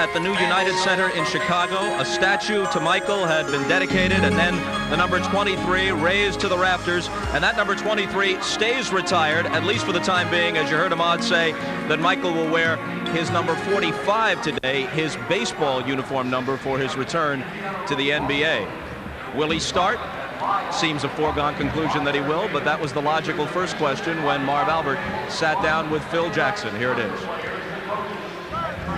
at the new United Center in Chicago. A statue to Michael had been dedicated, and then the number 23 raised to the rafters, and that number 23 stays retired, at least for the time being, as you heard Ahmad say, that Michael will wear his number 45 today, his baseball uniform number for his return to the NBA. Will he start? Seems a foregone conclusion that he will, but that was the logical first question when Marv Albert sat down with Phil Jackson. Here it is.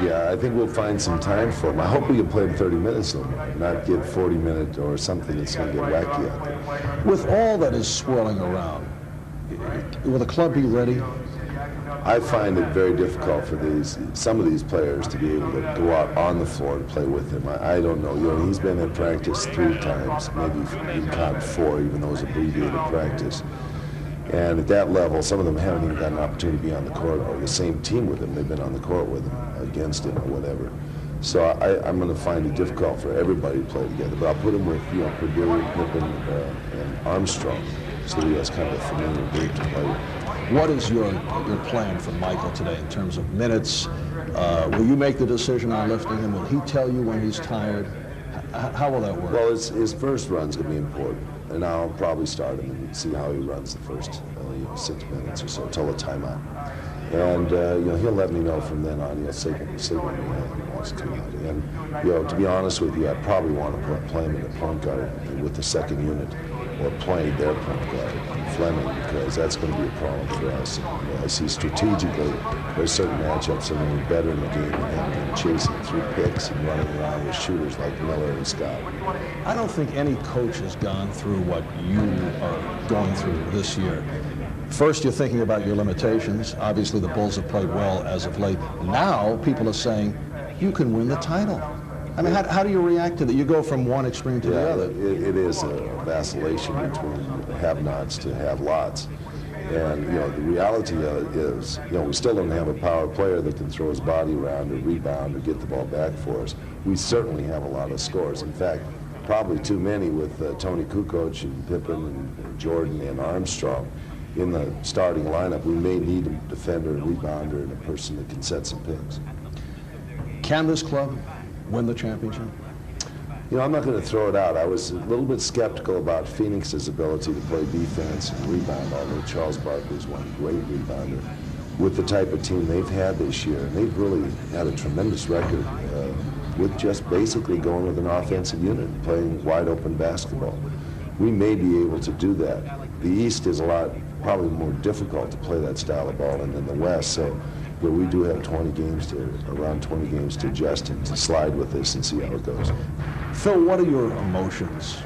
Yeah, I think we'll find some time for him. I hope we can play him 30 minutes, though, not get 40 minutes or something that's going to get wacky out there. With all that is swirling around, will the club be ready? I find it very difficult for some of these players to be able to go out on the floor and play with him. I don't know. You know, he's been at practice 3 times, maybe you can count 4, even though it's abbreviated practice. And at that level, some of them haven't even got an opportunity to be on the court or the same team with him. They've been on the court with him, against him, or whatever. So I'm going to find it difficult for everybody to play together. But I'll put him with, you know, Purdue, Pippen, and Armstrong, so he has kind of a familiar group to play with. What is your plan for Michael today in terms of minutes? Will you make the decision on lifting him? Will he tell you when he's tired? How will that work? Well, his first run's going to be important, and I'll probably start him and see how he runs the first 6 minutes or so till the timeout. And you know, he'll let me know from then on. He'll signal me how he wants to. And you know, to be honest with you, I probably want to play him in the point guard with the second unit, or play their point guard, Fleming, because that's going to be a problem for us. And, you know, I see strategically there's certain matchups that are better in the game than having him chasing through picks and running around with shooters like Miller and Scott. I don't think any coach has gone through what you are going through this year. First, you're thinking about your limitations. Obviously, the Bulls have played well as of late. Now, people are saying, you can win the title. I mean, how do you react to that? You go from one extreme to the other. It is a vacillation between have-nots to have-lots. And, you know, the reality of it is, you know, we still don't have a power player that can throw his body around or rebound or get the ball back for us. We certainly have a lot of scores. In fact, probably too many with Tony Kukoc and Pippen and Jordan and Armstrong in the starting lineup. We may need a defender, a rebounder, and a person that can set some picks. Can this club win the championship? You know, I'm not going to throw it out. I was a little bit skeptical about Phoenix's ability to play defense and rebound, although Charles Barkley's one great rebounder. With the type of team they've had this year, and they've really had a tremendous record with just basically going with an offensive unit and playing wide open basketball. We may be able to do that. The East is probably more difficult to play that style of ball than the West, so but we do have around 20 games to adjust and to slide with this and see how it goes. Phil, what are your emotions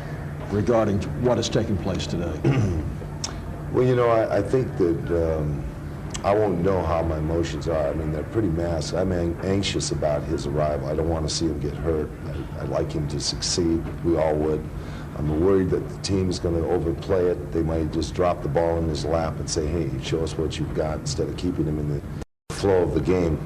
regarding what is taking place today? Well, you know, I think that I won't know how my emotions are. I mean, they're pretty masked. I'm anxious about his arrival. I don't want to see him get hurt. I'd like him to succeed. We all would. I'm worried that the team is going to overplay it. They might just drop the ball in his lap and say, hey, show us what you've got, instead of keeping him in the flow of the game.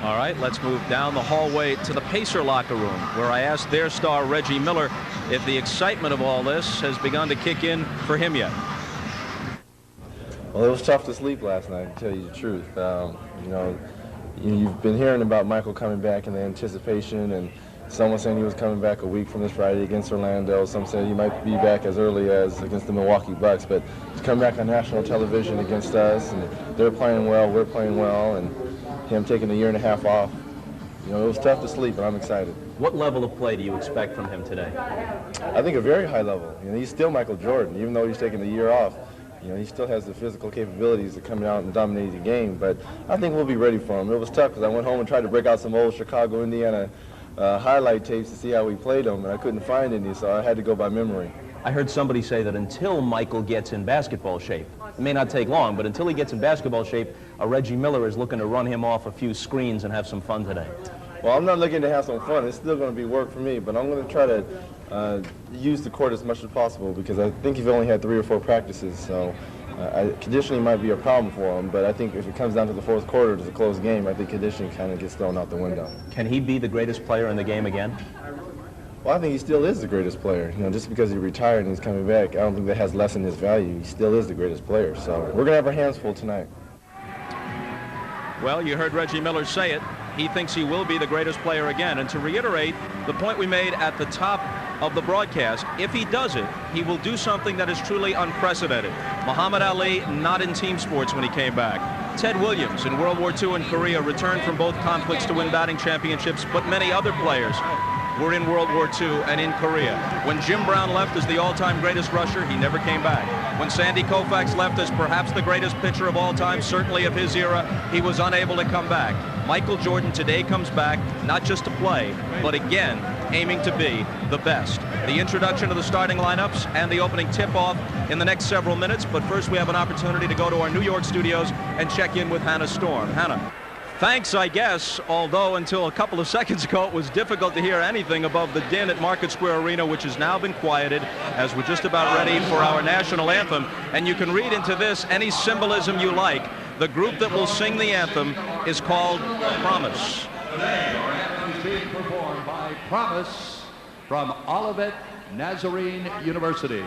All right, let's move down the hallway to the Pacer locker room, where I asked their star Reggie Miller if the excitement of all this has begun to kick in for him yet. Well, it was tough to sleep last night, to tell you the truth. You know, you've been hearing about Michael coming back in the anticipation, and some were saying he was coming back a week from this Friday against Orlando. Some said he might be back as early as against the Milwaukee Bucks, but to come back on national television against us, and they're playing well, we're playing well, and him taking a year and a half off, you know, it was tough to sleep, but I'm excited. What level of play do you expect from him today? I think a very high level. You know, he's still Michael Jordan, even though he's taking the year off. You know, he still has the physical capabilities of coming out and dominating the game, but I think we'll be ready for him. It was tough because I went home and tried to break out some old Chicago, Indiana highlight tapes to see how we played them, and I couldn't find any, so I had to go by memory. I heard somebody say that until Michael gets in basketball shape, it may not take long, but until he gets in basketball shape, Reggie Miller is looking to run him off a few screens and have some fun today. Well, I'm not looking to have some fun. It's still going to be work for me, but I'm going to try to use the court as much as possible, because I think he's only had 3 or 4 practices, so conditioning might be a problem for him, but I think if it comes down to the fourth quarter, to the close game, I think conditioning kind of gets thrown out the window. Can he be the greatest player in the game again? Well, I think he still is the greatest player. You know, just because he retired and he's coming back, I don't think that has lessened his value. He still is the greatest player, so we're going to have our hands full tonight. Well, you heard Reggie Miller say it. He thinks he will be the greatest player again. And to reiterate the point we made at the top of the broadcast, if he does it, he will do something that is truly unprecedented. Muhammad Ali, not in team sports when he came back. Ted Williams in World War II in Korea returned from both conflicts to win batting championships, but many other players were in World War II and in Korea. When Jim Brown left as the all-time greatest rusher, he never came back. When Sandy Koufax left as perhaps the greatest pitcher of all time, certainly of his era, he was unable to come back. Michael Jordan today comes back, not just to play, but again, aiming to be the best. The introduction of the starting lineups and the opening tip-off in the next several minutes, but first we have an opportunity to go to our New York studios and check in with Hannah Storm. Hannah. Thanks, I guess, although until a couple of seconds ago it was difficult to hear anything above the din at Market Square Arena, which has now been quieted as we're just about ready for our national anthem. And you can read into this any symbolism you like. The group that will sing the anthem is called Promise. Today, our anthem is being performed by Promise from Olivet Nazarene University.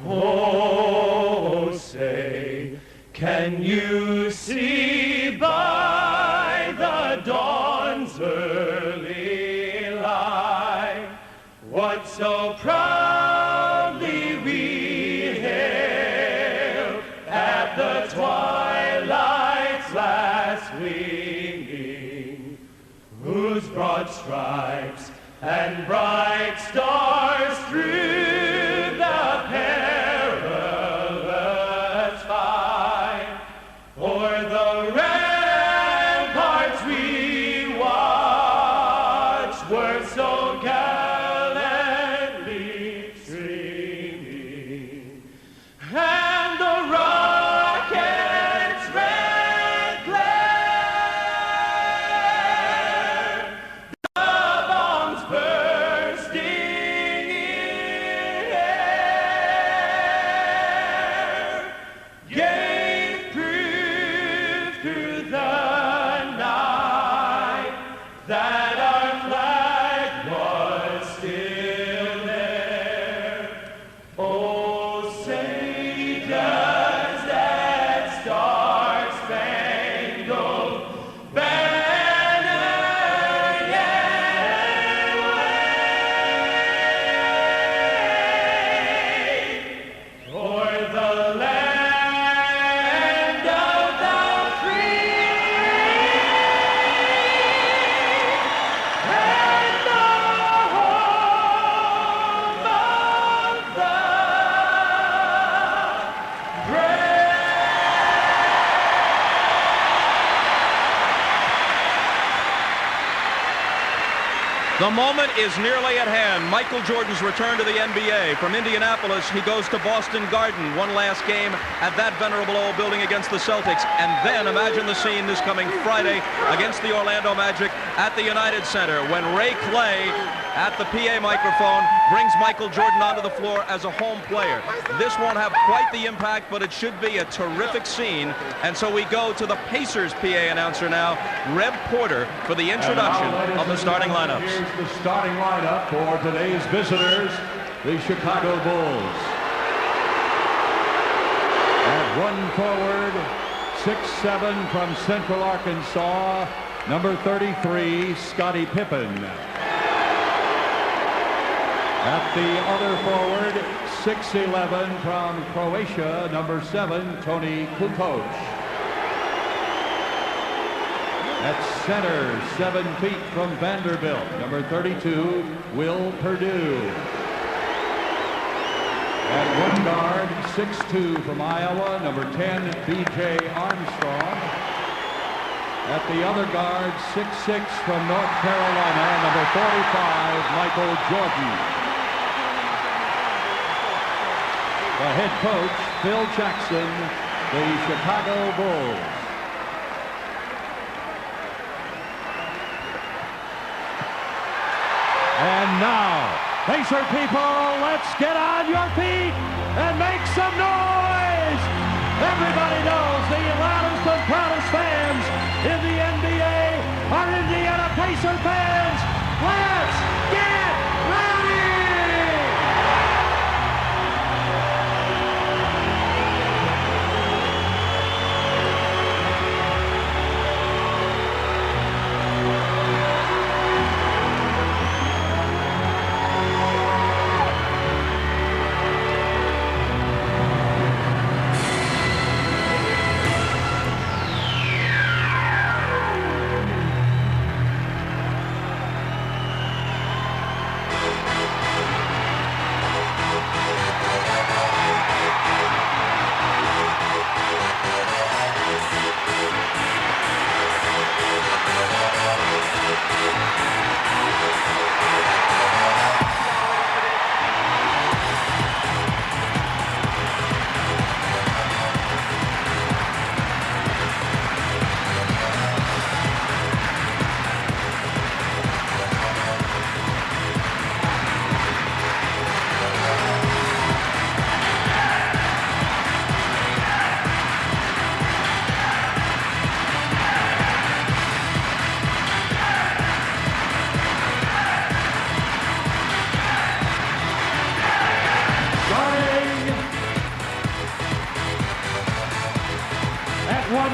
Oh, say, can you see by the dawn's early light what so proudly we hailed at the twilight's last gleaming, whose broad stripes and bright stars through the perilous fight o'er the ramparts we watched were so gallantly streaming, and the rocket's red glare, the bombs bursting in air, gave proof through the night that our flag was still there. Oh, say does that star-spangled banner yet wave o'er the land of the free and the home of the brave. The moment is nearly at hand. Michael Jordan's return to the NBA. From Indianapolis, he goes to Boston Garden. One last game at that venerable old building against the Celtics. And then imagine the scene this coming Friday against the Orlando Magic at the United Center when Ray Clay at the PA microphone brings Michael Jordan onto the floor as a home player. This won't have quite the impact, but it should be a terrific scene. And so we go to the Pacers PA announcer now, Reb Porter, for the introduction of the starting lineups. Here's the starting lineup for today's visitors, the Chicago Bulls. At one forward, 6'7" from Central Arkansas, number 33, Scottie Pippen. At the other forward, 6'11" from Croatia, number 7, Toni Kukoc. At center, 7 feet from Vanderbilt, number 32, Will Perdue. At one guard, 6'2" from Iowa, number 10, B.J. Armstrong. At the other guard, 6'6" from North Carolina, number 45, Michael Jordan. The head coach, Phil Jackson, the Chicago Bulls. And now, Pacer people, let's get on your feet and make some noise. Everybody knows the loudest and proudest fans in the NBA are Indiana Pacer fans. Let's get ready!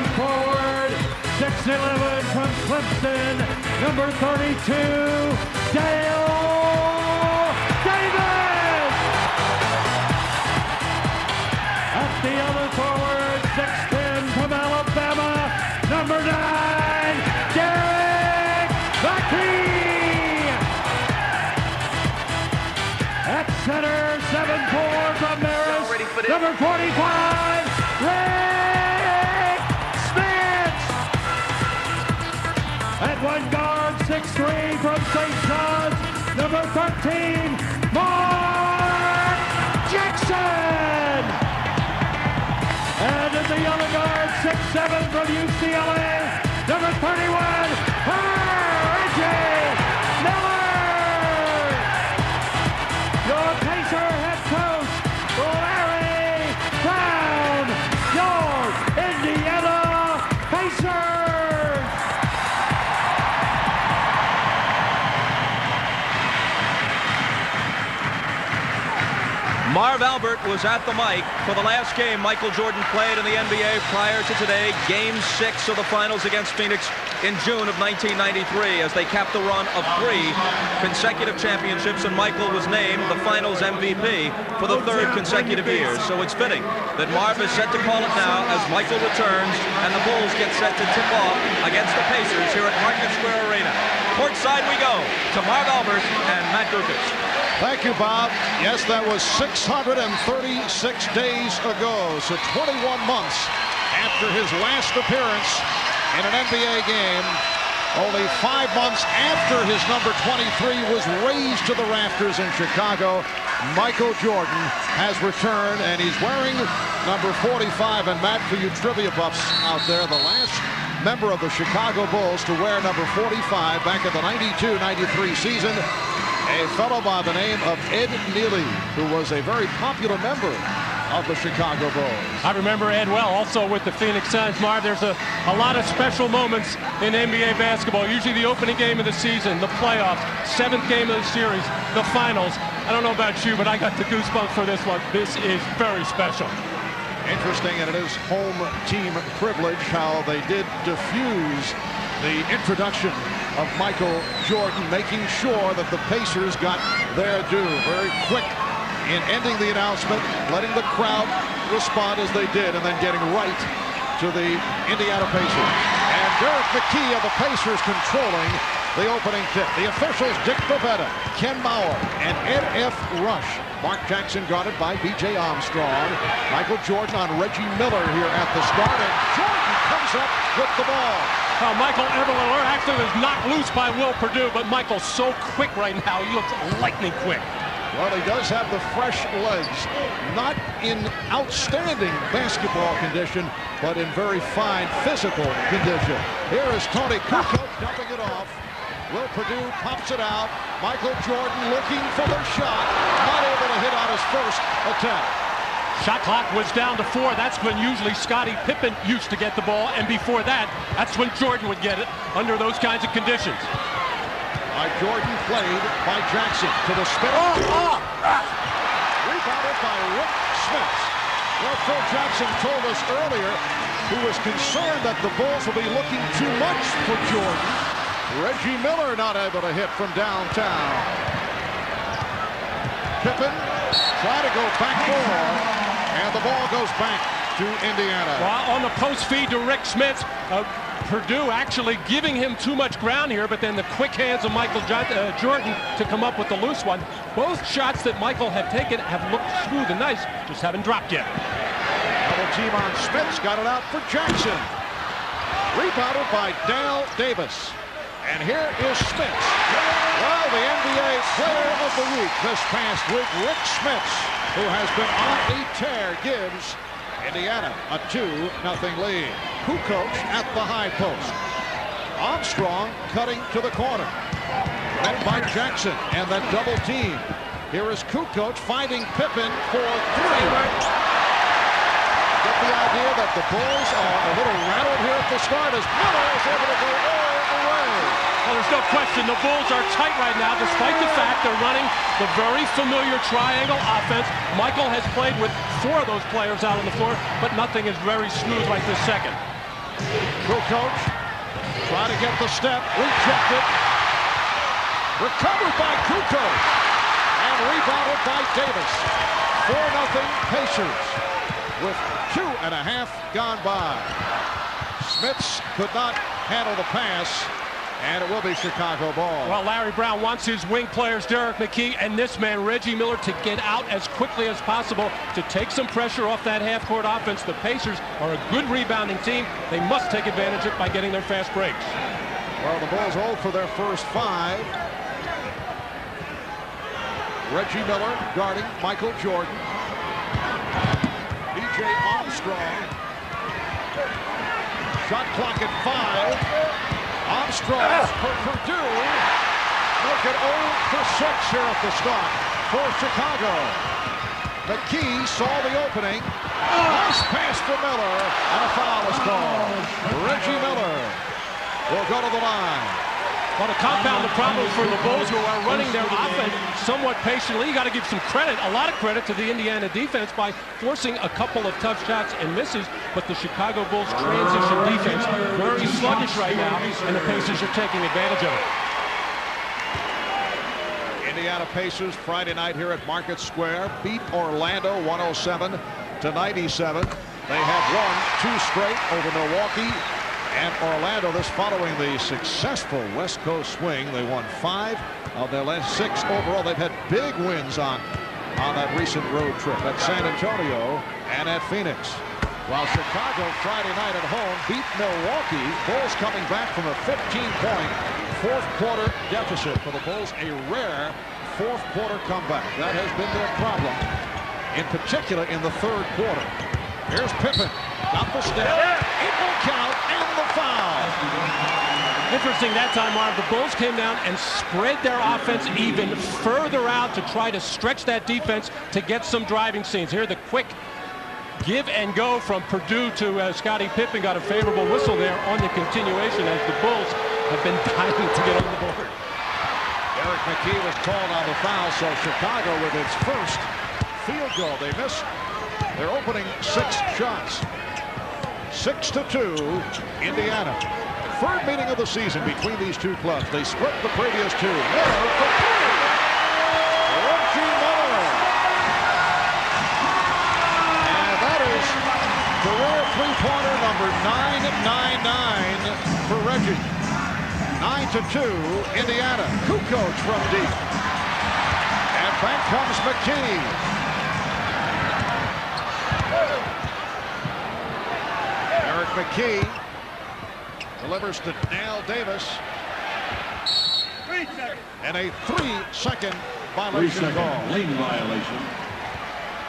comes forward, 6'11" from Clemson, number 32, Dale Davis. At the other forward, 6'10" from Alabama, number 9, Derek McKee. At center, 7'4" from Marist, number 45, Rik Smits. At one guard, 6'3" from St. John's, number 13, Mark Jackson. And at the other guard, 6'7" from UCLA, number 31, Reggie Miller. Your Pacer head coach, Larry Brown, your Indiana Pacers. Marv Albert was at the mic for the last game Michael Jordan played in the NBA prior to today, Game 6 of the Finals against Phoenix in June of 1993, as they capped the run of 3 consecutive championships, and Michael was named the Finals MVP for the 3rd consecutive year. So it's fitting that Marv is set to call it now as Michael returns and the Bulls get set to tip off against the Pacers here at Market Square Arena. Courtside we go to Marv Albert and Matt Dukas. Thank you, Bob. Yes, that was 636 days ago, so 21 months after his last appearance in an NBA game. Only 5 months after his number 23 was raised to the rafters in Chicago, Michael Jordan has returned, and he's wearing number 45. And Matt, for you trivia buffs out there, the last member of the Chicago Bulls to wear number 45 back in the 92-93 season, a fellow by the name of Ed Neely, who was a very popular member of the Chicago Bulls. I remember Ed well, also with the Phoenix Suns. Marv, there's a lot of special moments in NBA basketball. Usually the opening game of the season, the playoffs, 7th game of the series, the finals. I don't know about you, but I got the goosebumps for this one. This is very special. Interesting, and it is home team privilege how they did diffuse the introduction of Michael Jordan, making sure that the Pacers got their due. Very quick in ending the announcement, letting the crowd respond as they did, and then getting right to the Indiana Pacers. And Derek McKee of the Pacers controlling the opening tip. The officials, Dick Bavetta, Ken Mauer, and Ed F. Rush. Mark Jackson guarded by B.J. Armstrong. Michael Jordan on Reggie Miller here at the start, and Jordan comes up with the ball. Michael Everett actually was knocked loose by Will Perdue, but Michael's so quick right now. He looks lightning quick. Well, he does have the fresh legs, not in outstanding basketball condition, but in very fine physical condition. Here is Tony Kukoc dumping it off. Will Perdue pops it out. Michael Jordan looking for the shot, not able to hit on his first attempt. Shot clock was down to 4. That's when usually Scottie Pippen used to get the ball, and before that, that's when Jordan would get it under those kinds of conditions. Jordan played by Jackson to the spin. Rebounded by Rik Smits. Well, Phil Jackson told us earlier he was concerned that the Bulls will be looking too much for Jordan. Reggie Miller not able to hit from downtown. Pippen trying to go back door, and the ball goes back to Indiana. Well, on the post feed to Rik Smits, Perdue actually giving him too much ground here, but then the quick hands of Michael Jordan to come up with the loose one. Both shots that Michael had taken have looked smooth and nice, just haven't dropped yet. Double team on Smits, got it out for Jackson. Rebounded by Dale Davis. And here is Smits. Well, the NBA Player of the Week this past week, Rik Smits, who has been on a tear, gives Indiana a 2-0 lead. Kukoc at the high post. Armstrong cutting to the corner. Met by Jackson and that double team. Here is Kukoc finding Pippen for 3. Get the idea that the Bulls are a little rattled here at the start as Miller is able to go all the way. Well, there's no question the Bulls are tight right now, despite the fact they're running the very familiar triangle offense. Michael has played with 4 of those players out on the floor, but nothing is very smooth like this second. Kukoc trying to get the step, rejected. Recovered by Kukoc and rebounded by Davis. 4-0 Pacers with 2.5 gone by. Smits could not handle the pass, and it will be Chicago ball. Well, Larry Brown wants his wing players, Derek McKee and this man, Reggie Miller, to get out as quickly as possible to take some pressure off that half-court offense. The Pacers are a good rebounding team. They must take advantage of it by getting their fast breaks. Well, the Bulls hold for their first 5. Reggie Miller guarding Michael Jordan. B.J. Armstrong. Shot clock at 5. Armstrong for Purdue. Make it 0 for 6 here at the start for Chicago. McKee saw the opening. Nice pass for Miller, and a foul is called. Reggie Miller will go to the line. Well, to compound the problem for the Bulls, who are running their offense somewhat patiently, you got to give some credit, a lot of credit to the Indiana defense by forcing a couple of tough shots and misses. But the Chicago Bulls transition defense very sluggish right now, and the Pacers are taking advantage of it. Indiana Pacers Friday night here at Market Square beat Orlando 107-97. They have won 2 straight over Milwaukee and Orlando. This following the successful West Coast swing. They won 5 of their last 6 overall. They've had big wins on that recent road trip at San Antonio and at Phoenix. While Chicago Friday night at home beat Milwaukee. Bulls coming back from a 15-point fourth-quarter deficit. For the Bulls, a rare fourth-quarter comeback. That has been their problem, in particular in the third quarter. Here's Pippen. Got the step. It will count, and the foul. Interesting that time, Marv. The Bulls came down and spread their offense even further out to try to stretch that defense to get some driving scenes. Here, the quick give and go from Purdue to Scottie Pippen got a favorable whistle there on the continuation as the Bulls have been dying to get on the board. Derek McKee was called on the foul, so Chicago with its first field goal. They missed their opening 6 shots. 6-2, Indiana. Third meeting of the season between these two clubs. They split the previous 2. Miller for 3. Reggie Miller. And that is career three-pointer number 999 for Reggie. 9-2, Indiana. Kukoc from deep. And back comes McKee. McKee delivers to Dale Davis, and a 3-second violation call. Lane violation.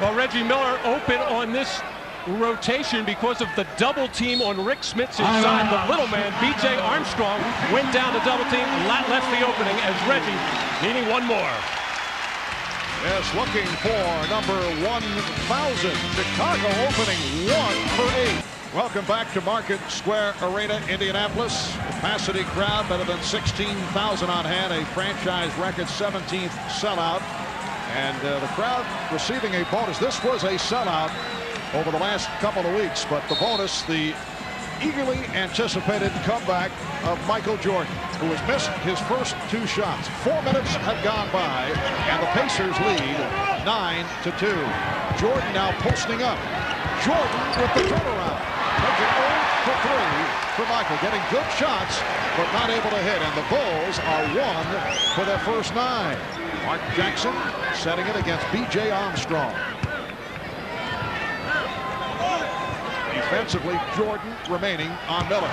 Well, Reggie Miller open on this rotation because of the double team on Rik Smits' side. The little man, B.J. Armstrong, went down to double team, left the opening as Reggie needing one more. Yes, looking for number 1,000. Chicago opening 1 for 8. Welcome back to Market Square Arena, Indianapolis. Capacity crowd better than 16,000 on hand, a franchise record 17th sellout. And the crowd receiving a bonus. This was a sellout over the last couple of weeks, but the bonus, the eagerly anticipated comeback of Michael Jordan, who has missed his first 2 shots. 4 minutes have gone by, and the Pacers lead 9-2. Jordan now posting up. Jordan with the turnaround. Making 0 for 3 for Michael. Getting good shots, but not able to hit. And the Bulls are 1 for their first 9. Mark Jackson setting it against B.J. Armstrong. Defensively, Jordan remaining on Miller.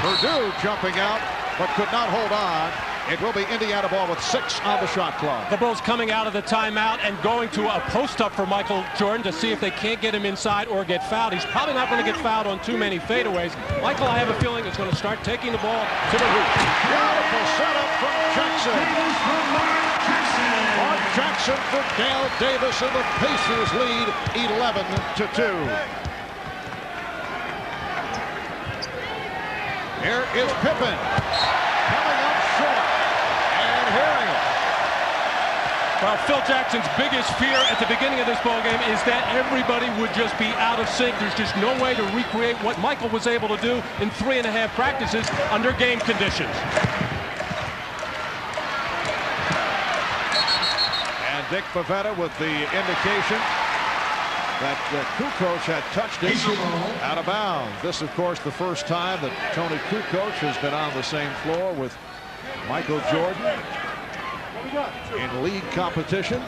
Purdue jumping out, but could not hold on. It will be Indiana ball with 6 on the shot clock. The Bulls coming out of the timeout and going to a post-up for Michael Jordan to see if they can't get him inside or get fouled. He's probably not going to get fouled on too many fadeaways. Michael, I have a feeling, is going to start taking the ball to the hoop. Beautiful setup from Jackson. Mark Jackson for Dale Davis, and the Pacers lead 11-2. Here is Pippen coming up short and hearing it. Well, Phil Jackson's biggest fear at the beginning of this ball game is that everybody would just be out of sync. There's just no way to recreate what Michael was able to do in 3.5 practices under game conditions. And Dick Pavetta with the indication that Kukoc had touched it out of bounds. This, of course, the first time that Tony Kukoc has been on the same floor with Michael Jordan in league competition.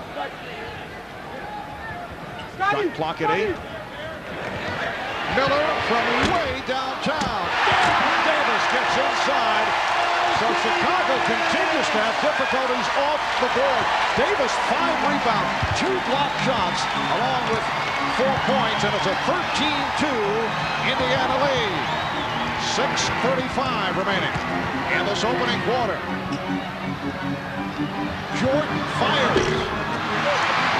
Shot clock at 8. Miller from way downtown. Davis gets inside. So Chicago continues to have difficulties off the board. Davis 5 rebounds, 2 block shots, along with 4 points, and it's a 13-2 Indiana lead. 6:35 remaining in this opening quarter. Jordan fires.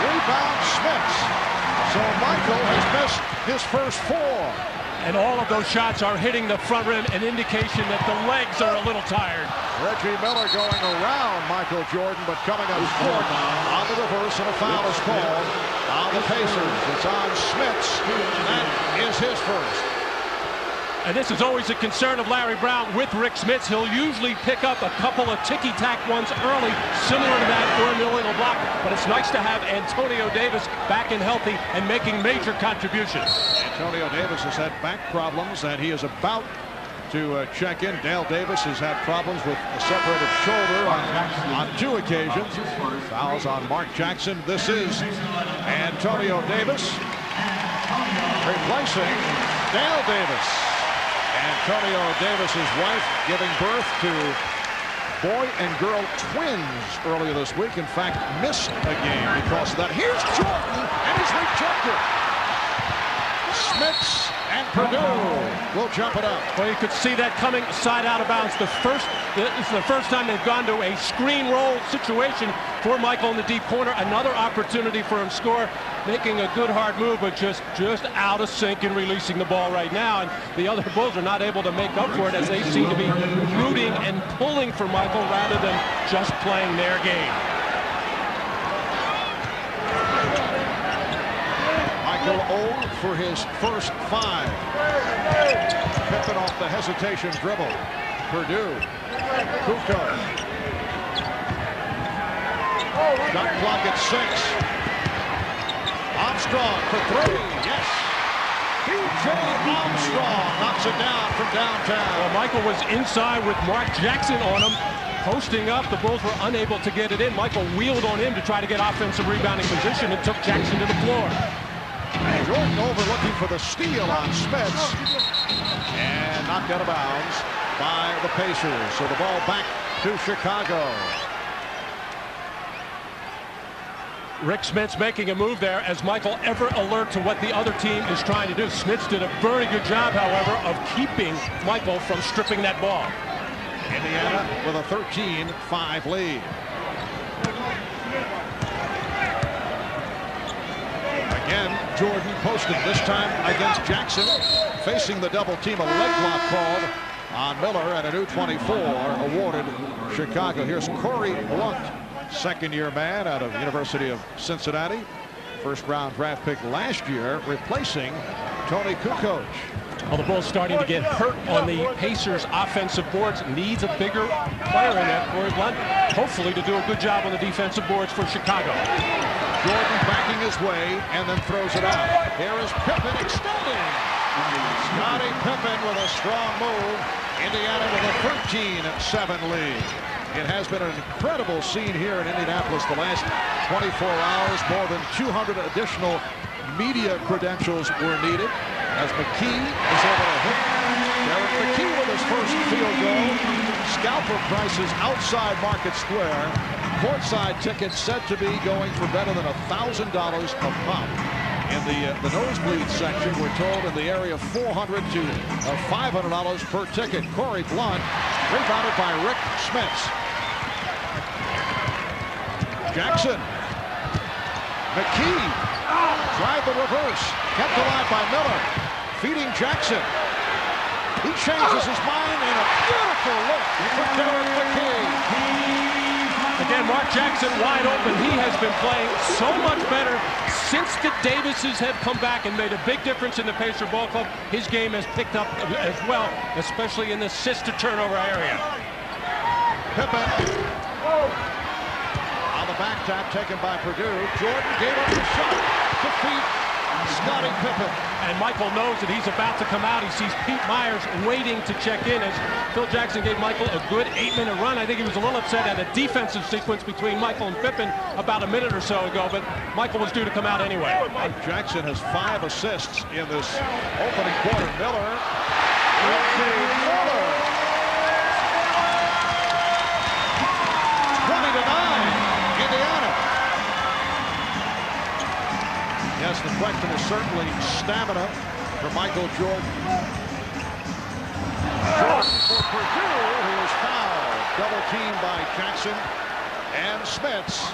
Rebound Smits. So Michael has missed his first 4. And all of those shots are hitting the front rim, an indication that the legs are a little tired. Reggie Miller going around Michael Jordan, but coming up short on the reverse, and a foul is called on the Pacers. It's on Smits, and that is his first. And this is always a concern of Larry Brown with Rik Smits. He'll usually pick up a couple of ticky-tack ones early, similar to that or an illegal block. But it's nice to have Antonio Davis back and healthy and making major contributions. Antonio Davis has had back problems, and he is about to check in. Dale Davis has had problems with a separated shoulder on 2 occasions. Fouls on Mark Jackson. This is Antonio Davis replacing Dale Davis. Antonio Davis's wife giving birth to boy and girl twins earlier this week. In fact, missed a game because of that. Here's Jordan, and he's rejected. Smits and Purdue will jump it up. Well, you could see that coming side out of bounds. This is the first time they've gone to a screen roll situation for Michael in the deep corner. Another opportunity for him to score, making a good hard move, but just out of sync and releasing the ball right now. And the other Bulls are not able to make up for it, as they seem to be rooting and pulling for Michael rather than just playing their game. Michael 0 for his first 5. Pippen off the hesitation dribble. Purdue. Kukoc. Shot clock at 6. Armstrong for 3. Yes. P.J. Armstrong knocks it down from downtown. Well, Michael was inside with Mark Jackson on him, posting up. The Bulls were unable to get it in. Michael wheeled on him to try to get offensive rebounding position and took Jackson to the floor. Jordan over looking for the steal on Smits, and knocked out of bounds by the Pacers. So the ball back to Chicago. Rik Smits making a move there as Michael ever alert to what the other team is trying to do. Smits did a very good job, however, of keeping Michael from stripping that ball. Indiana with a 13-5 lead. Again, Jordan posted, this time against Jackson, facing the double team. A leg block called on Miller, and a new 24 awarded Chicago. Here's Corey Blunt, second-year man out of University of Cincinnati. First-round draft pick last year, replacing Tony Kukoc. Well, the Bulls starting to get hurt on the Pacers' offensive boards. Needs a bigger player in there, Corey Blunt, hopefully to do a good job on the defensive boards for Chicago. Jordan backing his way and then throws it out. Here is Pippen extending. Scottie Pippen with a strong move. Indiana with a 13-7 lead. It has been an incredible scene here in Indianapolis the last 24 hours. More than 200 additional media credentials were needed as McKee is able to hit. Derek McKee with his first field goal. Scalper prices outside Market Square. Courtside tickets said to be going for better than $1,000 a pop. In the nosebleed section, we're told in the area of $400 to $500 per ticket. Corey Blunt, rebounded by Rik Smits. Jackson. McKee tried the reverse, kept alive by Miller, feeding Jackson. He changes his mind, and a beautiful look for Derek McKee. The again, Mark Jackson wide open. He has been playing so much better since the Davises have come back and made a big difference in the Pacer ball club. His game has picked up as well, especially in the assist to turnover area. Pippen. On the back tap taken by Purdue. Jordan gave up the shot to feed Scottie Pippen. And Michael knows that he's about to come out. He sees Pete Myers waiting to check in as Phil Jackson gave Michael a good 8-minute run. I think he was a little upset at a defensive sequence between Michael and Pippen about a minute or so ago, but Michael was due to come out anyway. Jackson has 5 assists in this opening quarter. Miller. Reggie Miller. 20-9, Indiana. Yes, the question is certainly stamina for Michael Jordan. Jordan for Purdue, who is fouled. Double teamed by Jackson and Smits.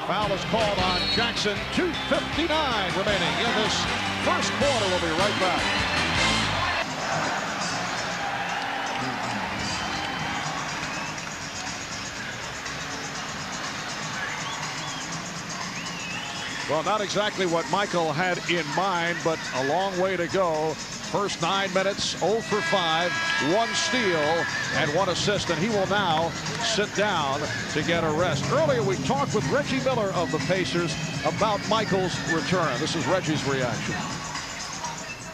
Foul is called on Jackson. 2:59 remaining in this first quarter. We'll be right back. Well, not exactly what Michael had in mind, but a long way to go. First 9 minutes, 0 for 5, 1 steal, and 1 assist, and he will now sit down to get a rest. Earlier, we talked with Reggie Miller of the Pacers about Michael's return. This is Reggie's reaction.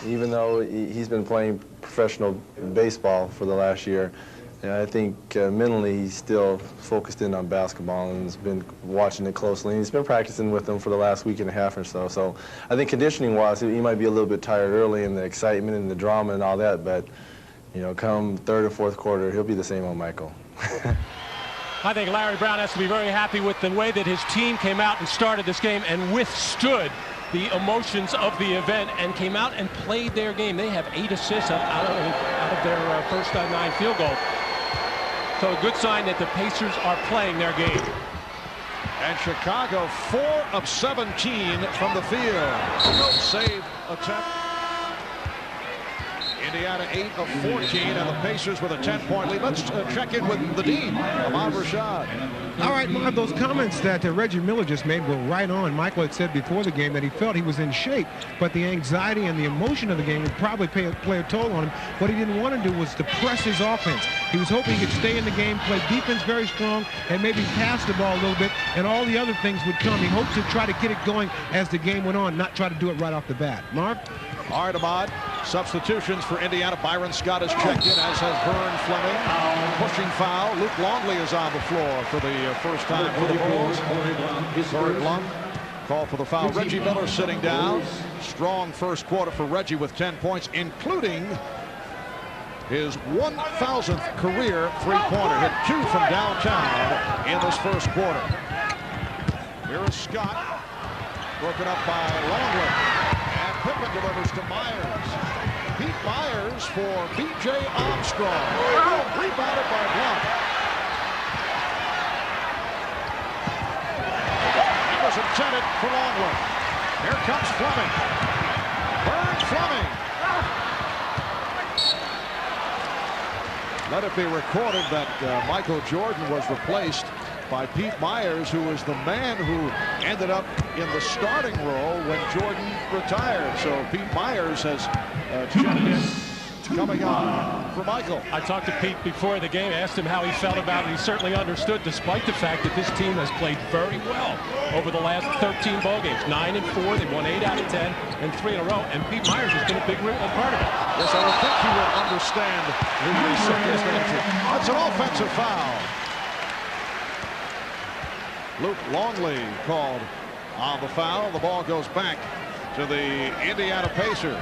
Even though he's been playing professional baseball for the last year, I think mentally he's still focused in on basketball and has been watching it closely. And he's been practicing with them for the last week and a half or so. So I think conditioning-wise, he might be a little bit tired early in the excitement and the drama and all that. But, you know, come third or fourth quarter, he'll be the same old Michael. I think Larry Brown has to be very happy with the way that his team came out and started this game and withstood the emotions of the event and came out and played their game. They have 8 assists out of their first 9 field goals. So a good sign that the Pacers are playing their game. And Chicago 4 of 17 from the field. Save attempt. Indiana 8 of 14, and the Pacers with a 10-point lead. Let's check in with the Dean, Ahmad Rashad. All right, Marv, those comments that Reggie Miller just made were right on. Michael had said before the game that he felt he was in shape, but the anxiety and the emotion of the game would probably play a toll on him. What he didn't want to do was to press his offense. He was hoping he could stay in the game, play defense very strong, and maybe pass the ball a little bit, and all the other things would come. He hoped to try to get it going as the game went on, not try to do it right off the bat. Marv? All right, Ahmad. Substitutions for Indiana. Byron Scott has checked in, as has Vern Fleming. Pushing foul. Luke Longley is on the floor for the first time for the Bulls. Corey Blunt called for the foul. Reggie Miller sitting down. Strong first quarter for Reggie with 10 points, including his 1,000th career three-pointer. Hit 2 from downtown in this first quarter. Here is Scott. Broken up by Longley. And Pippen delivers to Myers. Pete Myers for B.J. Armstrong. Rebounded by Blunt. That was intended for Longley. Here comes Fleming. Vern Fleming. Let it be recorded that Michael Jordan was replaced by Pete Myers, who was the man who ended up in the starting role when Jordan retired. So Pete Myers has checked in, coming on for Michael. I talked to Pete before the game, asked him how he felt about it. He certainly understood, despite the fact that this team has played very well over the last 13 ball games. 9 and 4, they've won 8 out of 10 and 3 in a row, and Pete Myers has been a big part of it. Yes, I would think he would understand his circumstances. That's an offensive foul. Luke Longley called on the foul. The ball goes back to the Indiana Pacers.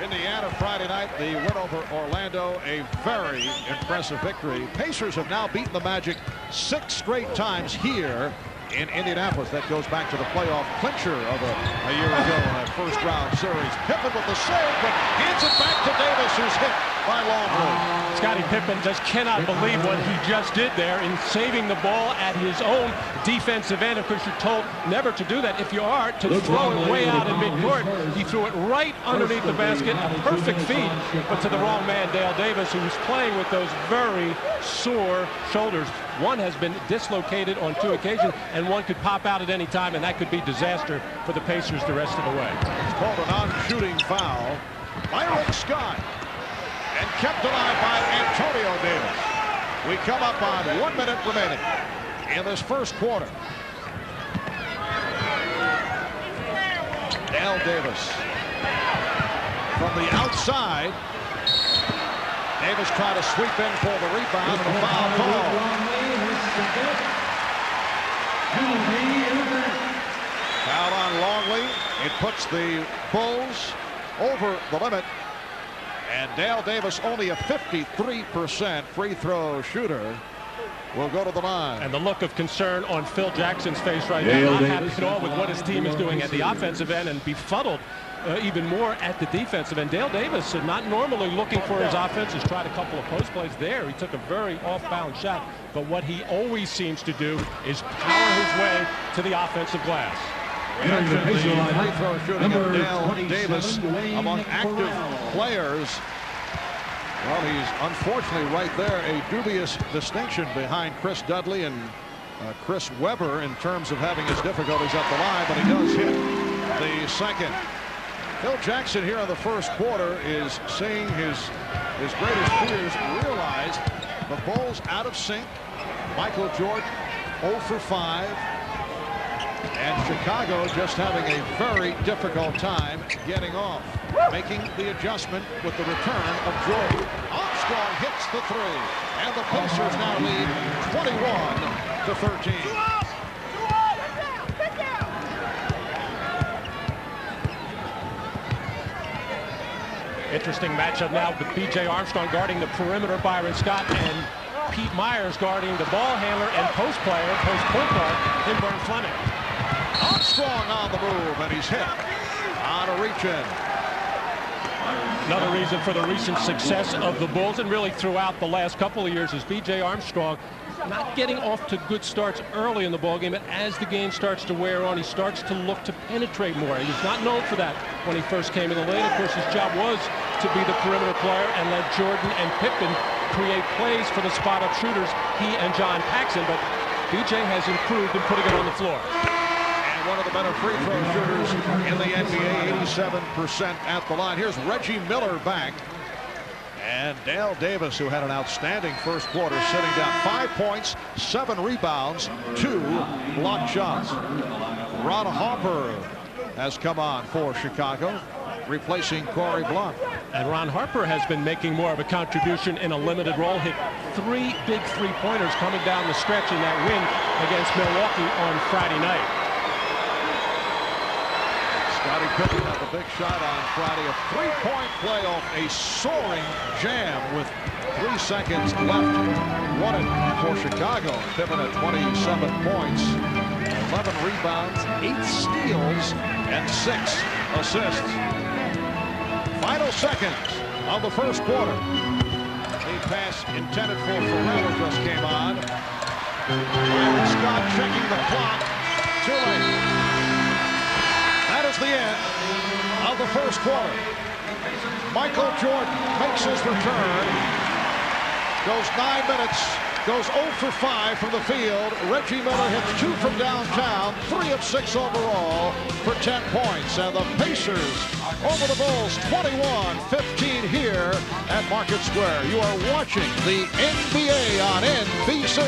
Indiana Friday night, the win over Orlando, a very impressive victory. Pacers have now beaten the Magic 6 straight times here in Indianapolis. That goes back to the playoff clincher of a year ago in that first round series. Pippen with the save, but hands it back to Davis. Pacers hit by Longley. Scottie Pippen just cannot believe what he just did there in saving the ball at his own defensive end. Of course, you're told never to do that. If you are, to throw it way out in midcourt. He threw it right underneath the basket. A perfect feed, but to the wrong man, Dale Davis, who was playing with those very sore shoulders. One has been dislocated on 2 occasions, and one could pop out at any time, and that could be disaster for the Pacers the rest of the way. It's called a non-shooting foul by Rik Smits, and kept alive by Antonio Davis. We come up on 1 minute remaining in this first quarter. Dale Davis from the outside. Davis trying to sweep in for the rebound and a foul call. Foul on Longley. It puts the Bulls over the limit. And Dale Davis, only a 53% free throw shooter, will go to the line. And the look of concern on Phil Jackson's face right now, not happy at all with what his team is doing at the offensive end, and befuddled even more at the defensive end. Dale Davis, not normally looking for his offense, has tried a couple of post plays there. He took a very off-balance shot, but what he always seems to do is power his way to the offensive glass. The free throw shooting of Dale Davis among active players. Well, he's unfortunately right there, a dubious distinction behind Chris Dudley and Chris Webber in terms of having his difficulties at the line, but he does hit the second. Phil Jackson here in the first quarter is seeing his greatest fears realized. The Bulls out of sync. Michael Jordan 0 for 5. And Chicago just having a very difficult time getting off. Making the adjustment with the return of Jordan. Armstrong hits the 3. And the Pacers now lead 21-13. Interesting matchup now with B.J. Armstrong guarding the perimeter, Byron Scott, and Pete Myers guarding the ball handler and post player, post point guard, Hinburn Fleming. Armstrong on the move, and he's hit on a reach-in. Another reason for the recent success of the Bulls, and really throughout the last couple of years, is B.J. Armstrong not getting off to good starts early in the ballgame, but as the game starts to wear on, he starts to look to penetrate more. He was not known for that when he first came in the lane. Of course, his job was to be the perimeter player and let Jordan and Pippen create plays for the spot-up shooters, he and John Paxson, but B.J. has improved in putting it on the floor. One of the better free throw shooters in the NBA, 87% at the line. Here's Reggie Miller back. And Dale Davis, who had an outstanding first quarter, sitting down 5 points, 7 rebounds, 2 blocked shots. Ron Harper has come on for Chicago, replacing Corey Blount. And Ron Harper has been making more of a contribution in a limited role. Hit 3 big three-pointers coming down the stretch in that win against Milwaukee on Friday night. Scottie Pippen had the big shot on Friday. A 3-point play off a soaring jam with 3 seconds left. Won it for Chicago. Pippen at 27 points, 11 rebounds, 8 steals, and 6 assists. Final seconds of the first quarter. The pass intended for Ferrell just came on. Byron Scott checking the clock. Too late. That is the end of the first quarter. Michael Jordan makes his return. Goes 9 minutes. Goes 0 for 5 from the field. Reggie Miller hits 2 from downtown. 3 of 6 overall for 10 points. And the Pacers over the Bulls 21-15 here at Market Square. You are watching the NBA on NBC.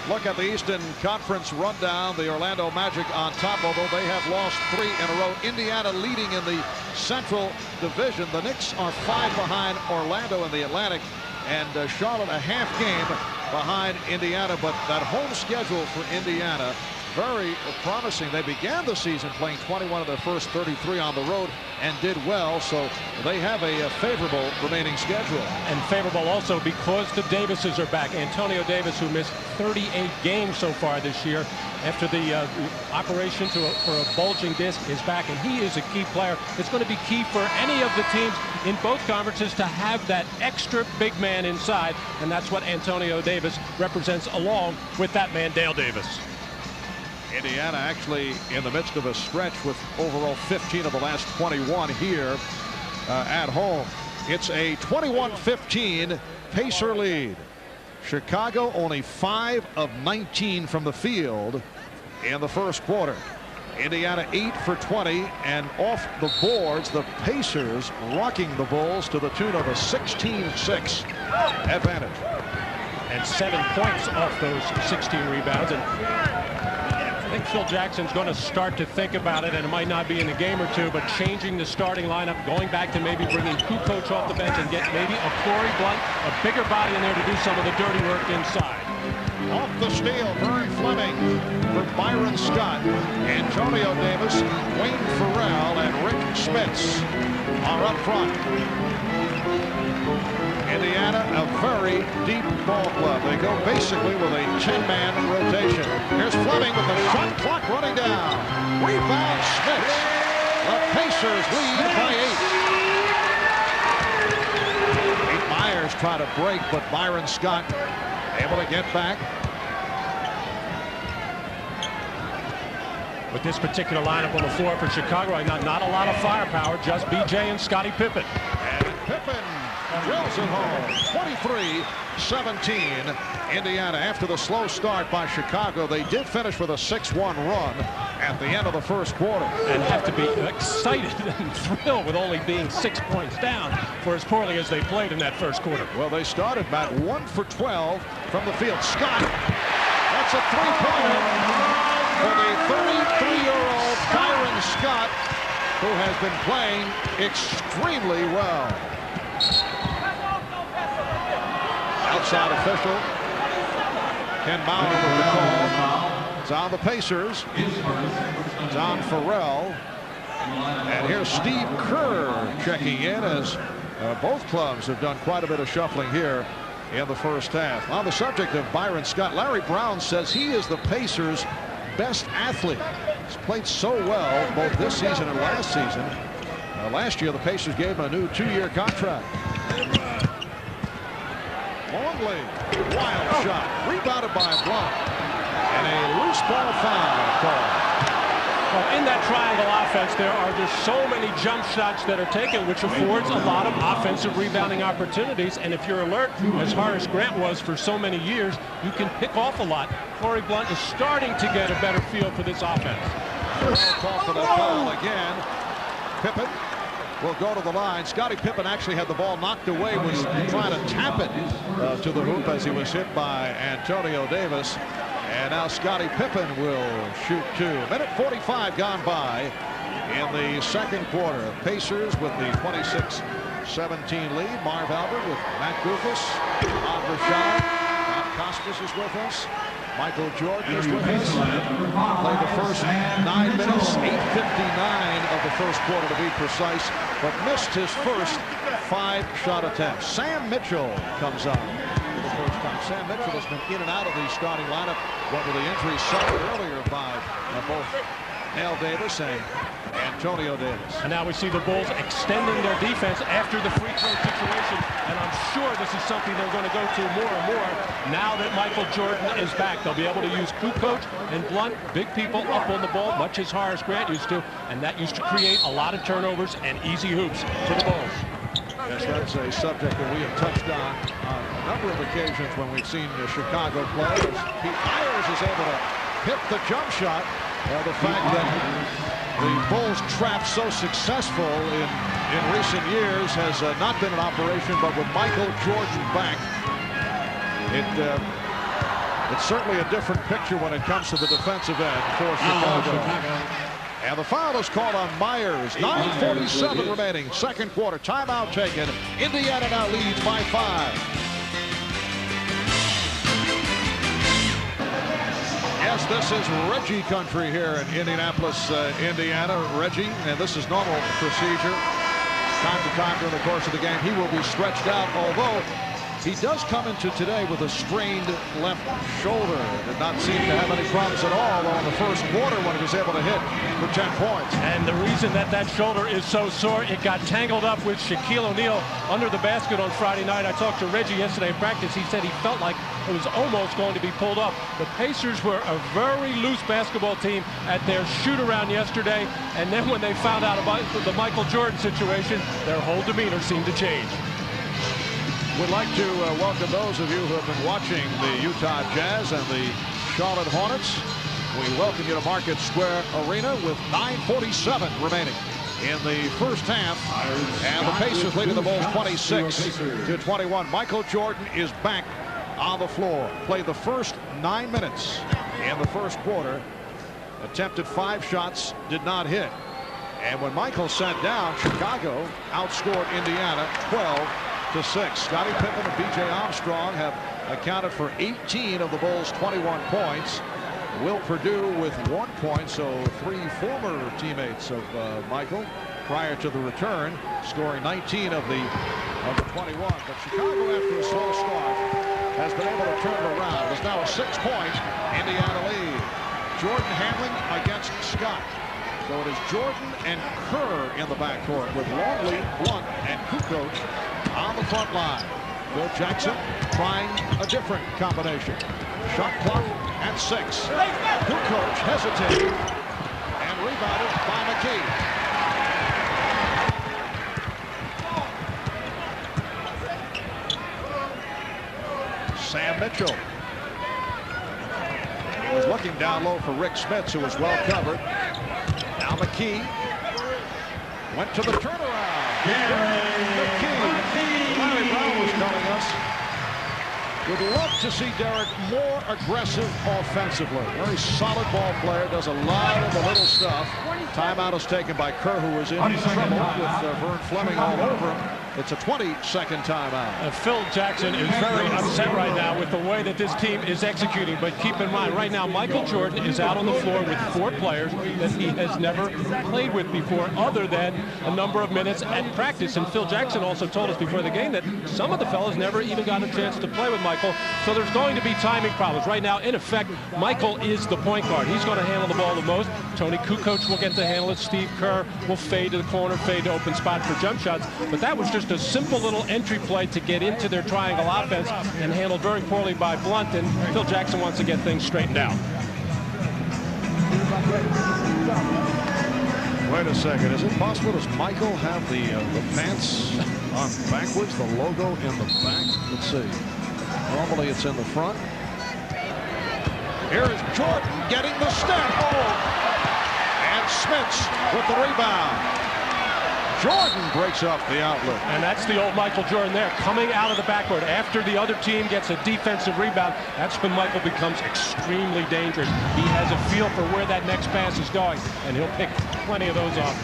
Look at the Eastern Conference rundown. The Orlando Magic on top, although they have lost 3 in a row. Indiana leading in the Central Division. The Knicks are 5 behind Orlando in the Atlantic, and Charlotte a half game behind Indiana. But that home schedule for Indiana very promising. They began the season playing 21 of their first 33 on the road and did well, so they have a favorable remaining schedule. And favorable also because the Davises are back. Antonio Davis, who missed 38 games so far this year after the operation for a bulging disc, is back, and he is a key player. It's going to be key for any of the teams in both conferences to have that extra big man inside, and that's what Antonio Davis represents along with that man, Dale Davis. Indiana actually in the midst of a stretch with overall 15 of the last 21 here at home. It's a 21-15 Pacer lead. Chicago only 5 of 19 from the field in the first quarter. Indiana 8 for 20, and off the boards, the Pacers rocking the Bulls to the tune of a 16-6 advantage. And 7 points off those 16 rebounds. And I think Phil Jackson's going to start to think about it, and it might not be in a game or two, but changing the starting lineup, going back to maybe bringing Kukoc off the bench and get maybe a Corey Blunt, a bigger body in there to do some of the dirty work inside. Off the steal, Vern Fleming for Byron Scott. Antonio Davis, Wayne Farrell, and Rik Smits are up front. Indiana, a very deep ball club. They go basically with a 10-man rotation. Here's Fleming with the shot clock running down. Rebound Smits. The Pacers lead by 8. Myers trying to break, but Byron Scott able to get back. With this particular lineup on the floor for Chicago, not a lot of firepower, just BJ and Scottie Pippen. And Pippen drills it home. 23-17 Indiana. After the slow start by Chicago, they did finish with a 6-1 run at the end of the first quarter. And have to be excited and thrilled with only being 6 points down for as poorly as they played in that first quarter. Well, they started, Matt, 1 for 12 from the field. Scott, that's a three-pointer for the 33-year-old Byron Scott, who has been playing extremely well. Outside official Ken Bauer with the call. It's on the Pacers. It's on Farrell. And here's Steve Kerr checking in, as both clubs have done quite a bit of shuffling here in the first half. On the subject of Byron Scott, Larry Brown says he is the Pacers' best athlete. He's played so well both this season and last season. Last year the Pacers gave him a new 2-year contract. Longley, wild shot, rebounded by Blunt, and a loose ball foul call. Well, in that triangle offense, there are just so many jump shots that are taken, which affords a lot of offensive rebounding opportunities. And if you're alert, as Horace Grant was for so many years, you can pick off a lot. Corey Blunt is starting to get a better feel for this offense. Call for the foul again. Pippen will go to the line. Scottie Pippen actually had the ball knocked away, was trying to tap it to the hoop as he was hit by Antonio Davis. And now Scottie Pippen will shoot 2. Minute 45 gone by in the second quarter. Pacers with the 26-17 lead. Marv Albert with Matt Goufus, Bob Rashad. Bob Costas is with us. Michael Jordan is with us. Played the first 9 minutes, 8:59 of the first quarter to be precise, but missed his first 5 shot attempts. Sam Mitchell comes on for the first time. Sam Mitchell has been in and out of the starting lineup, what with the injuries suffered earlier by both Dale Davis and Antonio Davis. And now we see the Bulls extending their defense after the free throw situation, and I'm sure this is something they're going to go to more and more now that Michael Jordan is back. They'll be able to use Kukoc and Blunt, big people up on the ball, much as Horace Grant used to, and that used to create a lot of turnovers and easy hoops for the Bulls. Yes, that's a subject that we have touched on a number of occasions when we've seen Chicago play. As Pete Myers is able to hit the jump shot. The fact that the Bulls' trap so successful in recent years has not been an operation, but with Michael Jordan back, it's certainly a different picture when it comes to the defensive end for Chicago. And the foul is called on Myers. 9:47 remaining, second quarter. Timeout taken. Indiana now leads by 5. Yes, Yes, this is Reggie country here in Indianapolis, Indiana. Reggie, and this is normal procedure. Time to time during the course of the game, he will be stretched out, although he does come into today with a strained left shoulder. Did not seem to have any problems at all in the first quarter when he was able to hit for 10 points. And the reason that shoulder is so sore, it got tangled up with Shaquille O'Neal under the basket on Friday night. I talked to Reggie yesterday in practice. He said he felt like it was almost going to be pulled up. The Pacers were a very loose basketball team at their shoot-around yesterday, and then when they found out about the Michael Jordan situation, their whole demeanor seemed to change. We'd like to welcome those of you who have been watching the Utah Jazz and the Charlotte Hornets. We welcome you to Market Square Arena with 9:47 remaining in the first half. And the Pacers leading the Bulls 26-21. Michael Jordan is back on the floor. Played the first 9 minutes in the first quarter. Attempted 5 shots, did not hit. And when Michael sat down, Chicago outscored Indiana 12-6. Scottie Pippen and B.J. Armstrong have accounted for 18 of the Bulls' 21 points. Will Perdue with 1 point, so 3 former teammates of Michael prior to the return, scoring 19 of the 21. But Chicago, after a slow start, has been able to turn it around. It's now a 6-point Indiana lead. Jordan handling against Scott. So it is Jordan and Kerr in the backcourt with Longley, Blunt, and Kukoc on the front line. Phil Jackson trying a different combination. Shot clock at 6. Kukoc hesitating and rebounded by McKee. Sam Mitchell. He was looking down low for Rik Smits, who was well covered. Now McKee went to the turnaround. McKee. Larry Brown was telling us, would love to see Derek more aggressive offensively. Very solid ball player, does a lot of the little stuff. Timeout is taken by Kerr, who was in trouble with Vern Fleming all over him. It's a 20-second timeout. Phil Jackson is very upset right now with the way that this team is executing. But keep in mind, right now, Michael Jordan is out on the floor with 4 players that he has never played with before, other than a number of minutes at practice. And Phil Jackson also told us before the game that some of the fellas never even got a chance to play with Michael. So there's going to be timing problems. Right now, in effect, Michael is the point guard. He's going to handle the ball the most. Tony Kukoc will get to handle it. Steve Kerr will fade to the corner, fade to open spot for jump shots. But that was just a simple little entry play to get into their triangle offense, and handled very poorly by Blunt. And Phil Jackson wants to get things straightened out. Wait a second. Is it possible, does Michael have the pants on backwards, the logo in the back? Let's see. Normally it's in the front. Here is Jordan getting the step. And Smits with the rebound. Jordan breaks up the outlet. And that's the old Michael Jordan there, coming out of the backcourt after the other team gets a defensive rebound. That's when Michael becomes extremely dangerous. He has a feel for where that next pass is going, and he'll pick plenty of those off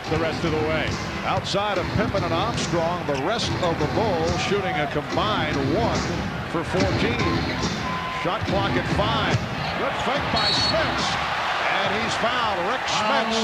the rest of the way. Outside of Pippen and Armstrong, the rest of the Bulls shooting a combined 1 for 14. Shot clock at 5. Good fake by Smits. And he's fouled. Rik Smits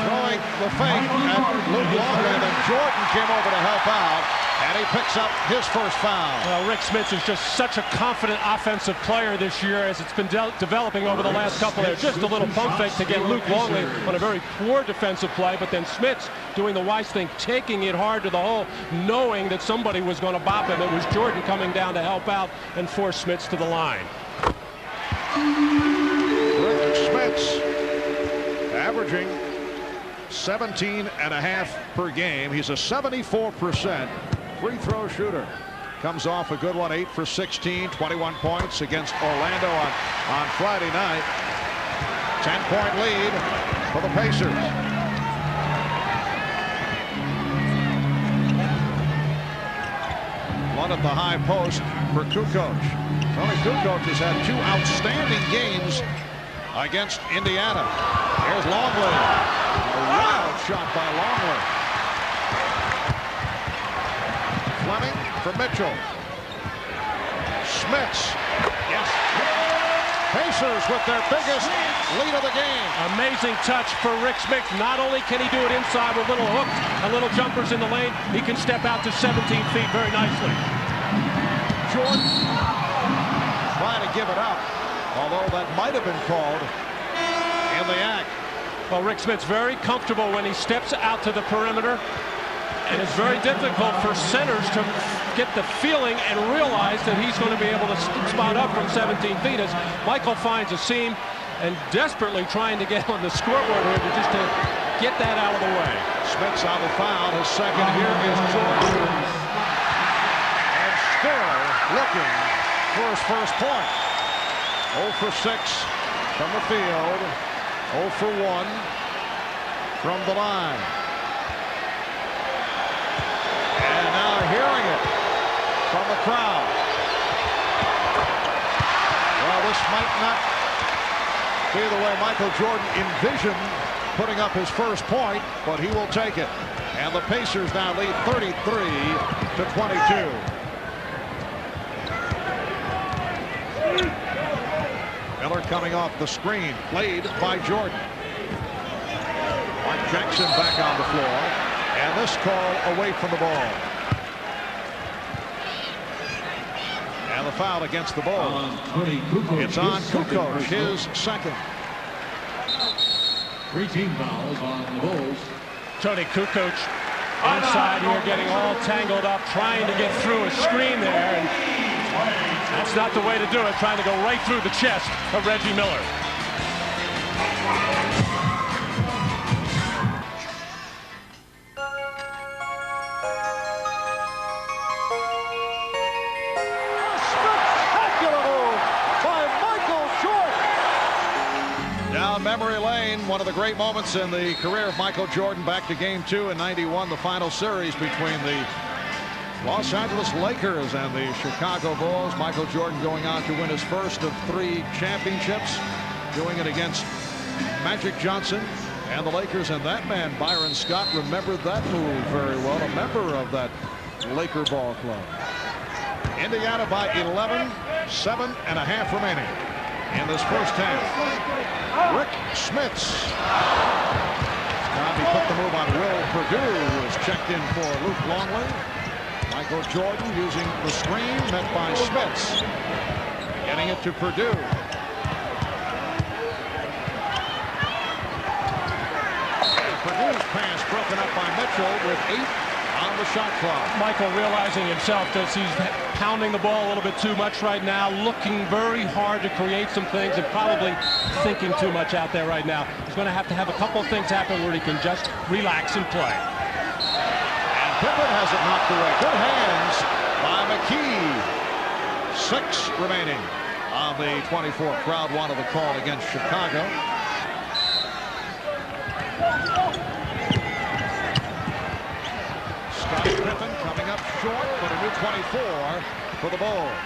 throwing the fake at Luke Longley, and then Jordan came over to help out, and he picks up his first foul. Well, Rik Smits is just such a confident offensive player this year, as it's been developing over the last couple there. Just a little pump fake to get Luke Longley on a very poor defensive play, but then Smits doing the wise thing, taking it hard to the hole, knowing that somebody was going to bop him. It was Jordan coming down to help out and force Smits to the line. Rik Smits averaging 17.5 per game. He's a 74% free throw shooter. Comes off a good one, 8 for 16, 21 points against Orlando on Friday night. 10-point lead for the Pacers. One at the high post for Kukoc. Tony Kukoc has had 2 outstanding games against Indiana. Here's Longley. A wild shot by Longley. Fleming for Mitchell. Smits. Yes. Pacers with their biggest lead of the game. Amazing touch for Rik Smits. Not only can he do it inside with little hooks and little jumpers in the lane, he can step out to 17 feet very nicely. Jordan trying to give it up, although that might have been called in the act. Well, Rik Smits very comfortable when he steps out to the perimeter, and it's very difficult for centers to get the feeling and realize that he's going to be able to spot up from 17 feet as Michael finds a seam and desperately trying to get on the scoreboard here just to get that out of the way. Smits on the foul. His second here is Jordan. And still looking for his first point. 0 for 6 from the field. 0 for 1 from the line. And now hearing it from the crowd. Well, this might not be the way Michael Jordan envisioned putting up his first point, but he will take it. And the Pacers now lead 33-22. Miller coming off the screen, played by Jordan. Mark Jackson back on the floor, and this call away from the ball. And the foul against the Bulls. It's on Kukoc, his second. 3 team fouls on the Bulls. Tony Kukoc inside here getting all tangled up, trying to get through a screen there, and that's not the way to do it, trying to go right through the chest of Reggie Miller. Memory lane, one of the great moments in the career of Michael Jordan. Back to game 2 in '91, the final series between the Los Angeles Lakers and the Chicago Bulls. Michael Jordan going on to win his first of 3 championships, doing it against Magic Johnson and the Lakers. And that man, Byron Scott, remembered that move very well, a member of that Laker ball club. Indiana by 11, 7.5 remaining in this first half. Rik Smits. Scotty put the move on Will Perdue, who was checked in for Luke Longley. Michael Jordan using the screen, met by Smits. Getting it to Perdue. Perdue's pass broken up by Mitchell with 8 on the shot clock. Michael realizing himself that he's pounding the ball a little bit too much right now, looking very hard to create some things and probably thinking too much out there right now. He's going to have a couple of things happen where he can just relax and play. And Pippen has it knocked away. Good hands by McKee. 6 remaining on the 24. Crowd wanted the call against Chicago. Scottie Pippen coming up short, but a new 24 for the Bulls.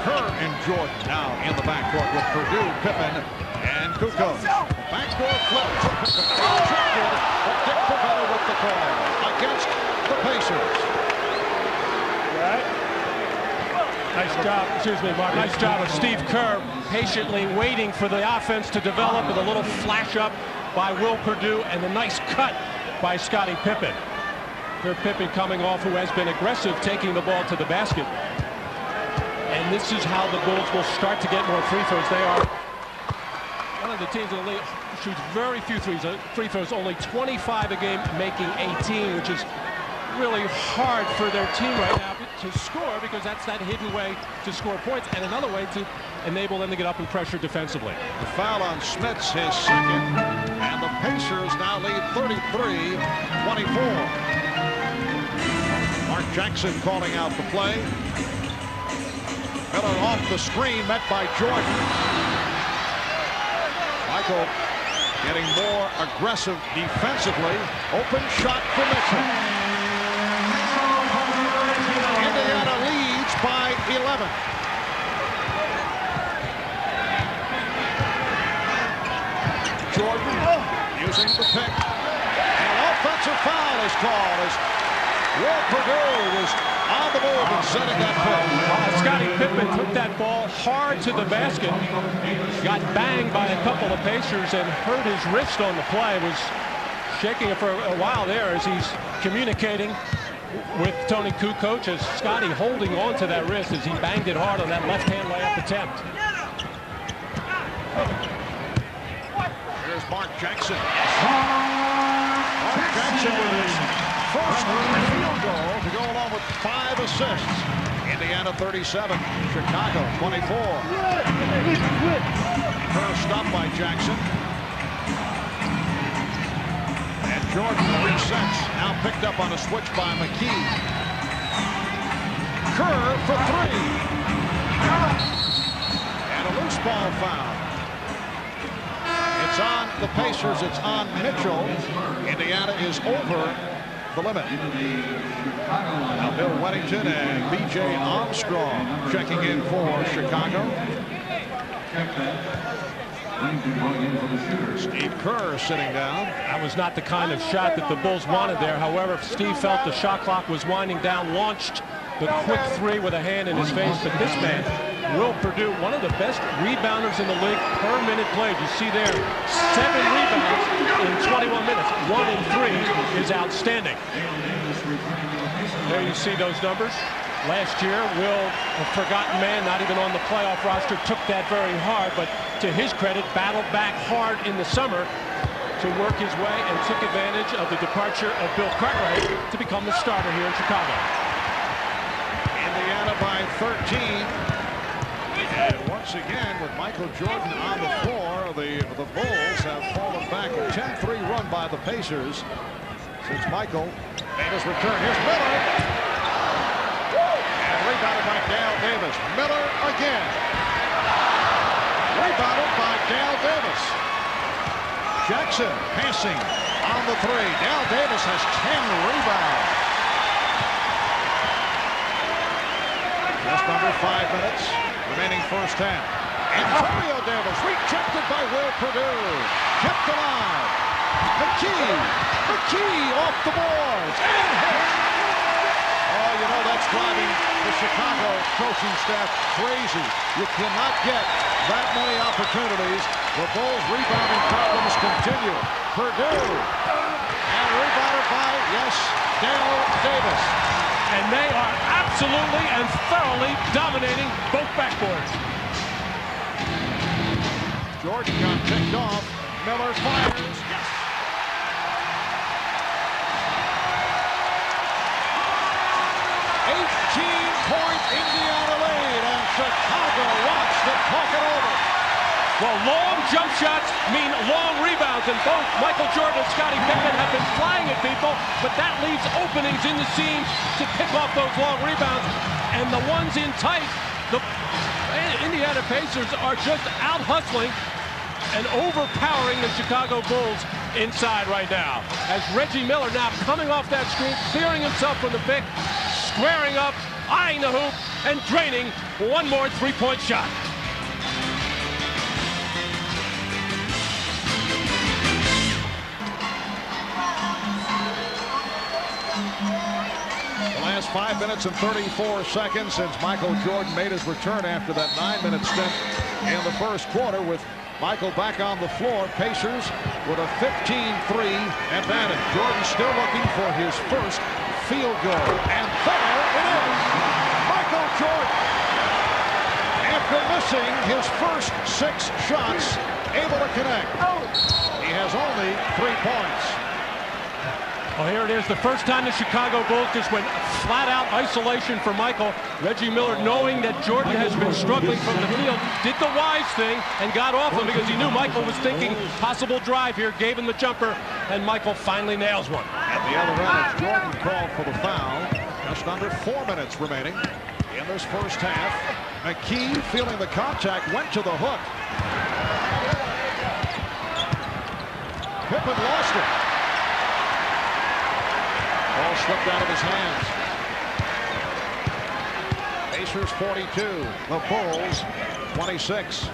Kerr and Jordan now in the backcourt with Perdue, Pippen, and Kukoc. Backdoor flip to Pippen. Rejected, but Dick Pavetta with the call against the Pacers. Nice job, excuse me, Mark. Nice job of Steve Kerr patiently waiting for the offense to develop with a little flash up by Will Perdue and a nice cut by Scottie Pippen. Here Pippen coming off, who has been aggressive, taking the ball to the basket. And this is how the Bulls will start to get more free throws. They are one of the teams in the league shoots very few free throws, only 25 a game, making 18, which is really hard for their team right now to score, because that's that hidden way to score points and another way to enable them to get up and pressure defensively. The foul on Smits, his second, and the Pacers now lead 33-24. Mark Jackson calling out the play. Miller off the screen, met by Jordan. Michael getting more aggressive defensively. Open shot for Mitchell. Indiana leads by 11. Jordan using the pick. An offensive foul is called as Will Perdue was on the move and setting that play. Scottie Pippen took that ball hard to the basket, got banged by a couple of Pacers and hurt his wrist on the play. Was shaking it for a while there as he's communicating with Tony Kukoc, as Scottie holding on to that wrist as he banged it hard on that left-hand layup attempt. Here's Mark Jackson. Mark Jackson with his first field goal to go along with 5 assists. Indiana 37, Chicago 24. First stop by Jackson. And Jordan resets. Now picked up on a switch by McKee. Kerr for 3. And a loose ball foul. It's on the Pacers. It's on Mitchell. Indiana is over the limit. Now Bill Weddington and B.J. Armstrong checking in for Chicago. Steve Kerr sitting down. That was not the kind of shot that the Bulls wanted there. However, Steve felt the shot clock was winding down, launched the quick 3 with a hand in his face. But this man, Will Perdue, one of the best rebounders in the league per minute played. You see there, 7 rebounds in 21 minutes. 1 in 3 is outstanding. There you see those numbers. Last year, Will, a forgotten man, not even on the playoff roster, took that very hard, but to his credit, battled back hard in the summer to work his way and took advantage of the departure of Bill Cartwright to become the starter here in Chicago. Indiana by 13. And once again, with Michael Jordan on the floor, the Bulls have fallen back. A 10-3 run by the Pacers since Michael made his return. Here's Miller. And rebounded by Dale Davis. Miller again. Rebounded by Dale Davis. Jackson passing on the 3. Dale Davis has 10 rebounds. Just under 5 minutes remaining first half. Antonio Davis rejected by Will Perdue. Kept alive. McKee off the boards and hit. Oh, you know, that's driving the Chicago coaching staff crazy. You cannot get that many opportunities. The Bulls' rebounding problems continue. Perdue and rebounded by, yes, Dale Davis. And they are absolutely and thoroughly dominating both backboards. Jordan got picked off. Miller fires. Yes. Point Indiana lead, and Chicago wants to talk it over. Well, long jump shots mean long rebounds, and both Michael Jordan and Scottie Pippen have been flying at people, but that leaves openings in the seams to pick off those long rebounds. And the ones in tight, the Indiana Pacers are just out hustling and overpowering the Chicago Bulls inside right now. As Reggie Miller now coming off that screen, clearing himself from the pick, squaring up, eyeing the hoop, and draining one more three-point shot. The last 5 minutes and 34 seconds since Michael Jordan made his return after that 9-minute stint in the first quarter, with Michael back on the floor. Pacers with a 15-3 advantage. Jordan still looking for his first field goal, and there it is. Michael Jordan, after missing his first 6 shots, able to connect. He has only 3 points. Well, here it is, the first time the Chicago Bulls just went flat-out isolation for Michael. Reggie Miller, knowing that Jordan has been struggling from the field, did the wise thing and got off him because he knew Michael was thinking possible drive here, gave him the jumper, and Michael finally nails one. At the other end, it's Jordan called for the foul. Just under 4 minutes remaining in this first half. McKee, feeling the contact, went to the hook. Pippen lost it. Ball slipped out of his hands. Pacers 42, the Bulls 26.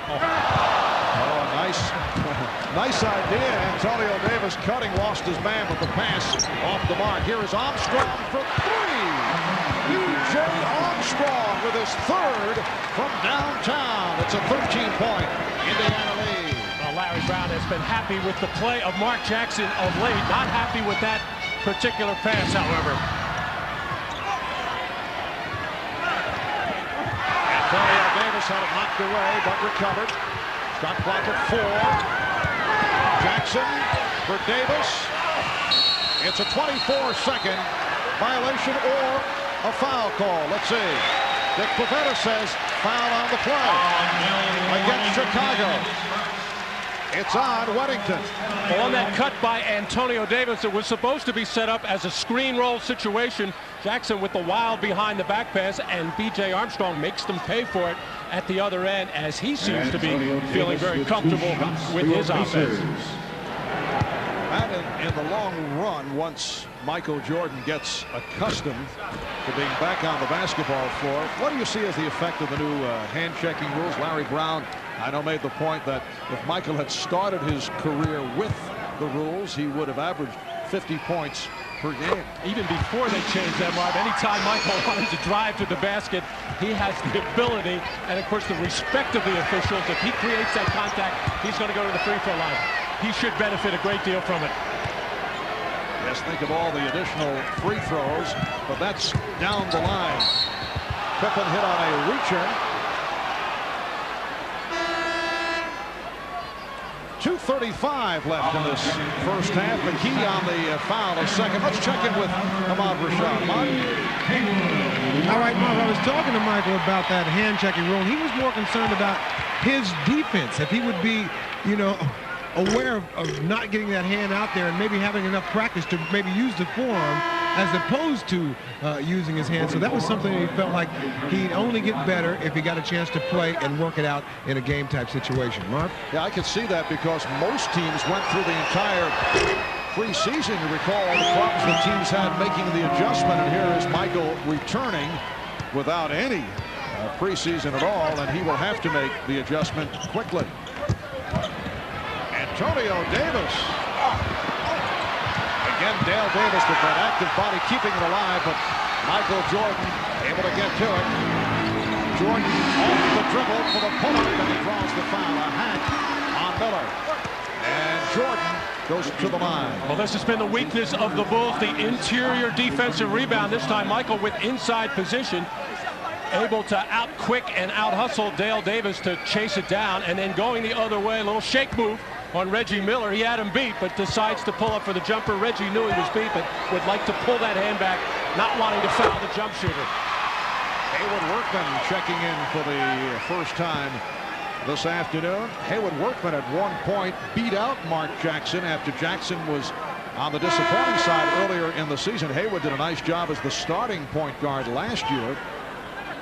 Oh, nice. Nice idea. Antonio Davis cutting, lost his man, but the pass off the mark. Here is Armstrong for three. B.J. Armstrong with his third from downtown. It's a 13-point Indiana lead. Well, Larry Brown has been happy with the play of Mark Jackson of late. Not happy with that particular pass, however. Antonio Davis had it knocked away, but recovered. Shot clock at 4. Jackson for Davis. It's a 24-second violation or a foul call. Let's see. Dick Pavetta says foul on the play against Chicago. It's on Weddington. Well, on that cut by Antonio Davis, it was supposed to be set up as a screen roll situation. Jackson with the wild behind the back pass, and B.J. Armstrong makes them pay for it at the other end, as he seems to be feeling very comfortable with his offense. And in the long run, once Michael Jordan gets accustomed to being back on the basketball floor, what do you see as the effect of the new hand-checking rules? Larry Brown, I know, made the point that if Michael had started his career with the rules, he would have averaged 50 points per game. Even before they changed that, Rob, anytime Michael wanted to drive to the basket, he has the ability and, of course, the respect of the officials. If he creates that contact, he's going to go to the free throw line. He should benefit a great deal from it. Yes, think of all the additional free throws, but that's down the line. Pippen hit on a reacher. 2:35 left in this first half. McKee on the foul, a second. Let's check in with Ahmad Rashad. All right, Marv, I was talking to Michael about that hand-checking rule. He was more concerned about his defense. If he would be, you know, aware of not getting that hand out there and maybe having enough practice to maybe use the forearm as opposed to using his hand. So that was something that he felt like he'd only get better if he got a chance to play and work it out in a game-type situation. Mark? Yeah, I could see that because most teams went through the entire preseason. You recall all the problems the teams had making the adjustment, and here is Michael returning without any preseason at all, and he will have to make the adjustment quickly. Antonio Davis. Again, Dale Davis with that active body keeping it alive, but Michael Jordan able to get to it. Jordan off the dribble for the pull-up, and he draws the foul. A hack on Miller. And Jordan goes to the line. Well, this has been the weakness of the Bulls, the interior defensive rebound. This time, Michael with inside position, able to out-quick and out-hustle Dale Davis to chase it down, and then going the other way, a little shake move on Reggie Miller. He had him beat, but decides to pull up for the jumper. Reggie knew he was beat, but would like to pull that hand back, not wanting to foul the jump shooter. Haywood Workman checking in for the first time this afternoon. Haywood Workman at one point beat out Mark Jackson after Jackson was on the disappointing side earlier in the season. Haywood did a nice job as the starting point guard last year,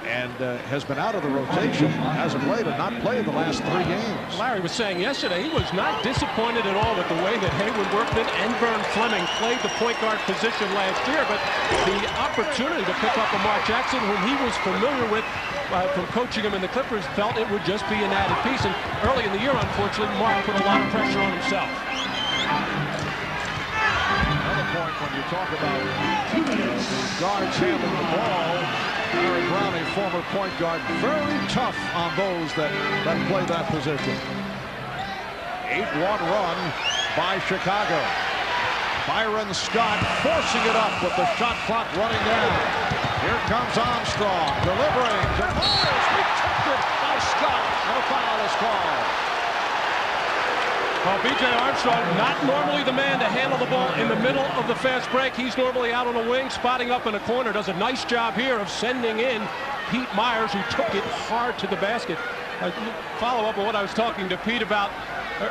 and has been out of the rotation as of late and not played the last 3 games. Larry was saying yesterday he was not disappointed at all with the way that Haywood Workman and Vern Fleming played the point guard position last year, but the opportunity to pick up a Mark Jackson, whom he was familiar with from coaching him in the Clippers, felt it would just be an added piece. And early in the year, unfortunately, Mark put a lot of pressure on himself. Another point when you talk about the guards handling the ball, Larry Brown, a former point guard, very tough on those that play that position. 8-1 run by Chicago. Byron Scott forcing it up with the shot clock running down. Here comes Armstrong delivering to Myers, rejected by Scott, and a foul is called. Well, B.J. Armstrong, not normally the man to handle the ball in the middle of the fast break. He's normally out on the wing, spotting up in the corner. Does a nice job here of sending in Pete Myers, who took it hard to the basket. Follow up on what I was talking to Pete about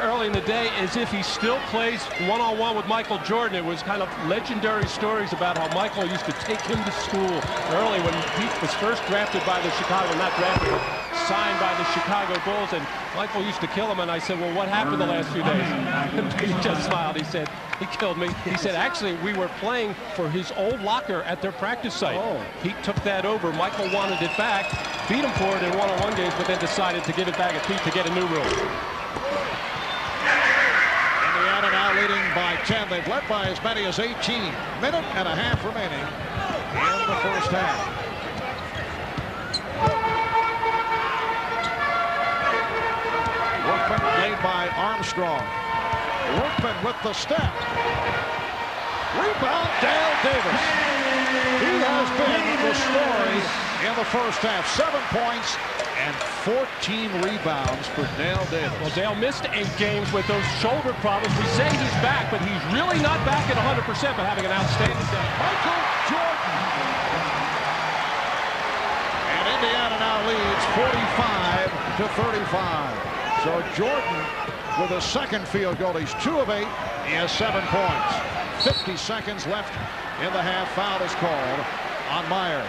early in the day, is if he still plays one-on-one with Michael Jordan. It was kind of legendary stories about how Michael used to take him to school early when Pete was first drafted by the Chicago, not drafted, but signed by the Chicago Bulls, and Michael used to kill him. And I said, well, what happened the last few days? And Pete just smiled. He said, he killed me. He said, actually, we were playing for his old locker at their practice site. Pete took that over. Michael wanted it back, beat him for it in one-on-one games, but then decided to give it back at Pete to get a new room. by 10. They've led by as many as 18. Minute and a half remaining in the first half. Workman made by Armstrong. Workman with the step. Rebound, Dale Davis. He has been the story in the first half. 7 points and 14 rebounds for Dale Davis. Well, Dale missed 8 games with those shoulder problems. We say he's back, but he's really not back at 100%, but having an outstanding day. Michael Jordan. And Indiana now leads 45 to 35. So Jordan with a second field goal. He's 2 of 8. He has 7 points. 50 seconds left in the half. Foul is called on Myers.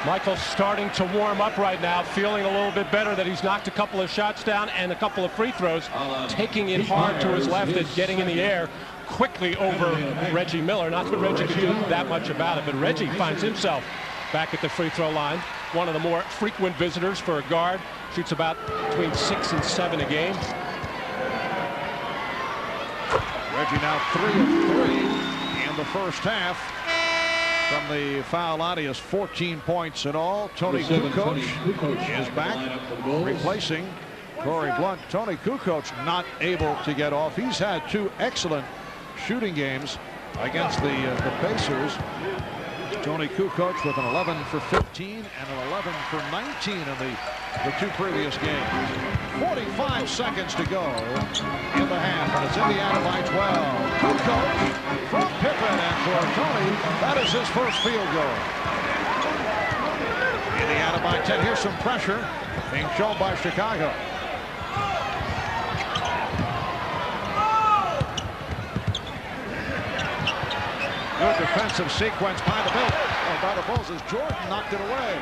Michael's starting to warm up right now, feeling a little bit better that he's knocked a couple of shots down and a couple of free throws, taking it hard to his left and getting in the air quickly over Reggie Miller. Not that Reggie could do that much about it, but Reggie finds himself back at the free throw line. One of the more frequent visitors for a guard. Shoots about between 6 and 7 a game. Reggie now 3 of 3 in the first half. From the foul line, he has 14 points in all. Tony Kukoc is back, replacing Corey Blunt. Tony Kukoc not able to get off. He's had 2 excellent shooting games against the Pacers. Tony Kukoc with an 11 for 15 and an 11 for 19 in the 2 previous games. 45 seconds to go in the half, and it's Indiana by 12. Kukoc from Pippen, and for Tony, that is his first field goal. Indiana by 10. Here's some pressure being shown by Chicago. Good defensive sequence by the Bulls as Jordan knocked it away.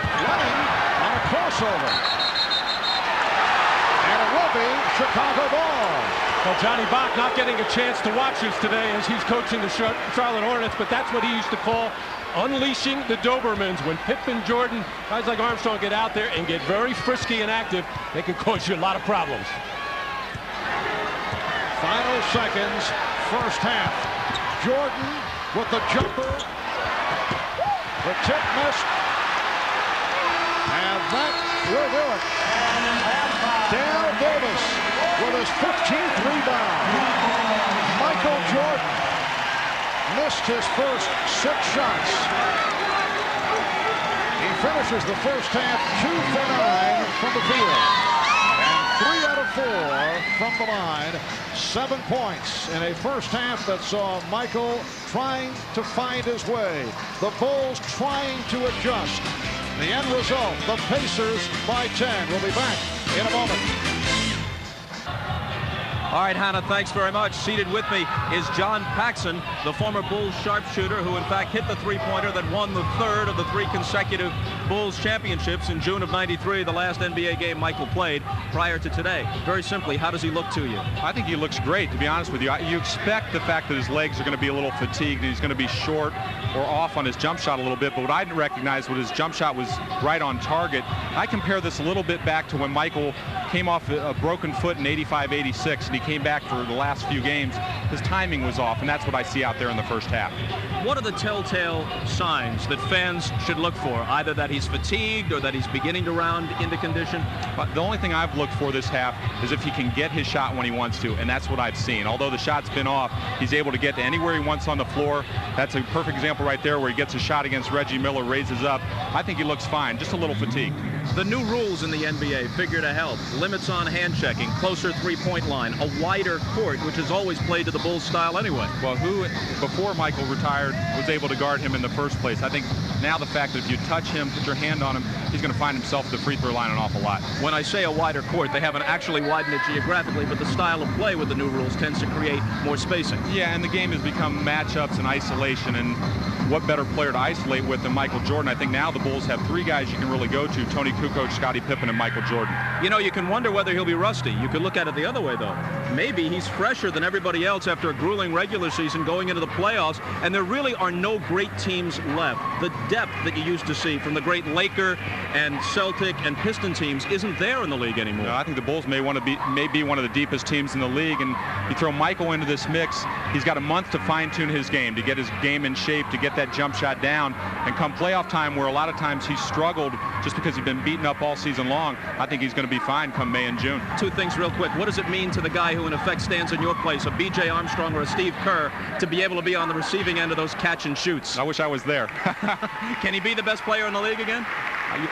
Running on a crossover. And it will be Chicago ball. Well, Johnny Bach not getting a chance to watch this today as he's coaching the Charlotte Hornets, but that's what he used to call unleashing the Dobermans. When Pip and Jordan, guys like Armstrong, get out there and get very frisky and active, they can cause you a lot of problems. Final seconds, first half. Jordan with the jumper. The tip missed. And that will do it. Dale Davis with his 15th rebound. Michael Jordan missed his first 6 shots. He finishes the first half 2 for 9 from the field. And 3 out of 4 from the line. 7 points in a first half that saw Michael trying to find his way. The Bulls trying to adjust. The end result, the Pacers by 10. We'll be back in a moment. All right, Hannah, thanks very much. Seated with me is John Paxson, the former Bulls sharpshooter who, in fact, hit the three-pointer that won the 3rd of the 3 consecutive Bulls championships in June of '93, the last NBA game Michael played prior to today. Very simply, how does he look to you? I think he looks great, to be honest with you. You expect the fact that his legs are going to be a little fatigued, and he's going to be short or off on his jump shot a little bit, but what I recognized was his jump shot was right on target. I compare this a little bit back to when Michael came off a broken foot in '85-'86, and he came back for the last few games. His timing was off, and that's what I see out there in the first half. What are the telltale signs that fans should look for? Either that he's fatigued or that he's beginning to round into condition? The only thing I've looked for this half is if he can get his shot when he wants to, and that's what I've seen. Although the shot's been off, he's able to get to anywhere he wants on the floor. That's a perfect example right there where he gets a shot against Reggie Miller, raises up. I think he looks fine, just a little fatigued. The new rules in the NBA figure to help. Limits on hand checking, closer three-point line, a wider court, which has always played to the Bulls style anyway. Well, who, before Michael retired, was able to guard him in the first place? I think now the fact that if you touch him, put your hand on him, he's going to find himself at the free throw line an awful lot. When I say a wider court, they haven't actually widened it geographically, but the style of play with the new rules tends to create more spacing. Yeah, and the game has become matchups and isolation, and what better player to isolate with than Michael Jordan? I think now the Bulls have 3 guys you can really go to. Tony Tony Kukoc, Scottie Pippen, and Michael Jordan. You know, you can wonder whether he'll be rusty. You could look at it the other way, though. Maybe he's fresher than everybody else after a grueling regular season going into the playoffs, and there really are no great teams left. The depth that you used to see from the great Laker and Celtic and Piston teams isn't there in the league anymore. I think the Bulls may be one of the deepest teams in the league, and you throw Michael into this mix, he's got a month to fine-tune his game, to get his game in shape, to get that jump shot down, and come playoff time, where a lot of times he's struggled just because he's been beaten up all season long, I think he's going to be fine come May and June. Two things real quick. What does it mean to the guy who in effect stands in your place, a B.J. Armstrong or a Steve Kerr, to be able to be on the receiving end of those catch and shoots? I wish I was there. Can he be the best player in the league again?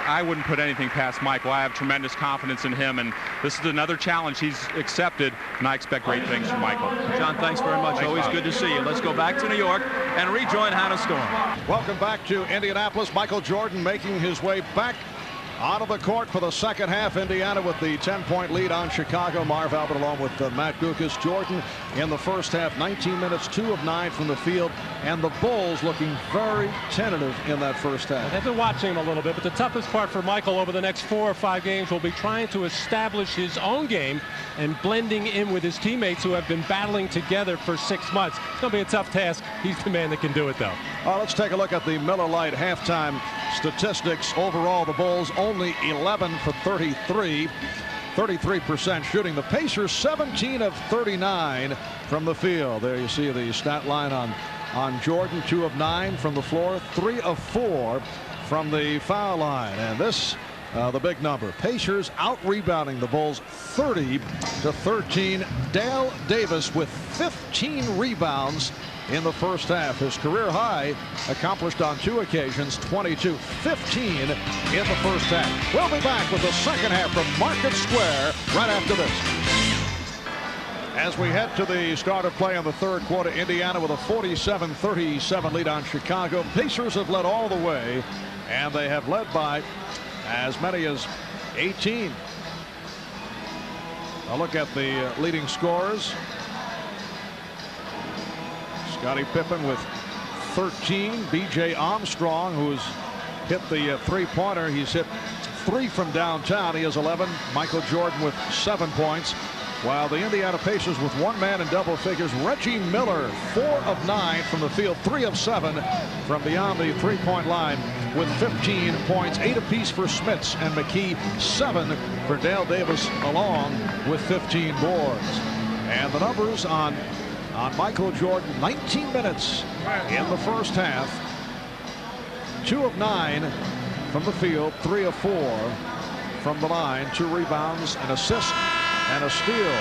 I wouldn't put anything past Michael. I have tremendous confidence in him, and this is another challenge he's accepted, and I expect great things from Michael. John, thanks very much. Thanks, Always Bob. good to see you. Let's go back to New York and rejoin Hannah Storm. Welcome back to Indianapolis. Michael Jordan making his way back out of the court for the second half. Indiana with the 10-point lead on Chicago. Marv Albert along with Matt Guokas. Jordan in the first half, 19 minutes, 2 of 9 from the field, and the Bulls looking very tentative in that first half. I've been watching him a little bit, but the toughest part for Michael over the next 4 or 5 games will be trying to establish his own game and blending in with his teammates who have been battling together for 6 months. It's going to be a tough task. He's the man that can do it, though. Let's take a look at the Miller Lite halftime statistics. Overall, the Bulls only 11 for 33. 33% shooting. The Pacers 17 of 39 from the field. There you see the stat line on Jordan. 2 of 9 from the floor, 3 of 4 from the foul line. And this the big number. Pacers out rebounding the Bulls 30 to 13. Dale Davis with 15 rebounds in the first half. His career high accomplished on 2 occasions, 22-15 in the first half. We'll be back with the second half from Market Square right after this. As we head to the start of play in the third quarter, Indiana with a 47-37 lead on Chicago. Pacers have led all the way, and they have led by as many as 18. A look at the leading scorers. Scottie Pippen with 13. B.J. Armstrong, who's hit the three-pointer. He's hit 3 from downtown. He has 11. Michael Jordan with 7 points. While the Indiana Pacers with 1 man in double figures. Reggie Miller 4 of 9 from the field, 3 of 7 from beyond the three-point line with 15 points. 8 apiece for Smits and McKee, 7 for Dale Davis along with 15 boards. And the numbers on Michael Jordan, 19 minutes in the first half. 2 of 9 from the field, 3 of 4 from the line. 2 rebounds, an assist, and a steal.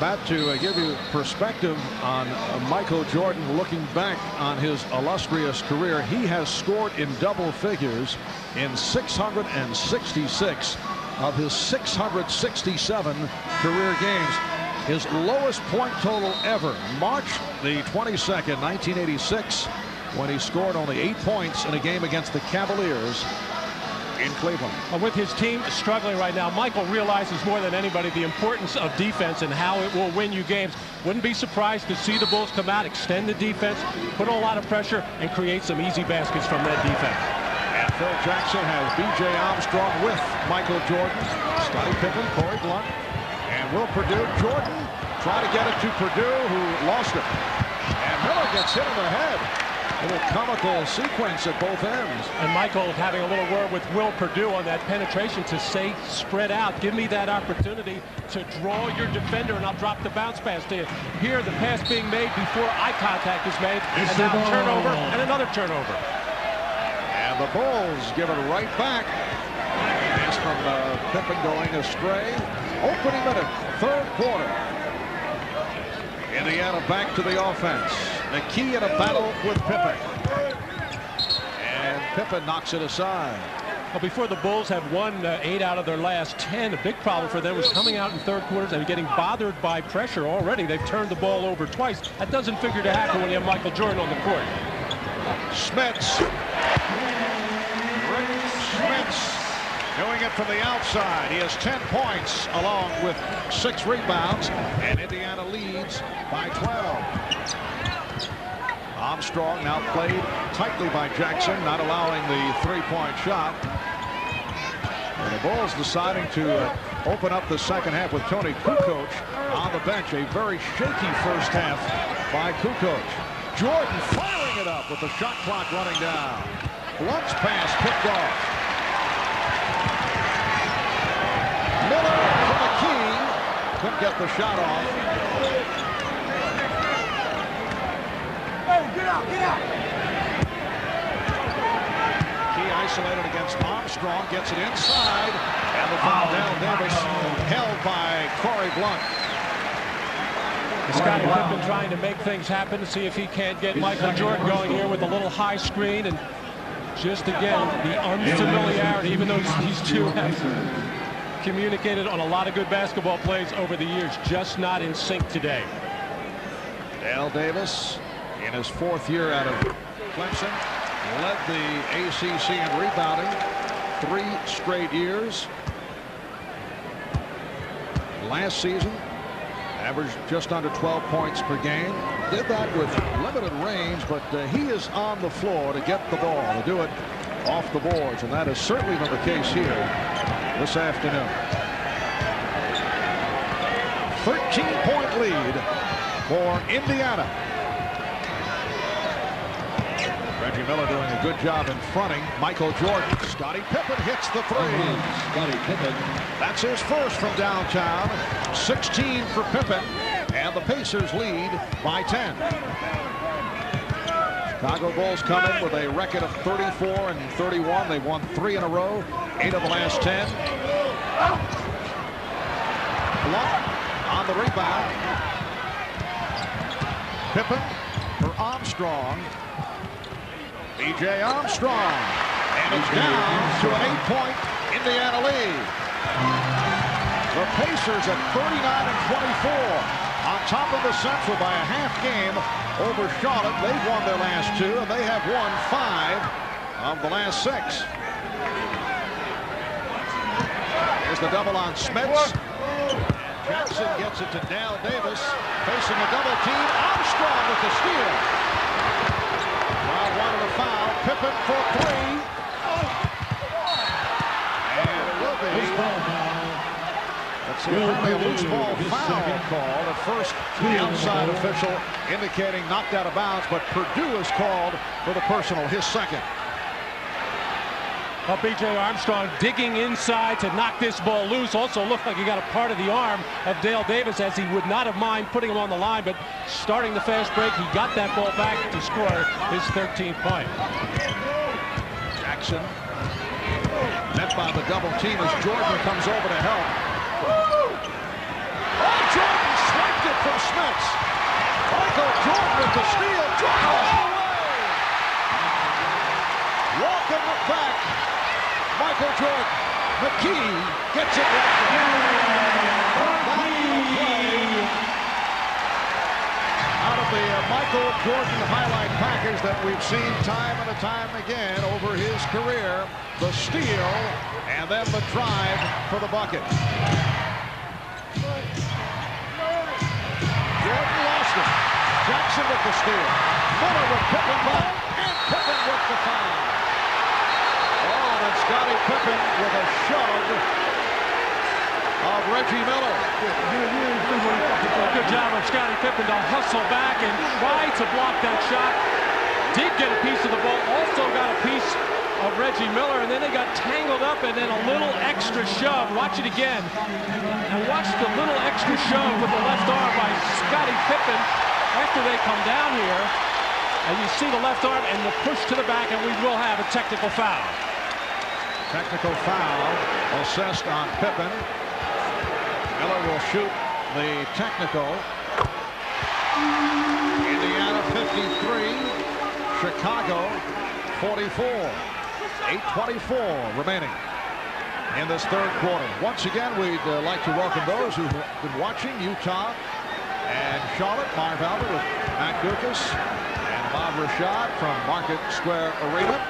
Matt, to give you perspective on Michael Jordan, looking back on his illustrious career, he has scored in double figures in 666 of his 667 career games. His lowest point total ever, March the 22nd, 1986, when he scored only 8 points in a game against the Cavaliers in Cleveland. With his team struggling right now, Michael realizes more than anybody the importance of defense and how it will win you games. Wouldn't be surprised to see the Bulls come out, extend the defense, put a lot of pressure, and create some easy baskets from that defense. And Phil Jackson has B.J. Armstrong with Michael Jordan, Scottie Pippen, Corey Blunt, and Will Perdue. Jordan trying to get it to Perdue, who lost it. And Miller gets hit in the head. A little comical sequence at both ends. And Michael having a little word with Will Perdue on that penetration to say, spread out. Give me that opportunity to draw your defender, and I'll drop the bounce pass to you. Here, the pass being made before eye contact is made. And now turnover and another turnover. And the Bulls give it right back. Pass from Pippen going astray. Opening minute, third quarter. Indiana back to the offense. McKee in a battle with Pippen. And Pippen knocks it aside. Well, before the Bulls have won 8 out of their last 10, a big problem for them was coming out in third quarters and getting bothered by pressure already. They've turned the ball over twice. That doesn't figure to happen when you have Michael Jordan on the court. Smits. Rik Smits doing it from the outside. He has 10 points along with 6 rebounds, and Indiana leads by 12. Armstrong now played tightly by Jackson, not allowing the three-point shot. And the Bulls deciding to open up the second half with Tony Kukoc on the bench. A very shaky first half by Kukoc. Jordan firing it up with the shot clock running down. Blunt's pass picked off. Miller for McKee. Couldn't get the shot off. Hey, get out, get out. Key isolated against Armstrong, gets it inside, and the foul down. Davis held by Corey Blunt. Scottie Pippen trying to make things happen to see if he can't get Michael Jordan going here with a little high screen, and just again the unfamiliarity, even though these two have communicated on a lot of good basketball plays over the years, just not in sync today. Dale Davis in his 4th year out of Clemson led the ACC in rebounding 3 straight years. Last season averaged just under 12 points per game. Did that with limited range, but he is on the floor to get the ball, to do it off the boards, and that has certainly been the case here this afternoon. 13-point lead for Indiana. Reggie Miller doing a good job in fronting Michael Jordan. Scottie Pippen hits the three. Scottie Pippen. That's his first from downtown. 16 for Pippen, and the Pacers lead by 10. Chicago Bulls come in with a record of 34 and 31. They've won 3 in a row, 8 of the last 10. Blunt on the rebound. Pippen for Armstrong. B.J. Armstrong, and it's down to an 8-point Indiana lead. The Pacers at 39-24, on top of the Central by a half game over Charlotte. They've won their last 2, and they have won 5 of the last 6. Here's the double on Smits. Jackson gets it to Dale Davis, facing a double team. Armstrong with the steal. Wanted a foul. Pippen for 3. And it will be. Let's see, apparently a loose ball foul called. At first, the outside official indicating knocked out of bounds, but Purdue is called for the personal, his second. Well, B.J. Armstrong digging inside to knock this ball loose. Also looked like he got a part of the arm of Dale Davis, as he would not have mind putting him on the line, but starting the fast break, he got that ball back to score his 13th point. Jackson met by the double team as Jordan comes over to help. Oh, Jordan swiped it from Smits. Michael Jordan with the steal. Jordan all the way. Walking back. Michael Jordan. McKee gets it out of the Michael Jordan highlight package that we've seen time and time again over his career. The steal and then the drive for the bucket. Jordan lost it. Jackson with the steal. Miller with Pippen back, and Pippen with the foul. Oh, and Scottie Pippen with a shove of Reggie Miller. Good job of Scottie Pippen to hustle back and try to block that shot. Did get a piece of the ball, also got a piece of Reggie Miller, and then they got tangled up, and then a little extra shove. Watch it again. And watch the little extra shove with the left arm by Scottie Pippen after they come down here. And you see the left arm and the push to the back, and we will have a technical foul. Technical foul assessed on Pippen. Miller will shoot the technical. Indiana 53, Chicago 44. 8:24 remaining in this third quarter. Once again, we'd like to welcome those who've been watching Utah and Charlotte. Marv Albert with Matt Dukas and Bob Rashad from Market Square Arena.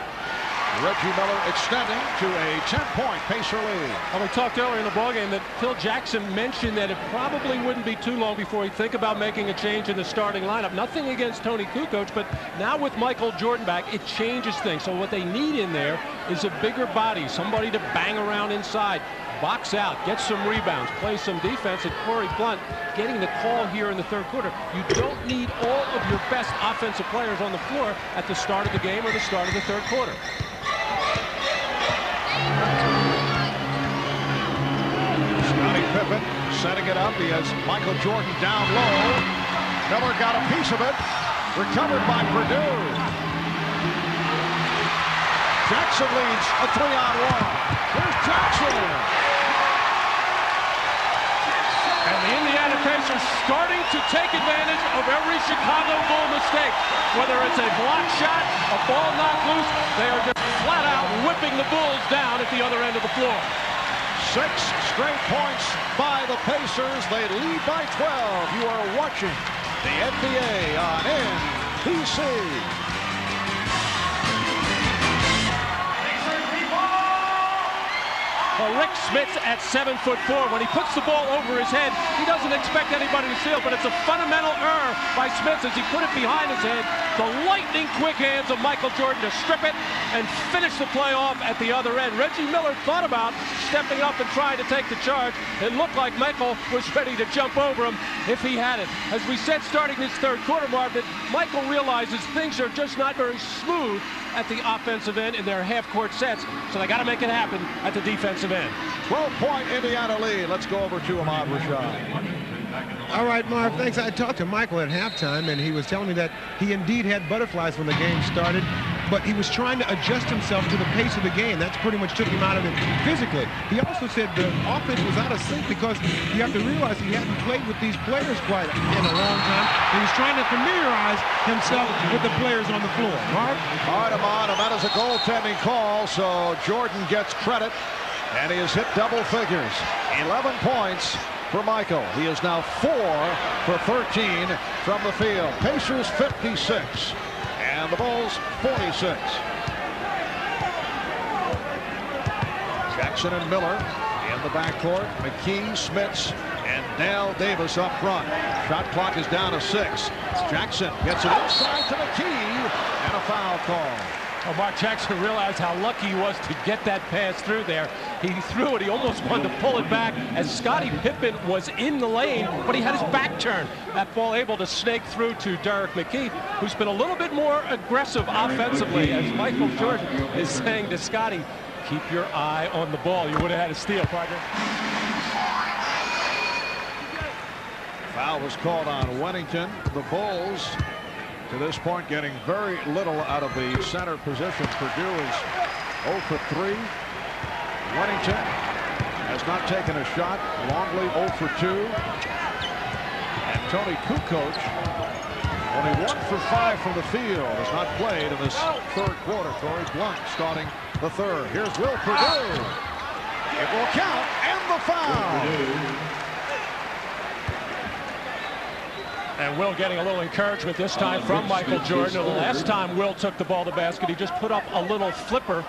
Reggie Miller extending to a 10-point Pacer lead. Well, we talked earlier in the ballgame that Phil Jackson mentioned that it probably wouldn't be too long before he'd think about making a change in the starting lineup. Nothing against Tony Kukoc, but now with Michael Jordan back, it changes things. So what they need in there is a bigger body, somebody to bang around inside, box out, get some rebounds, play some defense, and Corey Blunt getting the call here in the third quarter. You don't need all of your best offensive players on the floor at the start of the game or the start of the third quarter. Scottie Pippen setting it up. He has Michael Jordan down low. Miller got a piece of it. Recovered by Purdue. Jackson leads a 3-on-1. Here's Jackson. And the Indiana Pacers starting to take advantage of every Chicago Bull mistake. Whether it's a block shot, a ball knocked loose, they are just flat out whipping the Bulls down at the other end of the floor. 6 straight points by the Pacers. They lead by 12. You are watching the NBA on NBC. Well, Rik Smits at 7'4", when he puts the ball over his head, he doesn't expect anybody to steal, but it's a fundamental error by Smits as he put it behind his head. The lightning quick hands of Michael Jordan to strip it and finish the play off at the other end. Reggie Miller thought about stepping up and trying to take the charge. It looked like Michael was ready to jump over him if he had it. As we said starting this third quarter, Marv, that Michael realizes things are just not very smooth at the offensive end in their half-court sets, so they got to make it happen at the defensive end. 12-point Indiana lead. Let's go over to Ahmad Rashad. All right, Marv, thanks. I talked to Michael at halftime, and he was telling me that he indeed had butterflies when the game started, but he was trying to adjust himself to the pace of the game. That's pretty much took him out of it physically. He also said the offense was out of sync because you have to realize he hadn't played with these players quite in a long time. He was trying to familiarize himself with the players on the floor. Marv? All right, Ahmad, and that is a goaltending call, so Jordan gets credit, and he has hit double figures. 11 points for Michael. He is now 4 for 13 from the field. Pacers 56 and the Bulls 46. Jackson and Miller in the backcourt. McKee, Smits, and Dale Davis up front. Shot clock is down to 6. Jackson gets it inside to McKee and a foul call. Well, Mark Jackson realized how lucky he was to get that pass through there. He threw it. He almost wanted to pull it back as Scottie Pippen was in the lane, but he had his back turned. That ball able to snake through to Derek McKee, who's been a little bit more aggressive offensively, as Michael Jordan is saying to Scottie, keep your eye on the ball. You would have had a steal, partner. Foul was called on Wennington. The Bulls, to this point, getting very little out of the center position. Purdue is 0 for 3. Wennington has not taken a shot. Longley 0 for 2. And Tony Kukoc, only 1 for 5 from the field, has not played in this third quarter. Corey Blunt starting the third. Here's Will Purdue. It will count, and the foul. And Will getting a little encouragement this time from Michael Jordan. The last time Will took the ball to basket, he just put up a little flipper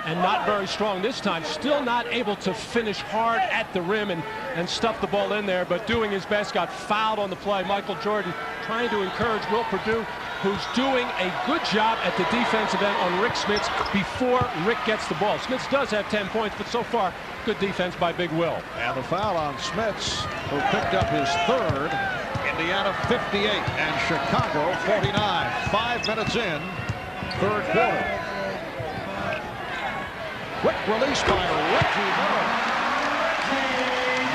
and not very strong this time. Still not able to finish hard at the rim and stuff the ball in there, but doing his best. Got fouled on the play. Michael Jordan trying to encourage Will Purdue, who's doing a good job at the defensive end on Rik Smits before Rik gets the ball. Smits does have 10 points, but so far, good defense by Big Will. And the foul on Smits, who picked up his third. Indiana 58 and Chicago 49. 5 minutes in, third quarter. Quick release by Reggie Miller.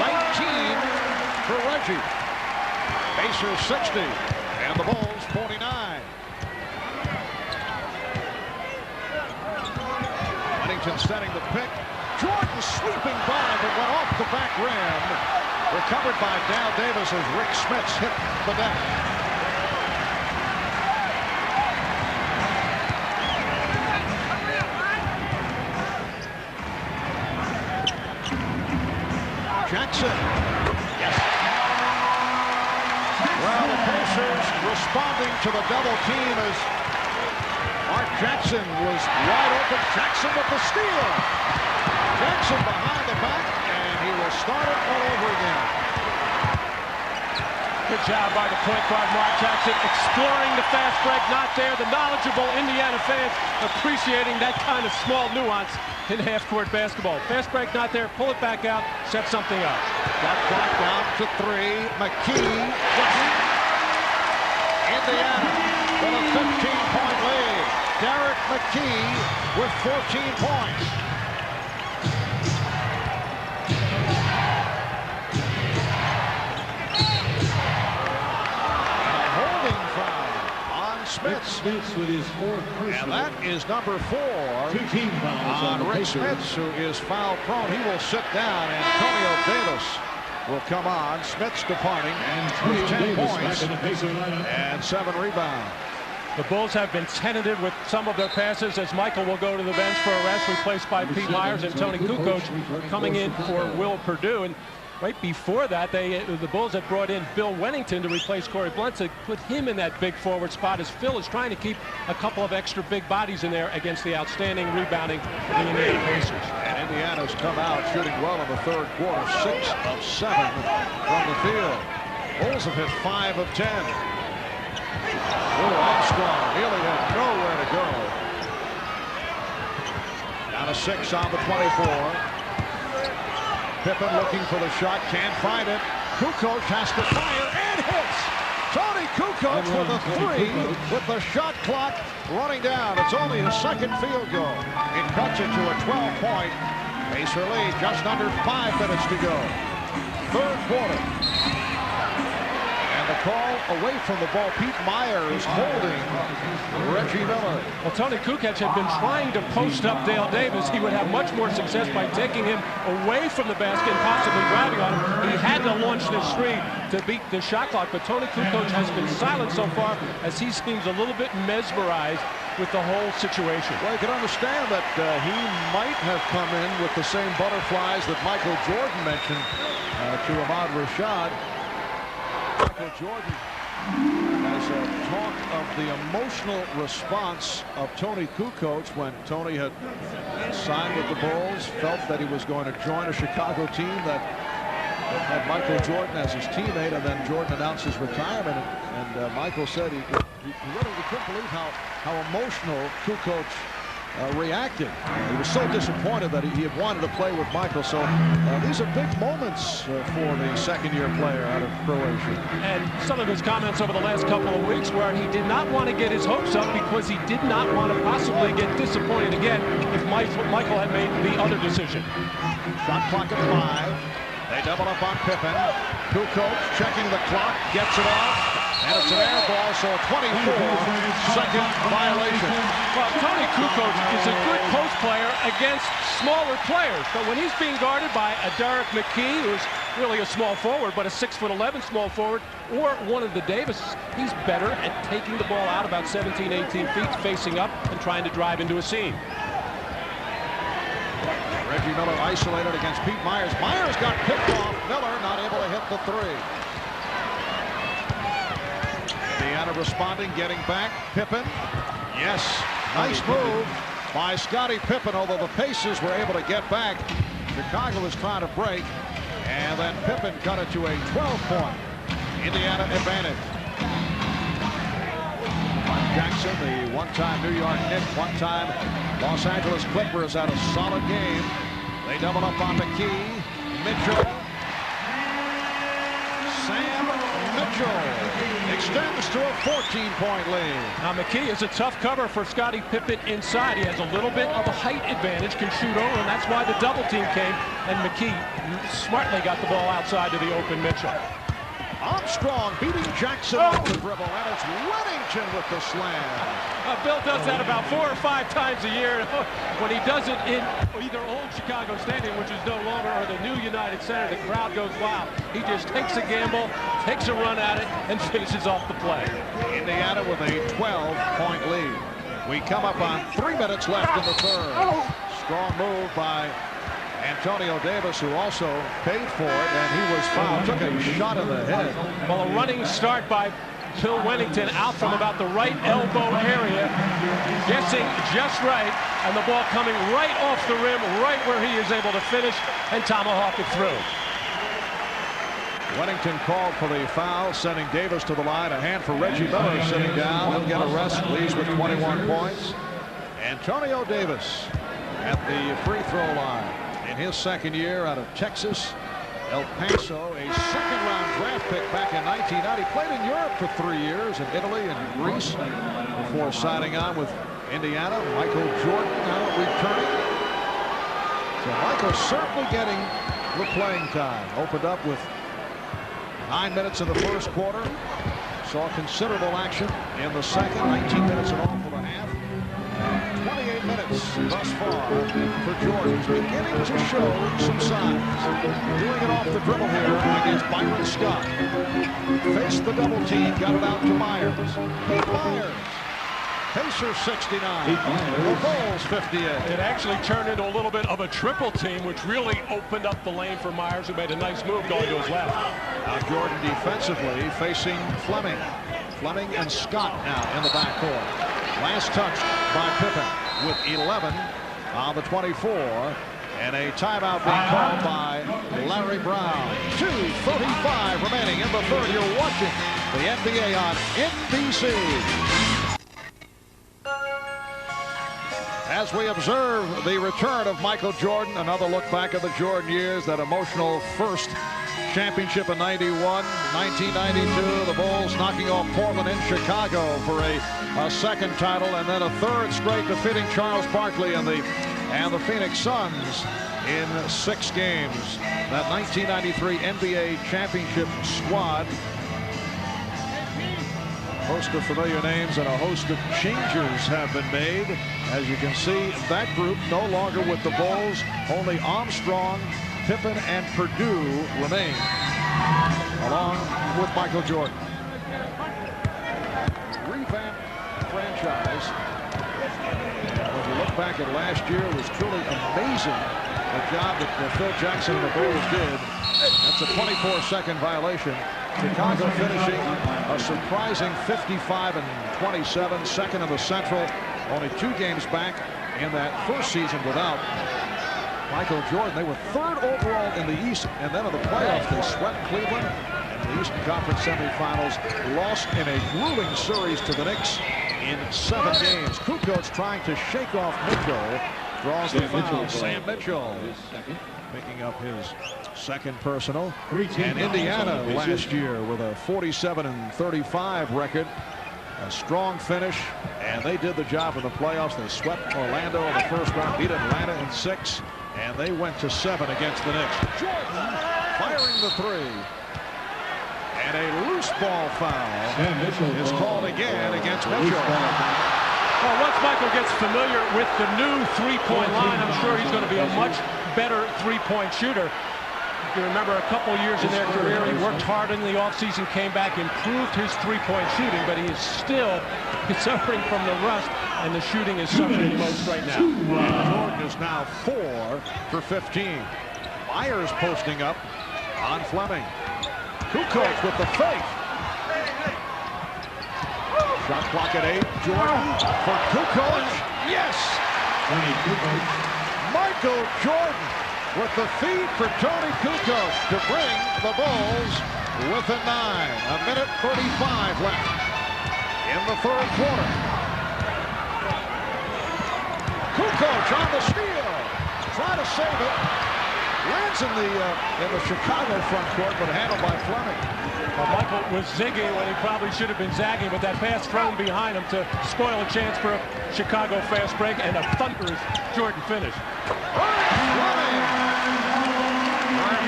19 for Reggie. Pacers 60 and the Bulls 49. Wennington setting the pick. Jordan sweeping by but went off the back rim. Recovered by Dale Davis as Rik Smits hit the deck. Jackson. Yes. Well, the Pacers responding to the double team as Mark Jackson was wide open. Jackson with the steal. Jackson behind the back, and he will start it all over again. Good job by the point guard, Mark Jackson, exploring the fast break. Not there. The knowledgeable Indiana fans appreciating that kind of small nuance in half-court basketball. Fast break not there. Pull it back out. Set something up. Got clock down to 3. McKee. Indiana with a 15-point lead. Derek McKee with 14 points. Smits. With his fourth and that is number 4 on Rik Smits, who is foul prone. He will sit down. Antonio Davis will come on. Smits departing with 10 points and 7 rebounds. The Bulls have been tentative with some of their passes as Michael will go to the bench for a rest, replaced by Pete Myers, and Tony Kukoc coming in for Will Perdue. And right before that, the Bulls had brought in Bill Wennington to replace Corey Blunt, to put him in that big forward spot, as Phil is trying to keep a couple of extra big bodies in there against the outstanding rebounding of the Indiana Pacers. And Indiana's come out shooting well in the third quarter, 6 of 7 from the field. Bulls have hit 5 of 10. Armstrong really had nowhere to go. Down to 6 on the 24. Pippen looking for the shot, can't find it. Kukoc has to fire and hits. Tony Kukoc with a 3 with the shot clock running down. It's only his second field goal. It cuts it to a 12-point Pacer lead. Just under 5 minutes to go. Third quarter. And the call away from the ball. Pete Myers holding Reggie Miller. Well, Tony Kukoc had been trying to post up Dale Davis. He would have much more success by taking him away from the basket and possibly driving on him. He had to launch this three to beat the shot clock, but Tony Kukoc has been silent so far as he seems a little bit mesmerized with the whole situation. Well, you can understand that he might have come in with the same butterflies that Michael Jordan mentioned to Ahmad Rashad. Michael Jordan has talk of the emotional response of Tony Kukoc when Tony had signed with the Bulls, felt that he was going to join a Chicago team that had Michael Jordan as his teammate, and then Jordan announced his retirement, and Michael said he couldn't believe how emotional Kukoc reacted. He was so disappointed that he had wanted to play with Michael. So these are big moments for the second-year player out of Croatia. And some of his comments over the last couple of weeks where he did not want to get his hopes up because he did not want to possibly get disappointed again if Michael had made the other decision. Shot clock at 5. They double up on Pippen. Kukoc checking the clock, gets it off. And it's an air ball, so a 24-second violation. Well, Tony Kukoc is a good post player against smaller players, but when he's being guarded by a Derek McKee, who's really a small forward, but a 6'11" small forward, or one of the Davises, he's better at taking the ball out about 17, 18 feet, facing up and trying to drive into a seam. Reggie Miller isolated against Pete Myers. Myers got picked off. Miller not able to hit the 3. Indiana responding, getting back. Pippen. Yes. Nice move by Scottie Pippen, although the Pacers were able to get back. Chicago was trying to break, and then Pippen cut it to a 12-point Indiana advantage. Mark Jackson, the one-time New York Knick, one-time Los Angeles Clippers, had a solid game. They double up on McKee. Mitchell. Sam Mitchell extends to a 14-point lead. Now McKee is a tough cover for Scottie Pippen inside. He has a little bit of a height advantage, can shoot over, and that's why the double team came, and McKee smartly got the ball outside to the open Mitchell. Armstrong beating Jackson with the dribble, and it's Wennington with the slam. Bill does that about 4 or 5 times a year. When he does it in either old Chicago Stadium, which is no longer, or the new United Center, the crowd goes wild. He just takes a gamble, takes a run at it, and finishes off the play. Indiana with a 12-point lead. We come up on 3 minutes left in the third. Strong move by Antonio Davis, who also paid for it, and he was fouled. Took a shot in the head. Well, a running start by Bill Wennington out from about the right elbow area, guessing just right, and the ball coming right off the rim, right where he is able to finish and tomahawk it through. Wennington called for the foul, sending Davis to the line. A hand for Reggie Miller sitting down. He'll get a rest, leaves with 21 points. Antonio Davis at the free throw line in his second year out of Texas, El Paso, a second-round draft pick back in 1990. Played in Europe for 3 years, in Italy and Greece, before signing on with Indiana. Michael Jordan now returning. So Michael certainly getting the playing time. Opened up with 9 minutes in the first quarter. Saw considerable action in the second. 19 minutes in all for the half. 28 minutes thus far for Jordan. He's beginning to show some signs. Doing it off the dribble here against Byron Scott. Faced the double team. Got it out to Myers. Myers. Pacers 69. The Bulls 58. It actually turned into a little bit of a triple team, which really opened up the lane for Myers, who made a nice move going to his left. Now Jordan defensively facing Fleming. Fleming and Scott now in the backcourt. Last touch by Pippen with 11 on the 24. And a timeout being called by Larry Brown. 2:35 remaining in the third. You're watching the NBA on NBC. As we observe the return of Michael Jordan, another look back at the Jordan years, that emotional first championship in 91, 1992, the Bulls knocking off Portland in Chicago for a second title, and then a third straight, defeating Charles Barkley and the Phoenix Suns in 6 games. That 1993 NBA championship squad. A host of familiar names and a host of changes have been made. As you can see, that group no longer with the Bulls. Only Armstrong, Pippen, and Perdue remain, along with Michael Jordan. Revamped franchise. When you look back at last year, it was truly amazing the job that Phil Jackson and the Bulls did. That's a 24-second violation. Chicago finishing a surprising 55-27, second in the Central. Only 2 games back in that first season without Michael Jordan. They were 3rd overall in the East, and then in the playoffs they swept Cleveland. And the Eastern Conference semifinals, lost in a grueling series to the Knicks in 7 games. Kukoc trying to shake off Mitchell. Draws the foul. Sam Mitchell picking up his second personal. And Indiana last year with a 47-35 record. A strong finish, and they did the job in the playoffs. They swept Orlando in the first round, beat Atlanta in 6, and they went to 7 against the Knicks. Jordan firing the 3. And a loose ball foul is called again against Mitchell. Well, once Michael gets familiar with the new three-point line, I'm sure he's going to be a much better three-point shooter. You remember a couple years in their career, he worked hard in the offseason, came back, improved his three-point shooting, but he is still suffering from the rust, and the shooting is suffering most right now. Jordan is now 4 for 15. Myers posting up on Fleming. Kukoc with the fake. Shot clock at 8. Jordan for Kukoc. Yes! Michael Jordan with the feed for Tony Kukoc to bring the Bulls within 9. 1:35 left in the third quarter. Kukoc on the steal, trying to save it. Lands in the Chicago front court, but handled by Fleming. Well, Michael was zigging when he probably should have been zagging, but that pass thrown behind him to spoil a chance for a Chicago fast break and a thunderous Jordan finish.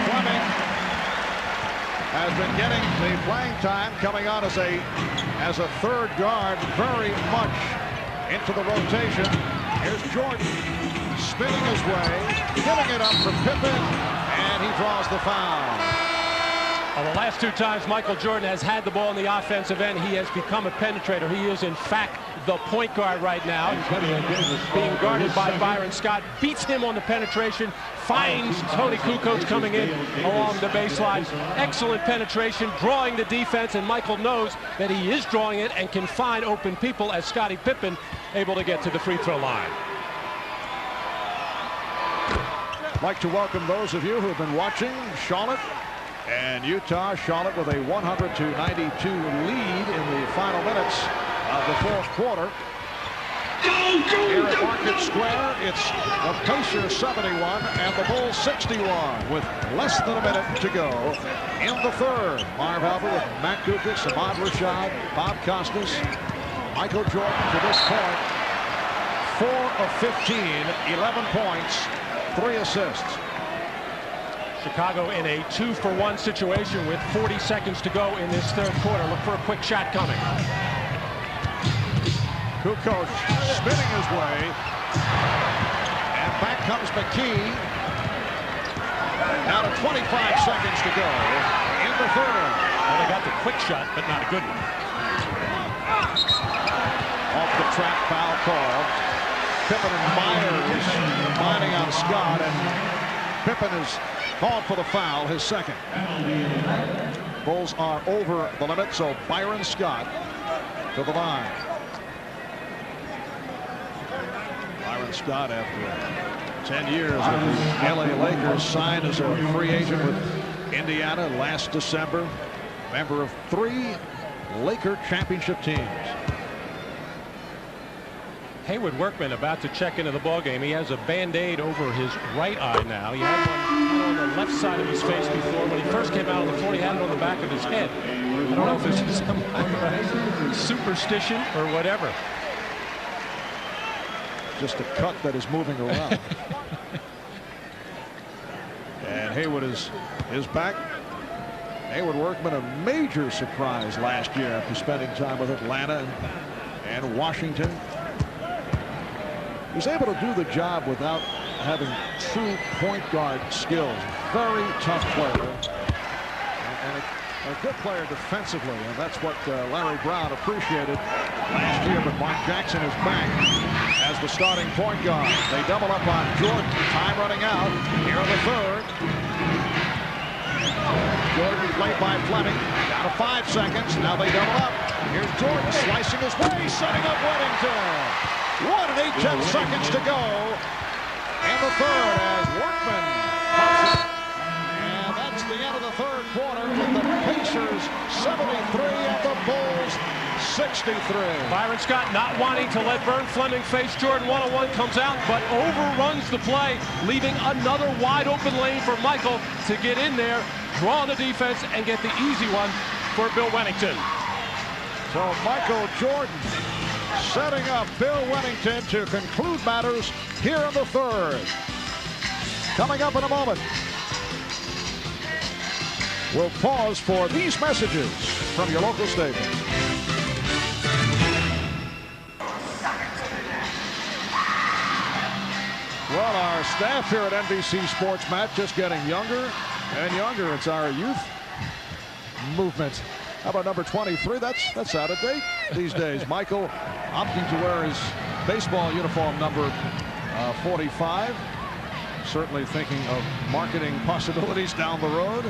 Fleming has been getting the playing time, coming on as a third guard, very much into the rotation. Here's Jordan spinning his way, giving it up for Pippen, and he draws the foul. Well, the last 2 times Michael Jordan has had the ball in the offensive end, he has become a penetrator. He is, in fact, the point guard right now. Being guarded by Byron Scott, beats him on the penetration, finds Tony Kukoc coming in along the baseline. Excellent penetration, drawing the defense, and Michael knows that he is drawing it and can find open people as Scottie Pippen able to get to the free throw line. I'd like to welcome those of you who have been watching Charlotte and Utah. Charlotte with a 100-92 lead in the final minutes of the fourth quarter. Here at Market Square, it's the Pacers 71 and the Bulls 61 with less than a minute to go in the third. Marv Albert with Matt Kukoc, Ahmad Rashad, Bob Costas, Michael Jordan to this point. 4 of 15, 11 points, 3 assists. Chicago in a 2-for-1 situation with 40 seconds to go in this third quarter. Look for a quick shot coming. Kukoc spinning his way. And back comes McKee. Now to 25 seconds to go in the third. Well, they got the quick shot, but not a good one. Off the trap foul call. Pippen and Myers lining on Scott, and Pippen is called for the foul, his second. Bulls are over the limit, so Byron Scott to the line. Byron Scott, after 10 years with the LA Lakers, signed as a free agent with Indiana last December. Member of 3 Laker championship teams. Hayward Workman about to check into the ballgame. He has a Band-Aid over his right eye now. He had one on the left side of his face before. When he first came out on the floor, he had it on the back of his head. I don't know if this is some superstition or whatever. Just a cut that is moving around. And Hayward is back. Hayward Workman, a major surprise last year after spending time with Atlanta and Washington. He was able to do the job without having true point guard skills. Very tough player. And a good player defensively. And that's what Larry Brown appreciated last year. But Mark Jackson is back as the starting point guard. They double up on Jordan. Time running out here in the third. Jordan played by Fleming. Down to 5 seconds. Now they double up. Here's Jordan slicing his way, setting up Weddington. 1 and 8 seconds to go in the third as Workman pops it. And that's the end of the third quarter with the Pacers 73 and the Bulls 63. Byron Scott not wanting to let Vern Fleming face Jordan one-on-one, comes out but overruns the play, leaving another wide open lane for Michael to get in there, draw the defense, and get the easy one for Bill Wennington. So Michael Jordan setting up Bill Wennington to conclude matters here in the third. Coming up in a moment, we'll pause for these messages from your local station. Well, our staff here at NBC Sports, Matt, just getting younger and younger. It's our youth movement. How about number 23? That's out of date these days. Michael opting to wear his baseball uniform number 45. Certainly thinking of marketing possibilities down the road.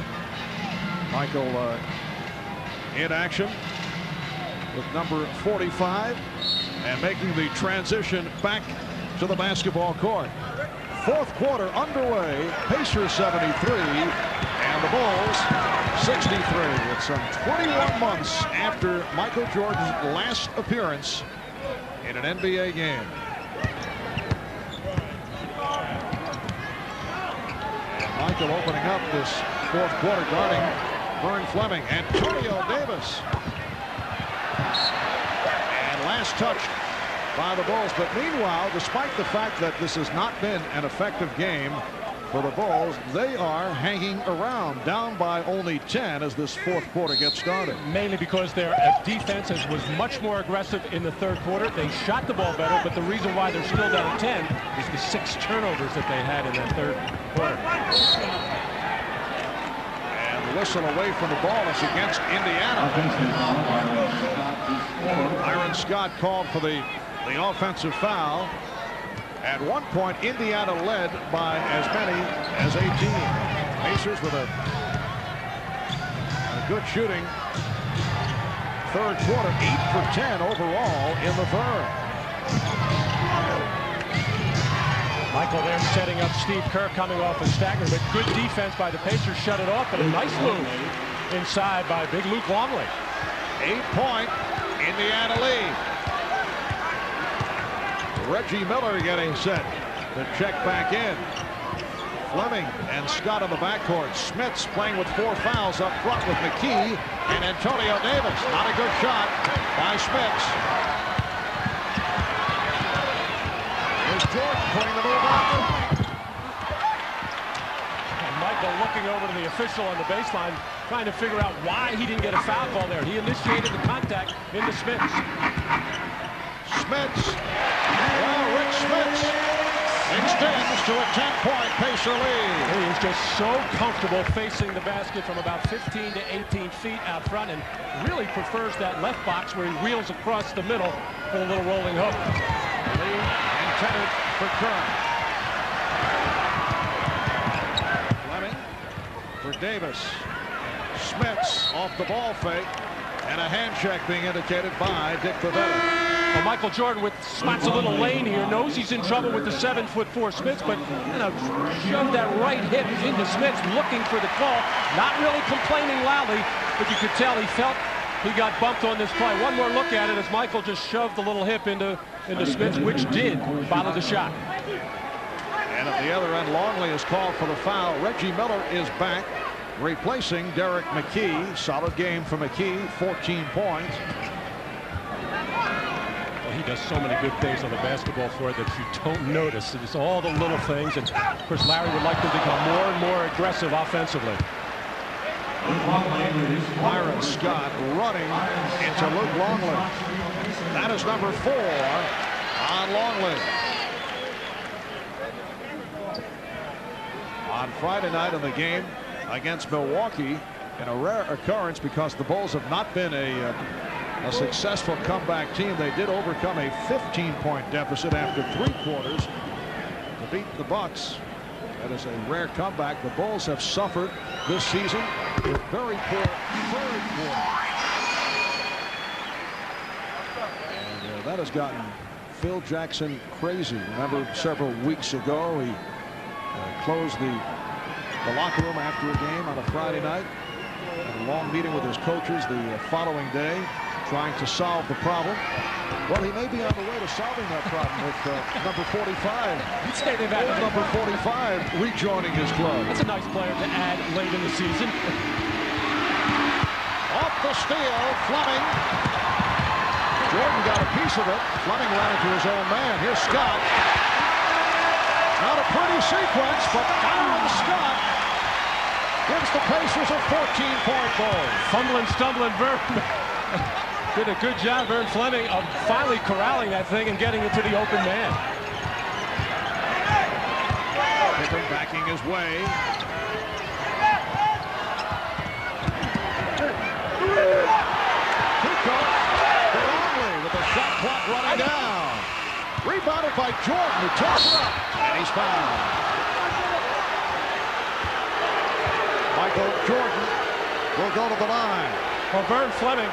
Michael in action with number 45 and making the transition back to the basketball court. Fourth quarter underway. Pacers 73 and the Bulls 63. It's some 21 months after Michael Jordan's last appearance in an NBA game. And Michael opening up this fourth quarter, guarding Vern Fleming. Antonio Davis. And last touch by the Bulls. But meanwhile, despite the fact that this has not been an effective game for the Bulls, they are hanging around, down by only 10 as this fourth quarter gets started. Mainly because their defense was much more aggressive in the third quarter. They shot the ball better, but the reason why they're still down 10 is the 6 turnovers that they had in that third quarter. And whistle away from the ball. It's against Indiana. Byron Scott called for the offensive foul. At one point, Indiana led by as many as 18. Pacers with a good shooting third quarter, 8 for 10 overall in the third. Michael there setting up Steve Kerr coming off a stagger, but good defense by the Pacers shut it off, and a nice move inside by big Luke Longley. 8-point Indiana lead. Reggie Miller getting set to check back in. Fleming and Scott on the backcourt. Smits playing with 4 fouls up front with McKee and Antonio Davis. Not a good shot by Smits. Here's Jordan putting the move on. And Michael looking over to the official on the baseline, trying to figure out why he didn't get a foul call there. He initiated the contact into Smits. Smits. Well, Rik Smits extends to a 10-point Pacer lead. He is just so comfortable facing the basket from about 15 to 18 feet out front, and really prefers that left box where he wheels across the middle for a little rolling hook. Lead intended for Kerr. Fleming for Davis. Smits off the ball fake, and a hand check being indicated by Dick Pavetta. Well, Michael Jordan spots a little lane here, knows he's in trouble with the 7'4" Smits, but shoved that right hip into Smits, looking for the call. Not really complaining loudly, but you could tell he felt he got bumped on this play. One more look at it as Michael just shoved the little hip into Smits, which did follow the shot. And at the other end, Longley is called for the foul. Reggie Miller is back, replacing Derek McKee. Solid game for McKee, 14 points. He does so many good things on the basketball floor that you don't notice. It's all the little things, and of course Larry would like to become more and more aggressive offensively. Byron Scott running into Luke Longley. That is number 4 on Longley. On Friday night in the game against Milwaukee, in a rare occurrence because the Bulls have not been a successful comeback team. They did overcome a 15-point deficit after 3 quarters to beat the Bucks. That is a rare comeback. The Bulls have suffered this season with very poor third quarter. And that has gotten Phil Jackson crazy. Remember, several weeks ago, he closed the locker room after a game on a Friday night. Had a long meeting with his coaches the following day, trying to solve the problem. Well, he may be on the way to solving that problem with number 45. You'd say they've had number 45 rejoining his club. That's a nice player to add late in the season. Off the steal, Fleming. Jordan got a piece of it. Fleming ran into his own man. Here's Scott. Not a pretty sequence, but Byron Scott gives the Pacers a 14-point goal. Fumbling, stumbling, Vern did a good job, Vern Fleming, of finally corralling that thing and getting it to the open man. Pippen backing his way. Longley with the shot clock running down. Rebounded by Jordan, who tosses it up, and he's fouled. Michael Jordan will go to the line. Well, Vern Fleming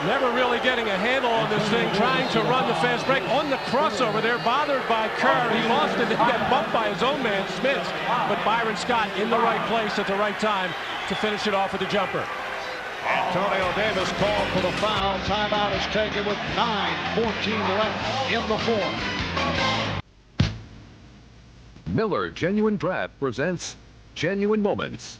never really getting a handle on this thing, trying to run the fast break on the crossover there, bothered by Kerr. He lost it, and got bumped by his own man, Smits. But Byron Scott in the right place at the right time to finish it off with a jumper. Antonio Davis called for the foul. Timeout is taken with 9:14 left in the fourth. Miller Genuine Draft presents Genuine Moments.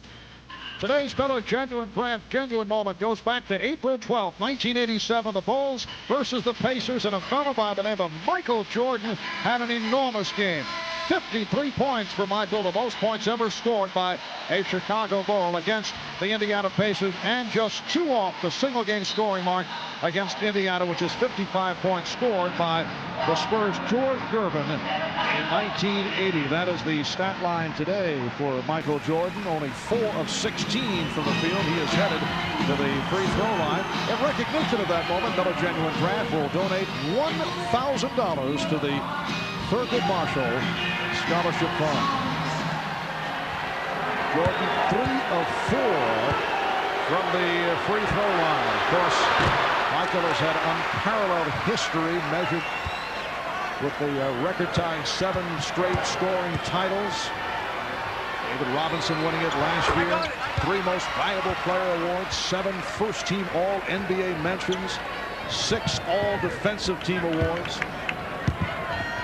Today's Miller Genuine Draft Genuine Moment goes back to April 12, 1987. The Bulls versus the Pacers, and a fellow by the name of Michael Jordan had an enormous game. 53 points for Michael, the most points ever scored by a Chicago Bull against the Indiana Pacers, and just 2 off the single-game scoring mark against Indiana, which is 55 points scored by the Spurs' George Gervin in 1980. That is the stat line today for Michael Jordan. Only 4 of 16 from the field. He is headed to the free throw line. In recognition of that moment, Miller Genuine Draft will donate $1,000 to the Thurgood Marshall Scholarship Fund. Jordan 3 of 4 from the free throw line. Of course, Michael has had unparalleled history measured with the record-tying 7 straight scoring titles. David Robinson winning it last year. 3 most valuable player awards, 7 first-team All-NBA mentions, 6 All-Defensive Team awards.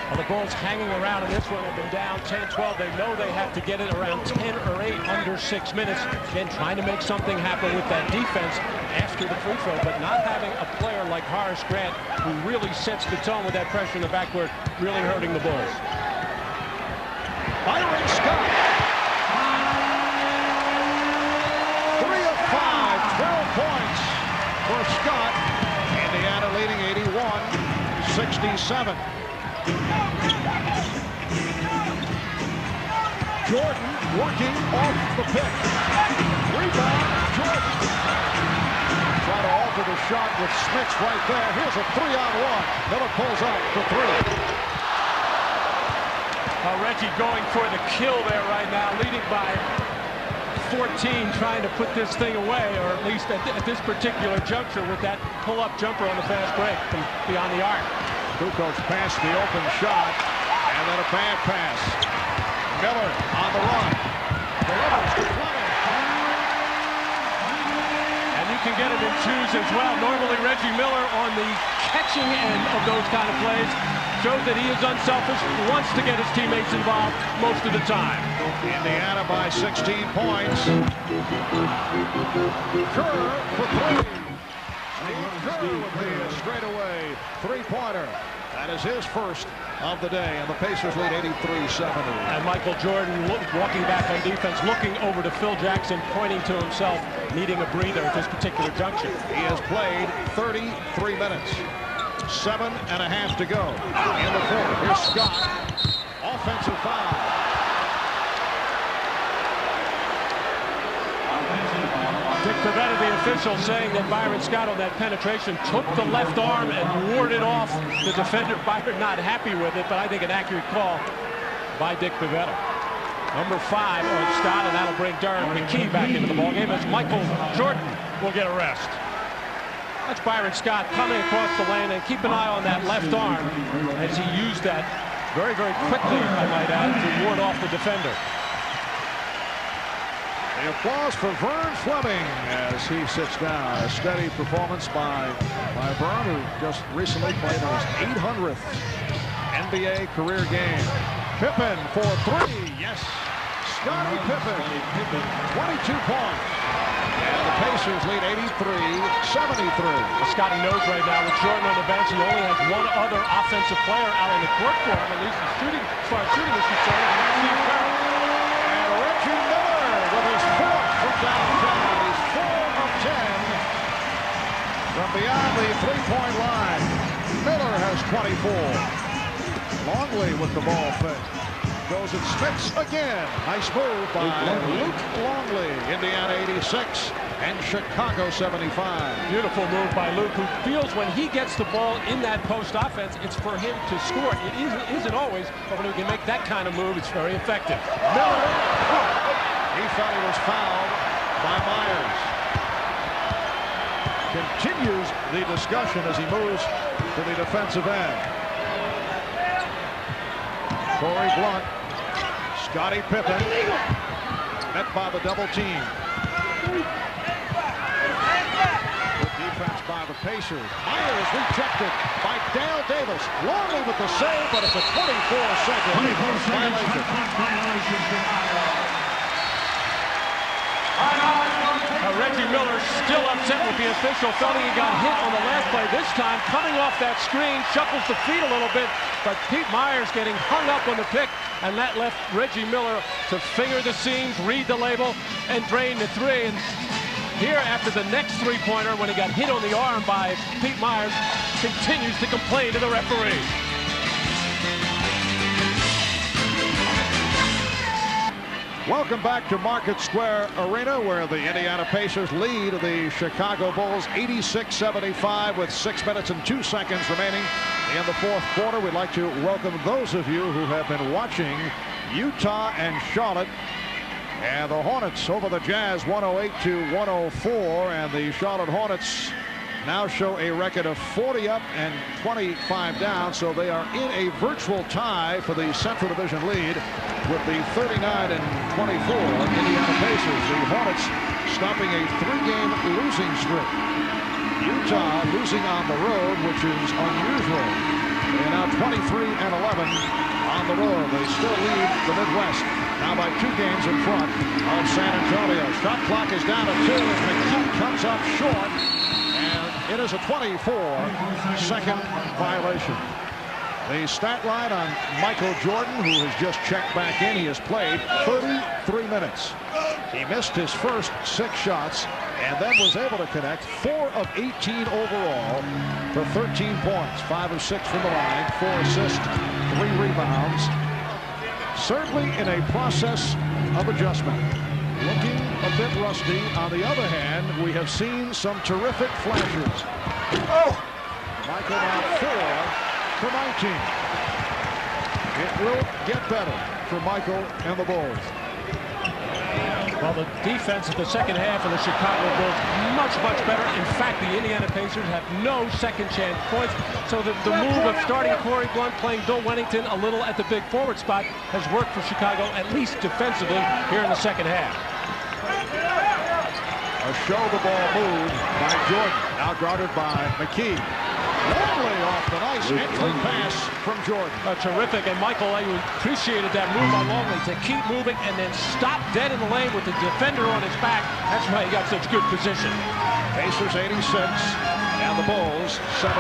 Well, the Bulls hanging around in this one have been down 10-12. They know they have to get it around 10 or 8 under 6 minutes. Again, trying to make something happen with that defense after the free throw, but not having a player like Horace Grant who really sets the tone with that pressure in the backcourt, really hurting the Bulls. Byron Scott. 3 of 5, 12 points for Scott. Indiana leading 81-67. Jordan working off the pick. Rebound, Jordan. Try to alter the shot with Smits right there. Here's a 3-on-1. Miller pulls up for 3. Reggie going for the kill there right now, leading by 14, trying to put this thing away, or at least at this particular juncture with that pull-up jumper on the fast break from beyond the arc. Kukoc passed the open shot, and then a bad pass. Miller on the run. Delivers to Fleming. And you can get it in twos as well. Normally Reggie Miller on the catching end of those kind of plays shows that he is unselfish, wants to get his teammates involved most of the time. Indiana by 16 points. Kerr for 3. Kerr with the straightaway 3-pointer. That is his first of the day, and the Pacers lead 83-70. And Michael Jordan walking back on defense, looking over to Phil Jackson, pointing to himself, needing a breather at this particular junction. He has played 33 minutes. 7.5 to go in the fourth. Here's Scott. Offensive foul. Dick Pavetta, the official, saying that Byron Scott on that penetration took the left arm and warded off the defender. Byron not happy with it, but I think an accurate call by Dick Pavetta. Number 5 on Scott, and that'll bring Derek McKee back into the ballgame as Michael Jordan will get a rest. That's Byron Scott coming across the lane, and keep an eye on that left arm as he used that very, very quickly, I might add, to ward off the defender. The applause for Vern Fleming as he sits down. A steady performance by Vern, who just recently played in his 800th NBA career game. Pippen for 3. Yes. Scottie Pippen. 22 points. And the Pacers lead 83-73. Scottie knows right now with Jordan on the bench, he only has one other offensive player out on the court for him, at least as far as shooting is concerned. Steve Kerr. And Reggie Miller with his 4th from downtown. He's 4 of 10 from beyond the 3-point line. Miller has 24. Longley with the ball fake. Goes at Smits again. Nice move by Luke Longley. Indiana 86 and Chicago 75. Beautiful move by Luke, who feels when he gets the ball in that post offense, it's for him to score. It isn't always, but when he can make that kind of move, it's very effective. Miller. He thought he was fouled by Myers. Continues the discussion as he moves to the defensive end. Corey Blunt, Scottie Pippen, met by the double team. Good defense by the Pacers. Myers rejected by Dale Davis. Longley with the save, but it's a 24-second violation. Reggie Miller still upset with the official, felt he got hit on the last play. This time, coming off that screen, shuffles the feet a little bit, but Pete Myers getting hung up on the pick, and that left Reggie Miller to finger the seams, read the label, and drain the 3. And here, after the next 3-pointer, when he got hit on the arm by Pete Myers, continues to complain to the referee. Welcome back to Market Square Arena, where the Indiana Pacers lead the Chicago Bulls 86-75 with 6 minutes and 2 seconds remaining in the fourth quarter. We'd like to welcome those of you who have been watching Utah and Charlotte, and the Hornets over the Jazz 108-104, and the Charlotte Hornets now show a record of 40 up and 25 down, so they are in a virtual tie for the Central Division lead with the 39-24 Indiana Pacers. The Hornets stopping a 3-game losing streak. Utah losing on the road, which is unusual. They are now 23-11 on the road. They still lead the Midwest, now by 2 games in front of San Antonio. Shot clock is down to 2 as McKee comes up short. It is a 24-second violation. The stat line on Michael Jordan, who has just checked back in. He has played 33 minutes. He missed his first 6 shots and then was able to connect 4 of 18 overall for 13 points, 5 of 6 from the line, 4 assists, 3 rebounds. Certainly in a process of adjustment. Looking a bit rusty. On the other hand, we have seen some terrific flashes. Oh! Michael now 4 for 19. It will get better for Michael and the Bulls. Well, the defense of the second half of the Chicago Bulls much better. In fact, the Indiana Pacers have no second chance points. So the move of starting Corey Blunt, playing Bill Wennington a little at the big forward spot, has worked for Chicago, at least defensively, here in the second half. A show the ball move by Jordan, now guarded by McKee. Longley off the nice entry pass from Jordan. Terrific, and Michael, I appreciated that move by Longley to keep moving and then stop dead in the lane with the defender on his back. That's why he got such good position. Pacers 86 and the Bulls 77.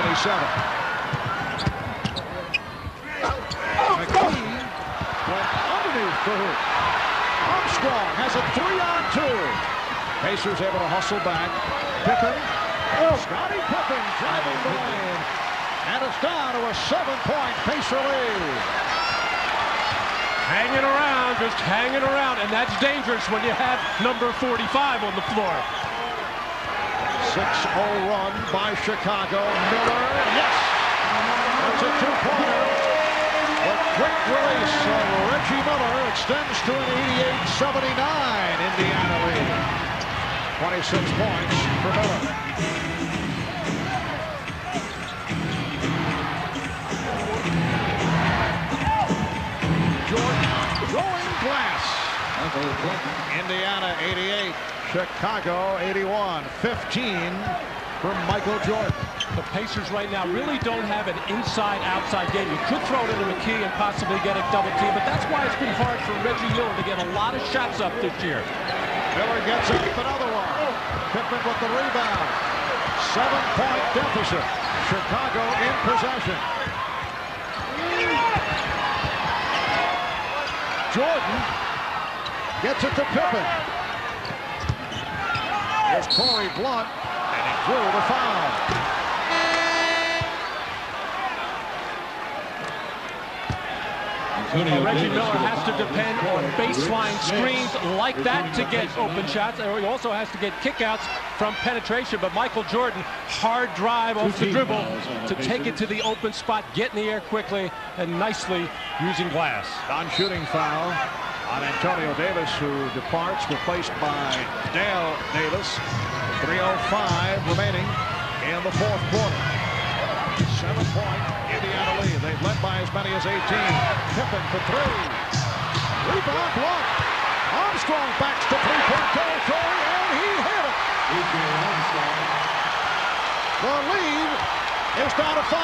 McKee went underneath the hoop. Armstrong has a 3-on-2. Pacers able to hustle back. Pippen. Scottie Pippen driving the lane. And it's down to a 7-point Pacer lead. Hanging around, just hanging around. And that's dangerous when you have number 45 on the floor. 6-0 run by Chicago. Miller. Yes! That's a 2-pointer. A quick release of Reggie Miller extends to an 88-79 Indiana lead. 26 points for Miller. Jordan going glass. Indiana 88, Chicago 81. 15 from Michael Jordan. The Pacers right now really don't have an inside-outside game. You could throw it into McKee and possibly get a double team, but that's why it's been hard for Reggie Miller to get a lot of shots up this year. Miller gets up another one. Pippen with the rebound. 7-point deficit. Chicago in possession. Jordan gets it to Pippen. Here's Corey Blunt, and he drew the foul. Reggie Miller has to depend on baseline screens like that to get open shots. He also has to get kickouts from penetration. But Michael Jordan, hard drive off the dribble to take it to the open spot, get in the air quickly, and nicely using glass. Non-shooting foul on Antonio Davis, who departs, replaced by Dale Davis. 3:05 remaining in the fourth quarter. 7-point Indiana lead. They've led by as many as 18. Pippen for 3. Rebound blocked. Armstrong backs to 3-point territory, and he hit it. The lead is down to 5.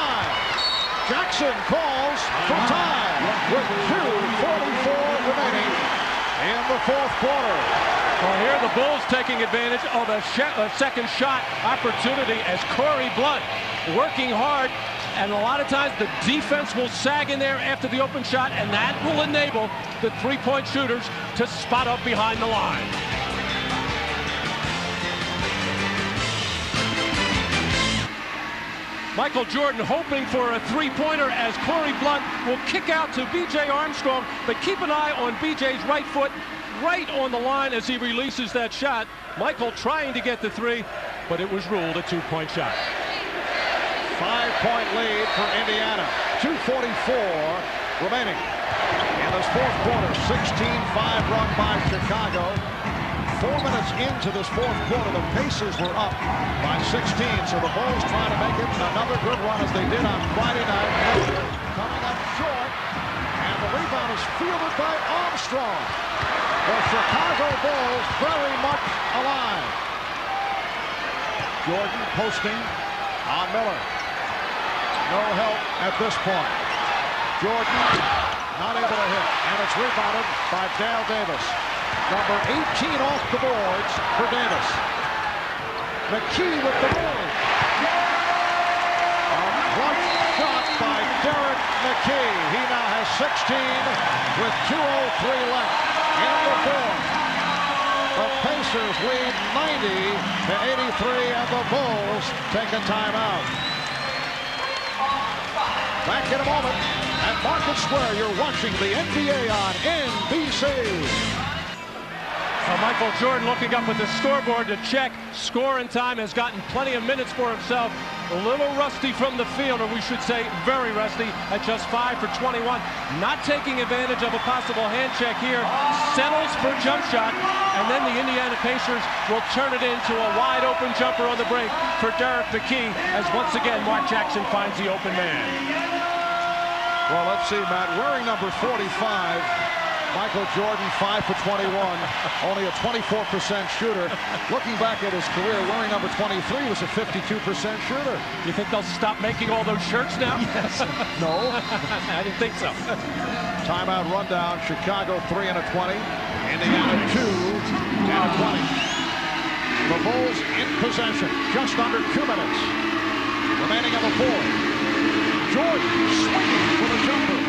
Jackson calls for time with 2:44 remaining in the fourth quarter. Well, here the Bulls taking advantage of a second shot opportunity as Corey Blunt working hard, and a lot of times the defense will sag in there after the open shot, and that will enable the 3-point shooters to spot up behind the line. Michael Jordan hoping for a 3-pointer as Corey Blunt will kick out to B.J. Armstrong, but keep an eye on B.J.'s right foot right on the line as he releases that shot. Michael trying to get the three, but it was ruled a 2-point shot. 5-point lead for Indiana. 2:44 remaining. In this fourth quarter, 16-5 run by Chicago. 4 minutes into this fourth quarter, the Pacers were up by 16. So the Bulls trying to make it another good run as they did on Friday night. Coming up short, and the rebound is fielded by Armstrong. The Chicago Bulls very much alive. Jordan posting on Miller. No help at this point. Jordan not able to hit, and it's rebounded by Dale Davis. Number 18 off the boards for Davis. McKee with the roll. A clutch shot by Derek McKee. He now has 16 with 2:03 left in the fourth. The Pacers lead 90-83, and the Bulls take a timeout. Back in a moment at Market Square. You're watching the NBA on NBC. Michael Jordan looking up at the scoreboard to check. Score in time, has gotten plenty of minutes for himself. A little rusty from the field, or we should say very rusty, at just 5 for 21. Not taking advantage of a possible hand check here. Settles for a jump shot, and then the Indiana Pacers will turn it into a wide open jumper on the break for Derek McKee, as once again Mark Jackson finds the open man. Well, let's see, Matt. Wearing number 45, Michael Jordan, 5 for 21, only a 24% shooter. Looking back at his career, wearing number 23 was a 52% shooter. You think they'll stop making all those shirts now? Yes. No. I didn't think so. Timeout rundown. Chicago 3 and a 20. Indiana 2 and a 20. The Bulls in possession. Just under 2 minutes remaining of the fourth. Jordan swinging for the jumper.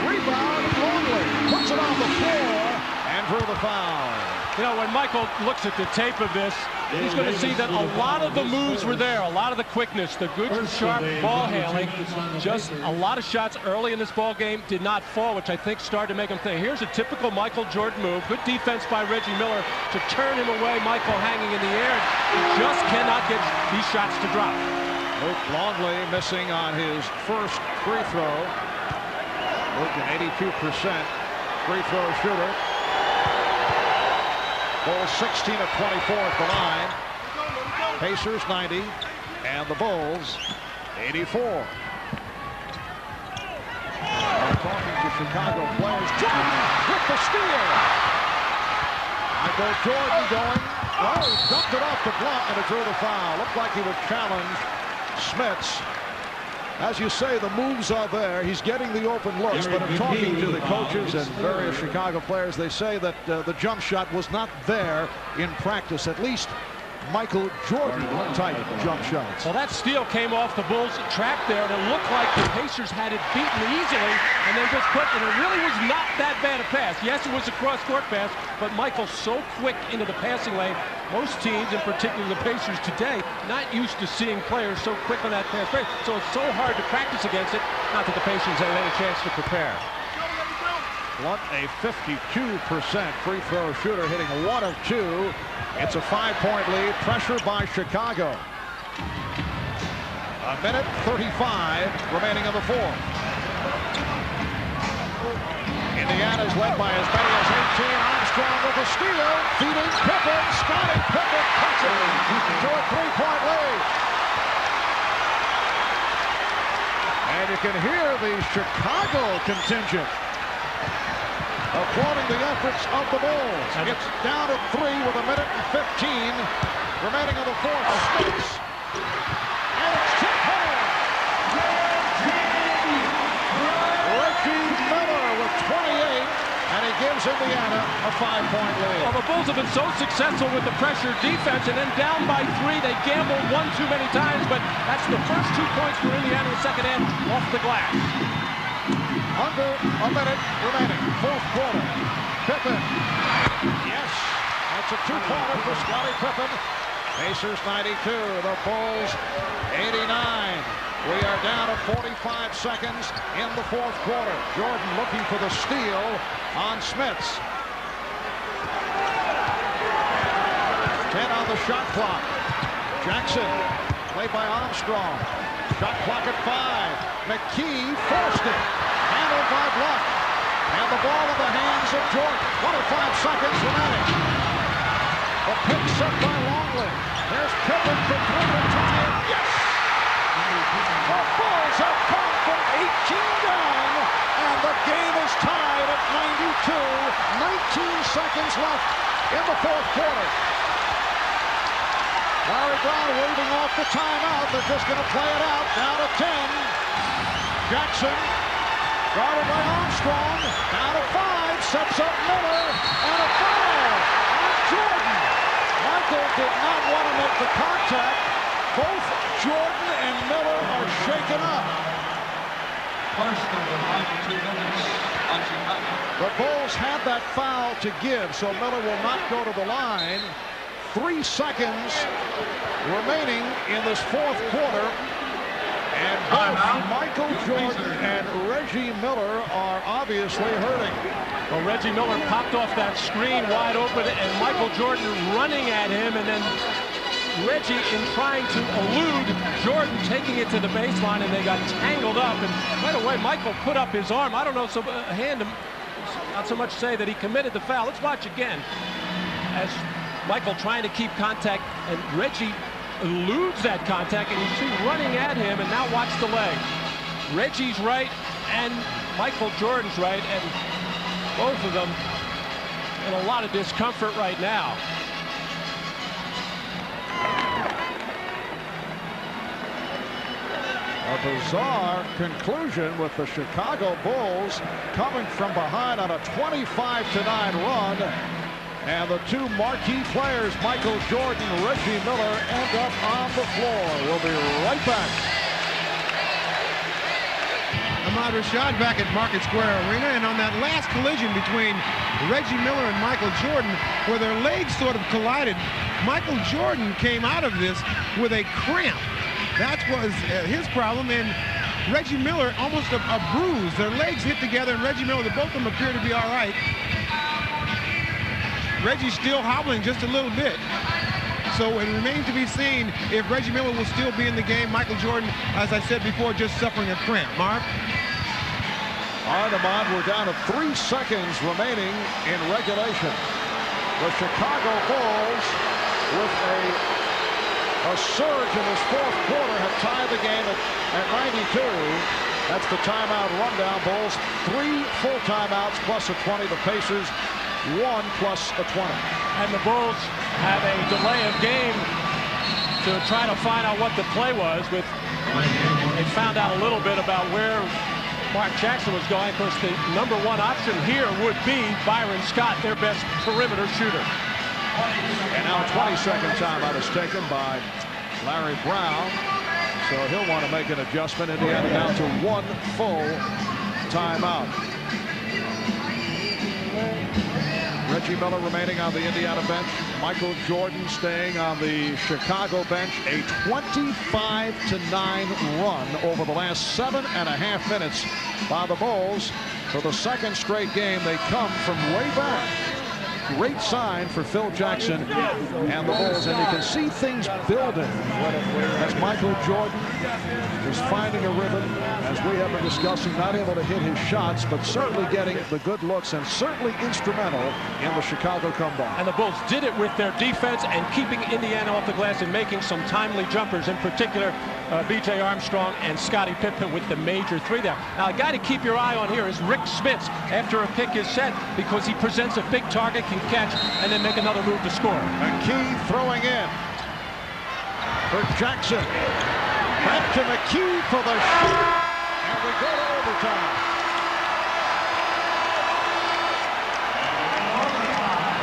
Rebound, Longley puts it on the floor and drew the foul. You know, when Michael looks at the tape of this, he's going to see that a lot of the moves were there, a lot of the quickness, the good, sharp ball handling. Just a lot of shots early in this ball game did not fall, which I think started to make him think. Here's a typical Michael Jordan move. Good defense by Reggie Miller to turn him away. Michael hanging in the air. He just cannot get these shots to drop. Luke Longley missing on his first free throw. Luke, an 82% free throw shooter. Bulls 16 of 24 at the line. Pacers 90, and the Bulls 84. Talking to Chicago players. Jordan with the steal. Michael Jordan going. Oh, he dumped it off the block and it drew the foul. Looked like he would challenge Smits. As you say, the moves are there. He's getting the open looks, but in talking to the coaches and various Chicago players, they say that the jump shot was not there in practice, at least Michael Jordan-type jump shots. Well, that steal came off the Bulls' trap there, and it looked like the Pacers had it beaten easily, and then just put, and it really was not that bad a pass. Yes, it was a cross-court pass, but Michael's so quick into the passing lane. Most teams, in particular the Pacers today, not used to seeing players so quick on that pass break, so it's so hard to practice against it. Not that the Pacers have any chance to prepare. Blunt, a 52% free throw shooter, hitting 1 of 2. It's a 5-point lead. Pressure by Chicago. A minute 35 remaining in the fourth. Indiana's led by as many as 18. Armstrong with a steal. Feeding Pippen. Scottie Pippen cuts it to a 3-point lead. And you can hear the Chicago contingent applauding the efforts of the Bulls. It's down at 3 with a minute and 15 remaining in the fourth. Smits. And it's tipped home. Reggie Miller with 28, and he gives Indiana a 5-point lead. Well, the Bulls have been so successful with the pressure defense, and then down by 3, they gambled one too many times, but that's the first 2 points for Indiana in the second half off the glass. Under a minute remaining, fourth quarter. Pippen. Yes, that's a 2-pointer for Scottie Pippen. Pacers 92, the Bulls 89. We are down to 45 seconds in the fourth quarter. Jordan looking for the steal on Smits. the shot clock. Jackson, played by Armstrong. Shot clock at 5. McKee forced it. Handled by Bluff. And the ball in the hands of Jordan. 25 seconds remaining. The pick set by Longley. There's Pippen for 3 to tie it. Yes! The Bulls have come from 18 down, and the game is tied at 92. 19 seconds left in the fourth quarter. Larry Brown waving off the timeout. They're just going to play it out. Down to 10. Jackson, guarded by Armstrong. Down to 5. Sets up Miller. And a foul on Jordan. Michael did not want to make the contact. Both Jordan and Miller are shaken up. The Bulls had that foul to give, so Miller will not go to the line. 3 seconds remaining in this fourth quarter. And both Michael Jordan and Reggie Miller are obviously hurting. Well, Reggie Miller popped off that screen wide open, and Michael Jordan running at him, and then Reggie in trying to elude Jordan, taking it to the baseline, and they got tangled up. And right away, Michael put up his arm. I don't know, not so much say that he committed the foul. Let's watch again. As Michael trying to keep contact, and Reggie eludes that contact, and you see running at him, and now watch the leg. Reggie's right, and Michael Jordan's right, and both of them in a lot of discomfort right now. A bizarre conclusion with the Chicago Bulls coming from behind on a 25-9 run. And the two marquee players, Michael Jordan and Reggie Miller, end up on the floor. We'll be right back. Ahmad Rashad back at Market Square Arena, and on that last collision between Reggie Miller and Michael Jordan, where their legs sort of collided, Michael Jordan came out of this with a cramp. That was his problem, and Reggie Miller almost a bruise. Their legs hit together, and Reggie Miller, both of them appear to be all right. Reggie's still hobbling just a little bit. So it remains to be seen if Reggie Miller will still be in the game. Michael Jordan, as I said before, just suffering a cramp. Mark? All right, Ahmad, we're down to 3 seconds remaining in regulation. The Chicago Bulls, with a surge in this fourth quarter, have tied the game at 92. That's the timeout rundown. Bulls 3 full timeouts plus a 20. The Pacers 1 plus a 20. And the Bulls have a delay of game to try to find out what the play was. They found out a little bit about where Mark Jackson was going. Of course, the #1 option here would be Byron Scott, their best perimeter shooter. And now a 20-second timeout is taken by Larry Brown. So he'll want to make an adjustment. Indiana down to 1 full timeout. Reggie Miller remaining on the Indiana bench. Michael Jordan staying on the Chicago bench. A 25-9 run over the last 7.5 minutes by the Bulls. For the second straight game, they come from way back. Great sign for Phil Jackson and the Bulls, and you can see things building as Michael Jordan is finding a rhythm, as we have been discussing, not able to hit his shots, but certainly getting the good looks and certainly instrumental in the Chicago comeback. And the Bulls did it with their defense and keeping Indiana off the glass and making some timely jumpers, in particular B.J. Armstrong and Scottie Pippen with the major 3 there. Now, a guy to keep your eye on here is Rik Smits after a pick is set, because he presents a big target, can catch, and then make another move to score. McKee throwing in for Jackson. Back to McKee for the shot. And we go to overtime.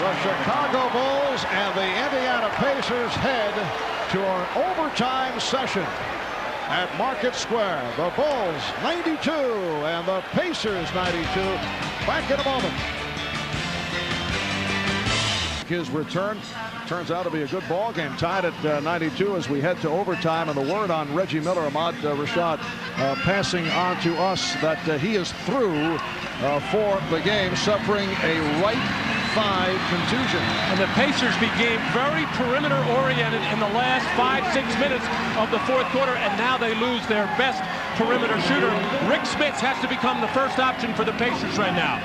The Chicago Bulls and the Indiana Pacers head to an overtime session at Market Square. The Bulls 92 and the Pacers 92. Back in a moment. His return turns out to be a good ball game, tied at 92 as we head to overtime. And the word on Reggie Miller, Ahmad Rashad, passing on to us that he is through for the game, suffering a right contusion. And the Pacers became very perimeter-oriented in the last 5-6 minutes of the fourth quarter, and now they lose their best perimeter shooter. Rik Smits has to become the first option for the Pacers right now.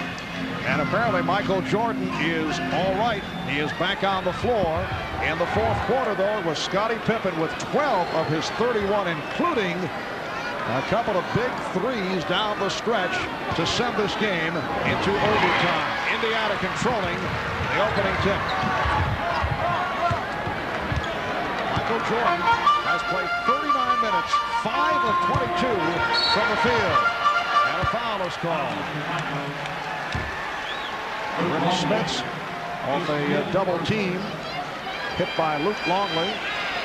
And apparently Michael Jordan is all right. He is back on the floor. In the fourth quarter, though, it was Scottie Pippen with 12 of his 31, including a couple of big threes down the stretch to send this game into overtime. Indiana controlling the opening tip. Michael Jordan has played 39 minutes, 5 of 22 from the field. And a foul is called. Rik Smits on the double team, hit by Luke Longley.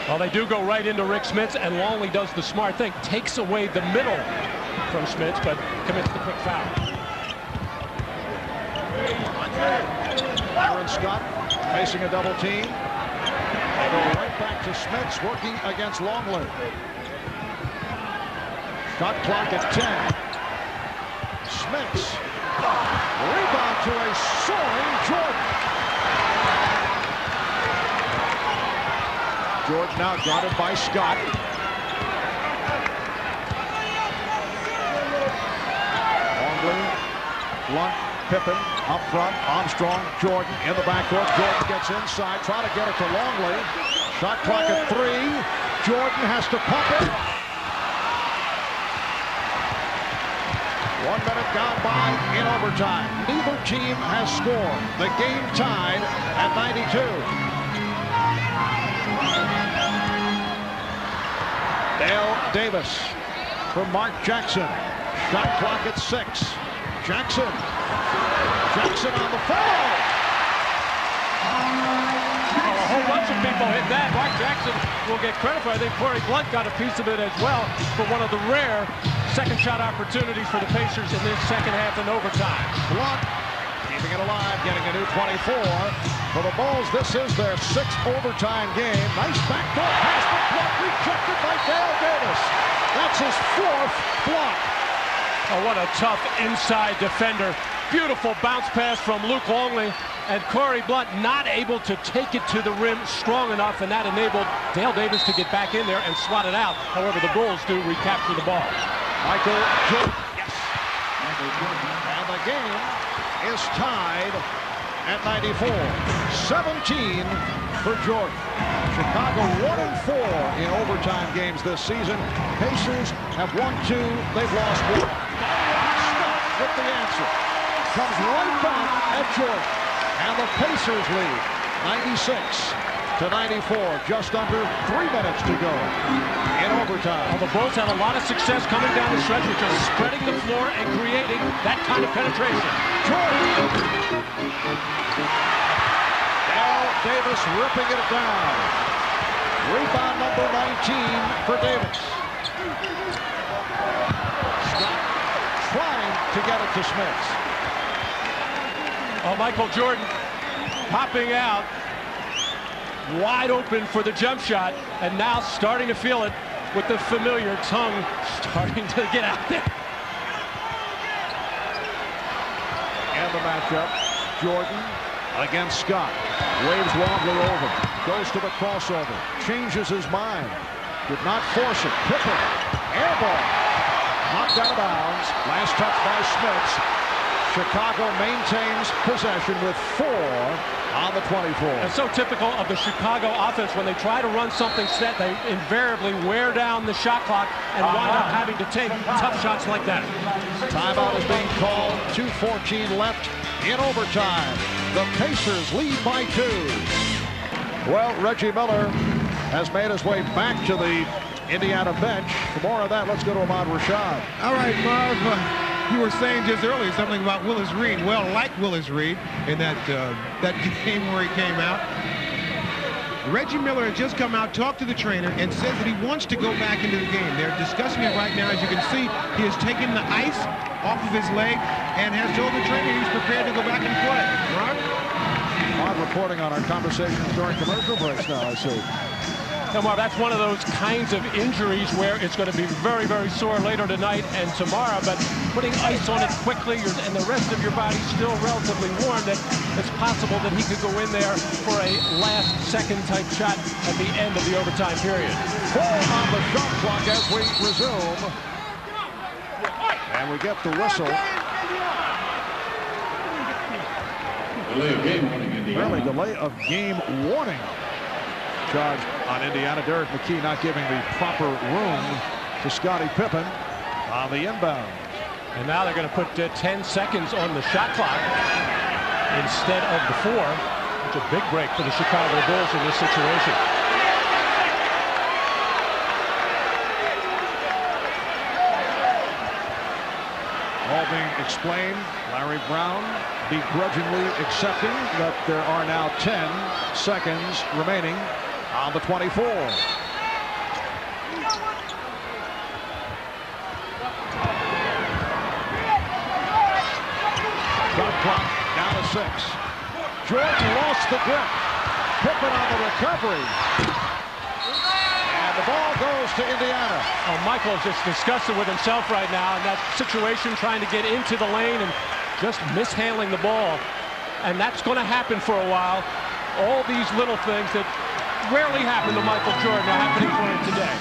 Well, they do go right into Rik Smits, and Longley does the smart thing, takes away the middle from Smits, but commits the quick foul. Aaron Scott facing a double team. They go right back to Smits, working against Longley. Shot clock at 10. Smits. Rebound to a soaring Jordan. Jordan now guarded by Scott. Longley, Blunt, Pippen up front. Armstrong, Jordan in the backcourt. Jordan gets inside, trying to get it to Longley. Shot clock at 3. Jordan has to pump it. 1 minute gone by in overtime. Neither team has scored. The game tied at 92. Dale Davis for Mark Jackson. Shot clock at 6. Jackson on the foul. A whole bunch of people hit that. Mark Jackson will get credit for it. I think Corey Blunt got a piece of it as well for one of the rare second shot opportunities for the Pacers in this second half in overtime. Blunt keeping it alive, getting a new 24. For the Bulls, this is their 6th overtime game. Nice backdoor pass for Blunt, rejected by Dale Davis. That's his 4th block. Oh, what a tough inside defender. Beautiful bounce pass from Luke Longley, and Corey Blunt not able to take it to the rim strong enough, and that enabled Dale Davis to get back in there and swat it out. However, the Bulls do recapture the ball. Michael Jordan. Yes. And the game is tied at 94. 17 for Jordan. Chicago 1-4 in overtime games this season. Pacers have won 2. They've lost 1. Scott with the answer. Comes right back at Jordan. And the Pacers lead 96-94. Just under 3 minutes to go in overtime. Well, the Bulls have a lot of success coming down the stretch, which is spreading the floor and creating that kind of penetration. Jordan. Dale Davis ripping it down. Rebound number 19 for Davis. Scott trying to get it to Smits. Oh, Michael Jordan popping out wide open for the jump shot, and now starting to feel it with the familiar tongue starting to get out there. And the matchup, Jordan against Scott. Waves Longley over, goes to the crossover, changes his mind, did not force it. Pippen, air ball, knocked out of bounds. Last touch by Smits. Chicago maintains possession with 4 on the 24. And so typical of the Chicago offense, when they try to run something set, they invariably wear down the shot clock and wind up having to take tough shots like that. Timeout is being called. 2:14 left in overtime. The Pacers lead by 2. Well, Reggie Miller has made his way back to the Indiana bench. For more of that, let's go to Ahmad Rashad. All right, Marv. You were saying just earlier something about Willis Reed. Well, like Willis Reed in that game where he came out, Reggie Miller has just come out, talked to the trainer, and says that he wants to go back into the game. They're discussing it right now. As you can see, he has taken the ice off of his leg and has told the trainer he's prepared to go back and play. Mark? Ahmad reporting on our conversations during commercial breaks now, I see. Now, Marv, that's one of those kinds of injuries where it's going to be very, very sore later tonight and tomorrow, but putting ice on it quickly and the rest of your body still relatively warm, that it's possible that he could go in there for a last-second type shot at the end of the overtime period. 4 on the shot clock as we resume. And we get the whistle. Early delay of game warning. Charge on Indiana. Derek McKee not giving the proper room to Scottie Pippen on the inbound. And now they're going to put 10 seconds on the shot clock instead of the 4. It's a big break for the Chicago Bulls in this situation. All being explained, Larry Brown begrudgingly accepting that there are now 10 seconds remaining on the 24. Shot clock down to 6. Jordan lost the grip. Pippen on the recovery. And the ball goes to Indiana. Oh, Michael's just disgusted with himself right now in that situation, trying to get into the lane and just mishandling the ball. And that's going to happen for a while. All these little things that rarely happen to Michael Jordan are happening for him today.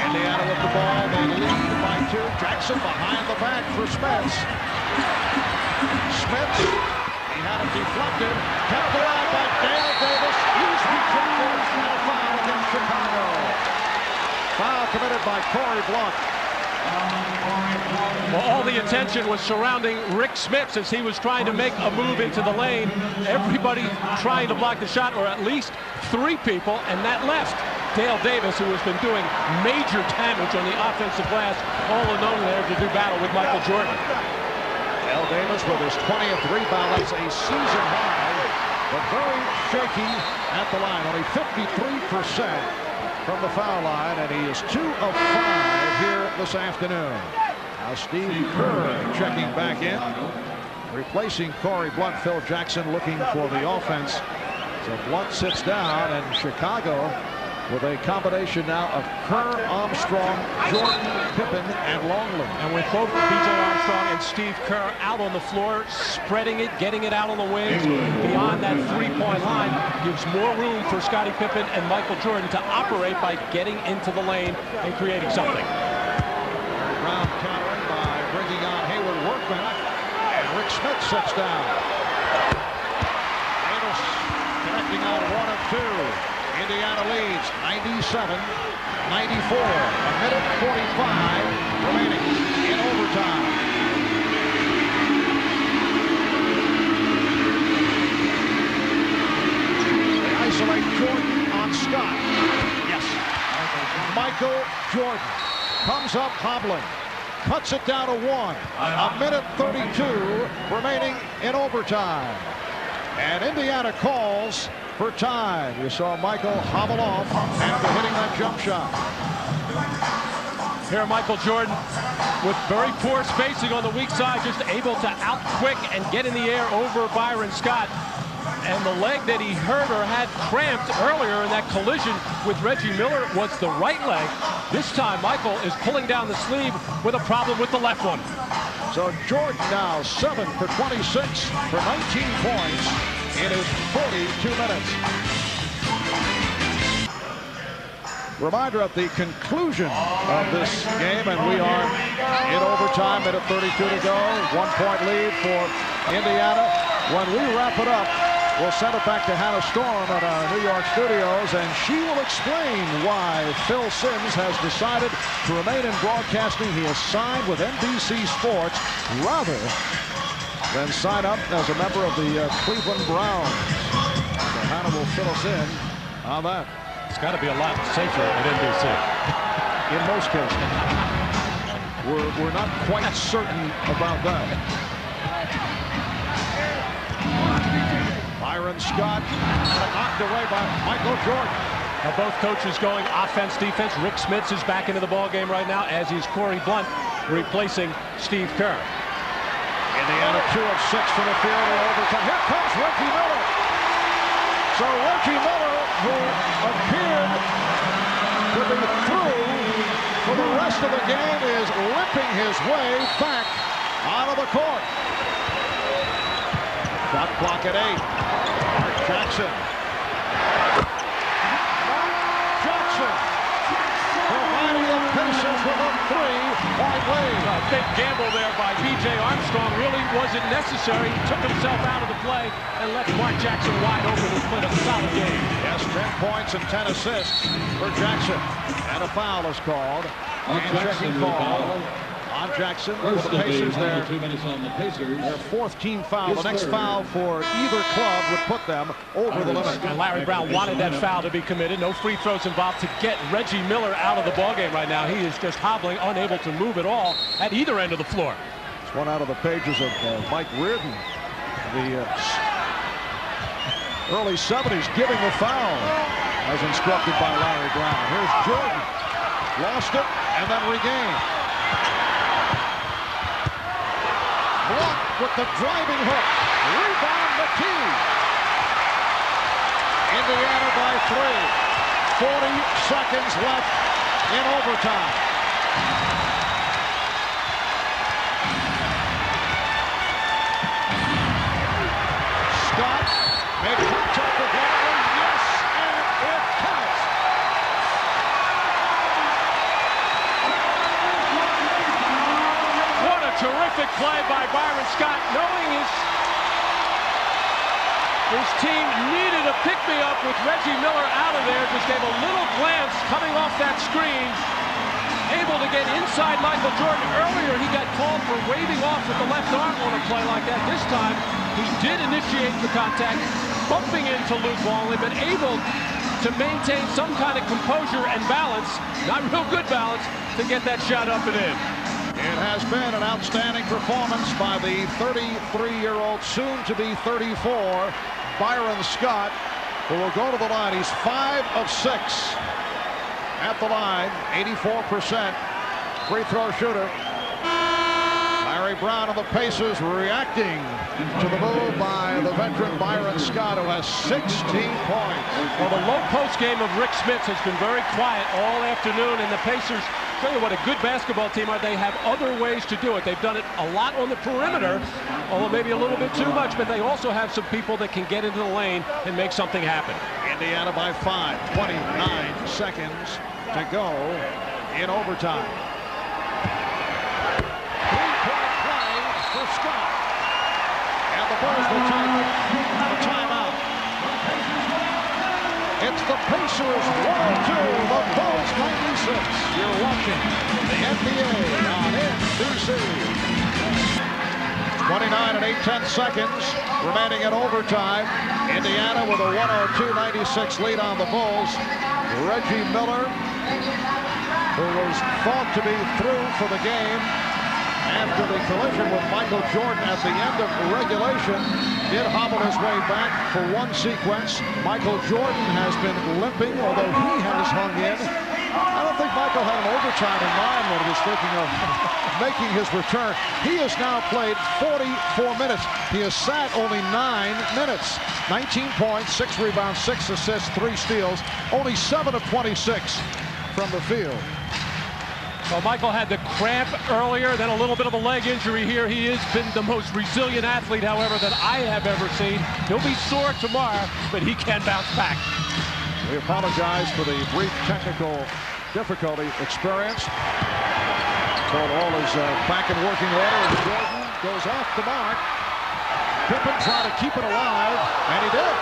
Indiana with the ball. They lead by 2. Jackson behind the back for Smits. Smits, he had it deflected. Kept alive by Dale Davis. He's rejected. And a foul against Chicago. Foul committed by Corey Blunt. Well, all the attention was surrounding Rik Smits as he was trying to make a move into the lane. Everybody trying to block the shot, or at least 3 people, and that left Dale Davis, who has been doing major damage on the offensive glass, all alone there to do battle with Michael Jordan. Dale Davis with his 20th rebound. That's a season high, but very shaky at the line. Only 53% from the foul line, and he is 2 of 5 here this afternoon. Now Steve Kerr checking back in, replacing Corey Blunt. Phil Jackson looking for the offense. So Blunt sits down, and Chicago with a combination now of Kerr, Armstrong, Jordan, Pippen, and Longley. And with both B.J. Armstrong and Steve Kerr out on the floor, spreading it, getting it out on the wings, beyond that 3-point line, gives more room for Scottie Pippen and Michael Jordan to operate by getting into the lane and creating something. Brown countering by bringing on Hayward Workman, and Rik Smits sits down. Davis connecting on 1 of 2. Indiana leads 97-94. A minute 45 remaining in overtime. They isolate Jordan on Scott. Yes. Michael Jordan comes up hobbling. Cuts it down to 1. A minute 32 remaining in overtime. And Indiana calls for time. You saw Michael hobble off after hitting that jump shot. Here Michael Jordan with very poor spacing on the weak side, just able to out-quick and get in the air over Byron Scott. And the leg that he hurt or had cramped earlier in that collision with Reggie Miller was the right leg. This time Michael is pulling down the sleeve with a problem with the left one. So Jordan now 7 for 26 for 19 points in his 42 minutes. Reminder at the conclusion of this game, and we are in overtime, minute 32 to go. 1-point lead for Indiana. When we wrap it up, we'll send it back to Hannah Storm at our New York studios, and she will explain why Phil Simms has decided to remain in broadcasting. He has signed with NBC Sports rather than sign up as a member of the Cleveland Browns. So Hannah will fill us in on that. It's got to be a lot safer at NBC. In most cases. We're not quite certain about that. Byron Scott knocked away by Michael Jordan. Now both coaches going offense, defense. Rik Smits is back into the ball game right now, as is Corey Blunt, replacing Steve Kerr. Indiana 2 of 6 from the field in overtime. Here comes Reggie Miller. So Reggie Miller who appeared to be through for the rest of the game, is limping his way back out of the court. Shot clock at 8. Mark Jackson. Providing the Pacers with a 3-point lead. A big gamble there by B.J. Armstrong. Really wasn't necessary. He took himself out of the play and left Mark Jackson wide open. He played a solid game. Yes, 10 points and 10 assists for Jackson. And a foul is called. Hand-checking call on Jackson for the Pacers there. 2 minutes on the Pacers. Their 4th team foul. The next foul for either club would put them over the limit. And Larry Brown wanted that foul to be committed. No free throws involved to get Reggie Miller out of the ballgame right now. He is just hobbling, unable to move at all at either end of the floor. It's one out of the pages of Mike Reardon, the early 70s, giving the foul as instructed by Larry Brown. Here's Jordan. Lost it and then regained. Blocked with the driving hook. Rebound McKee. Indiana by 3. 40 seconds left in overtime. Scott made contact with Larry. Yes, and it counts. What a terrific play by Byron Scott, knowing his team needed a pick-me-up with Reggie Miller out of there. Just gave a little glance coming off that screen. Able to get inside Michael Jordan. Earlier, he got called for waving off with the left arm on a play like that. This time, he did initiate the contact, bumping into Luke Walton, but able to maintain some kind of composure and balance, not real good balance, to get that shot up and in. It has been an outstanding performance by the 33-year-old, soon to be 34, Byron Scott, who will go to the line. He's 5 of 6 at the line, 84% free throw shooter. Larry Brown of the Pacers reacting to the move by the veteran Byron Scott, who has 16 points. Well, the low post game of Rik Smits has been very quiet all afternoon, and the Pacers, tell you what a good basketball team are. They have other ways to do it. They've done it a lot on the perimeter, although maybe a little bit too much, but they also have some people that can get into the lane and make something happen. Indiana by 5, 29 seconds to go in overtime. Three-point play for Scott. And the Bulls will take a timeout. It's the Pacers 102, the Bulls 96. You're watching the NBA on NBC. 29 and 8/10 seconds remaining in overtime. Indiana with a 102-96 lead on the Bulls. Reggie Miller, who was thought to be through for the game after the collision with Michael Jordan at the end of regulation, did hobble his way back for one sequence. Michael Jordan has been limping, although he has hung in. I don't think Michael had an overtime in mind when he was thinking of making his return. He has now played 44 minutes. He has sat only 9 minutes. 19 points, 6 rebounds, 6 assists, 3 steals. Only 7 of 26 from the field. Well, Michael had the cramp earlier, then a little bit of a leg injury here. He has been the most resilient athlete, however, that I have ever seen. He'll be sore tomorrow, but he can bounce back. We apologize for the brief technical difficulty experienced. But all is back in working order, and Jordan goes off the mark. Pippen tried to keep it alive, and he did.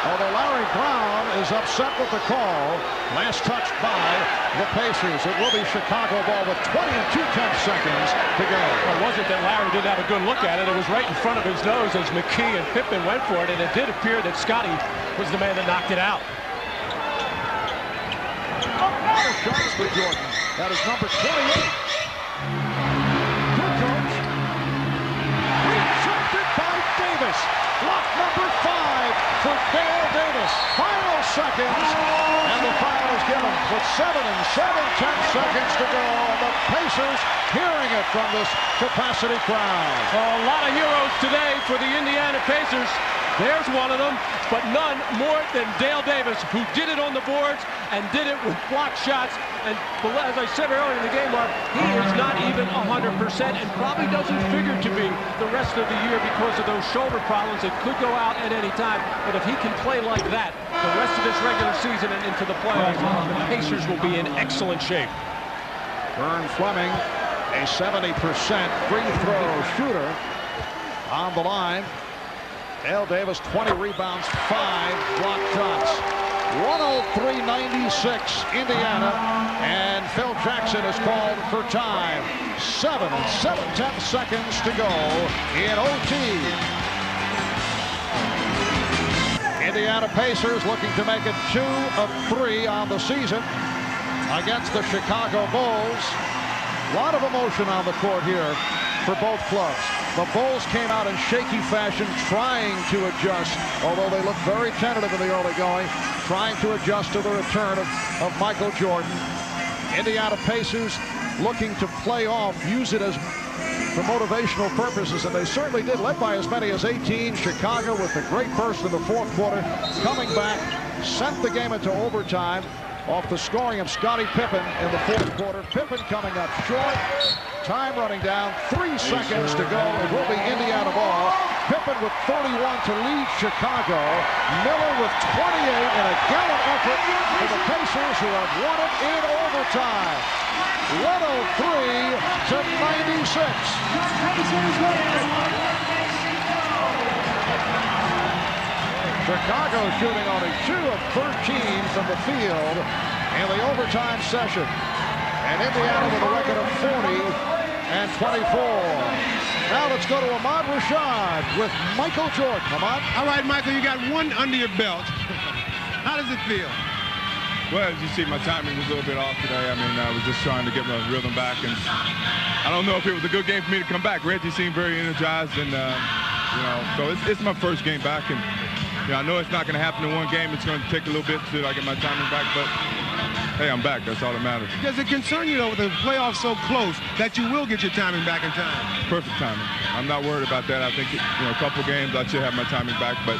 Although Larry Brown is upset with the call. Last touch by the Pacers. It will be Chicago ball with 20 and 2/10 seconds to go. Well, it wasn't that Larry didn't have a good look at it. It was right in front of his nose as McKee and Pippen went for it, and it did appear that Scotty was the man that knocked it out. Shots for Jordan. That is number 28. Good coach. Rejected by Davis. Block number 5 for Dale Davis. Final seconds, and the foul is given with 7 7/10 to go. And the Pacers hearing it from this capacity crowd. A lot of heroes today for the Indiana Pacers. There's one of them, but none more than Dale Davis, who did it on the boards and did it with block shots. And as I said earlier in the game, Mark, he is not even 100% and probably doesn't figure to be the rest of the year because of those shoulder problems that could go out at any time. But if he can play like that the rest of this regular season and into the playoffs, the Pacers will be in excellent shape. Vern Fleming, a 70% free throw shooter on the line. Dale Davis, 20 rebounds, 5 block shots. 103-96 Indiana, and Phil Jackson is called for time. 7 7/10 to go in OT. Indiana Pacers looking to make it 2 of 3 on the season against the Chicago Bulls. A lot of emotion on the court here for both clubs. The Bulls came out in shaky fashion, trying to adjust, although they looked very tentative in the early going, trying to adjust to the return of Michael Jordan. Indiana Pacers looking to play off, use it as for motivational purposes, and they certainly did, led by as many as 18. Chicago with a great burst in the fourth quarter, coming back, sent the game into overtime off the scoring of Scottie Pippen in the fourth quarter. Pippen coming up short. Time running down. 3 seconds to go. It will be Indiana ball. Pippen with 31 to lead Chicago. Miller with 28 in a gallant effort for the Pacers, who have won it in overtime. 103-96. Chicago shooting only 2 of 13 from the field in the overtime session. And Indiana with a record of 40-24. Now let's go to Ahmad Rashad with Michael Jordan. Ahmad? All right, Michael, you got one under your belt. How does it feel? Well, as you see, my timing was a little bit off today. I mean, I was just trying to get my rhythm back, and I don't know if it was a good game for me to come back. Reggie seemed very energized, and you know, so it's my first game back, and you know, I know it's not going to happen in one game. It's going to take a little bit till I get my timing back, but hey, I'm back. That's all that matters. Does it concern you, though, with the playoffs so close, that you will get your timing back in time? Perfect timing. I'm not worried about that. I think, you know, a couple games I should have my timing back, but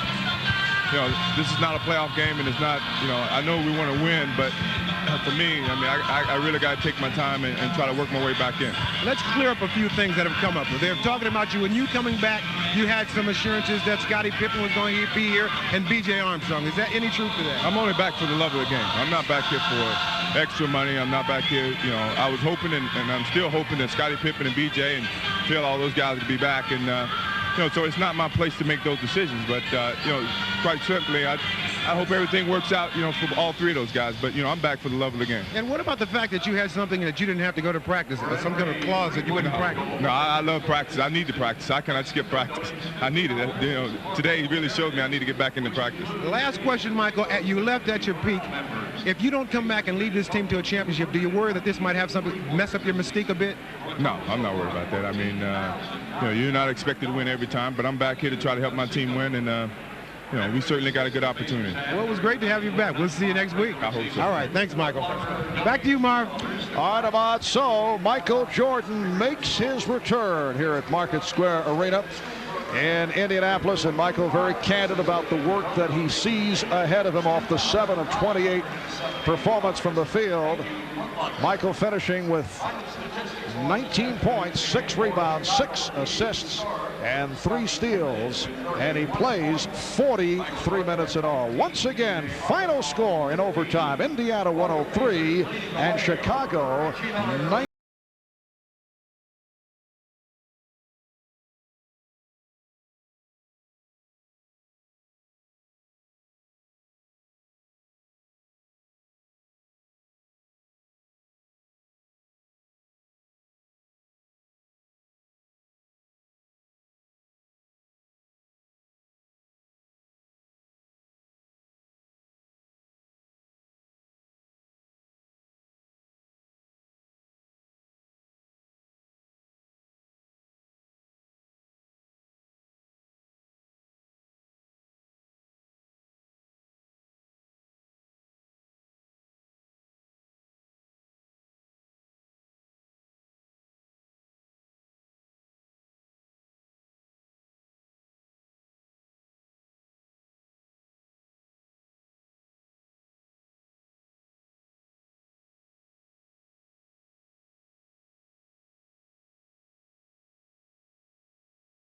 you know, this is not a playoff game, and it's not, you know, I know we want to win, but for me, I mean, I really got to take my time and try to work my way back in. Let's clear up a few things that have come up. They're talking about you. When you coming back, you had some assurances that Scottie Pippen was going to be here and B.J. Armstrong. Is that any truth to that? I'm only back for the love of the game. I'm not back here for extra money. I'm not back here, you know, I was hoping and I'm still hoping that Scottie Pippen and B.J. and Phil, all those guys would be back. And, you know, so it's not my place to make those decisions. But, you know, quite simply, I hope everything works out, you know, for all 3 of those guys. But, you know, I'm back for the love of the game. And what about the fact that you had something that you didn't have to go to practice, or some kind of clause that you wouldn't practice? No, I love practice. I need to practice. I cannot skip practice. I need it. You know, today really showed me I need to get back into practice. Last question, Michael. You left at your peak. If you don't come back and lead this team to a championship, do you worry that this might have something mess up your mystique a bit? No, I'm not worried about that. I mean, you know, you're not expected to win every time, but I'm back here to try to help my team win, and you know, we certainly got a good opportunity. Well, it was great to have you back. We'll see you next week. I hope so. All right, thanks, Michael. Back to you, Marv. All right, Ahmad. So Michael Jordan makes his return here at Market Square Arena in Indianapolis, and Michael very candid about the work that he sees ahead of him off the 7 of 28 performance from the field. Michael finishing with 19 points, 6 rebounds, 6 assists, and 3 steals, and he plays 43 minutes in all. Once again, final score in overtime, Indiana 103 and Chicago 90.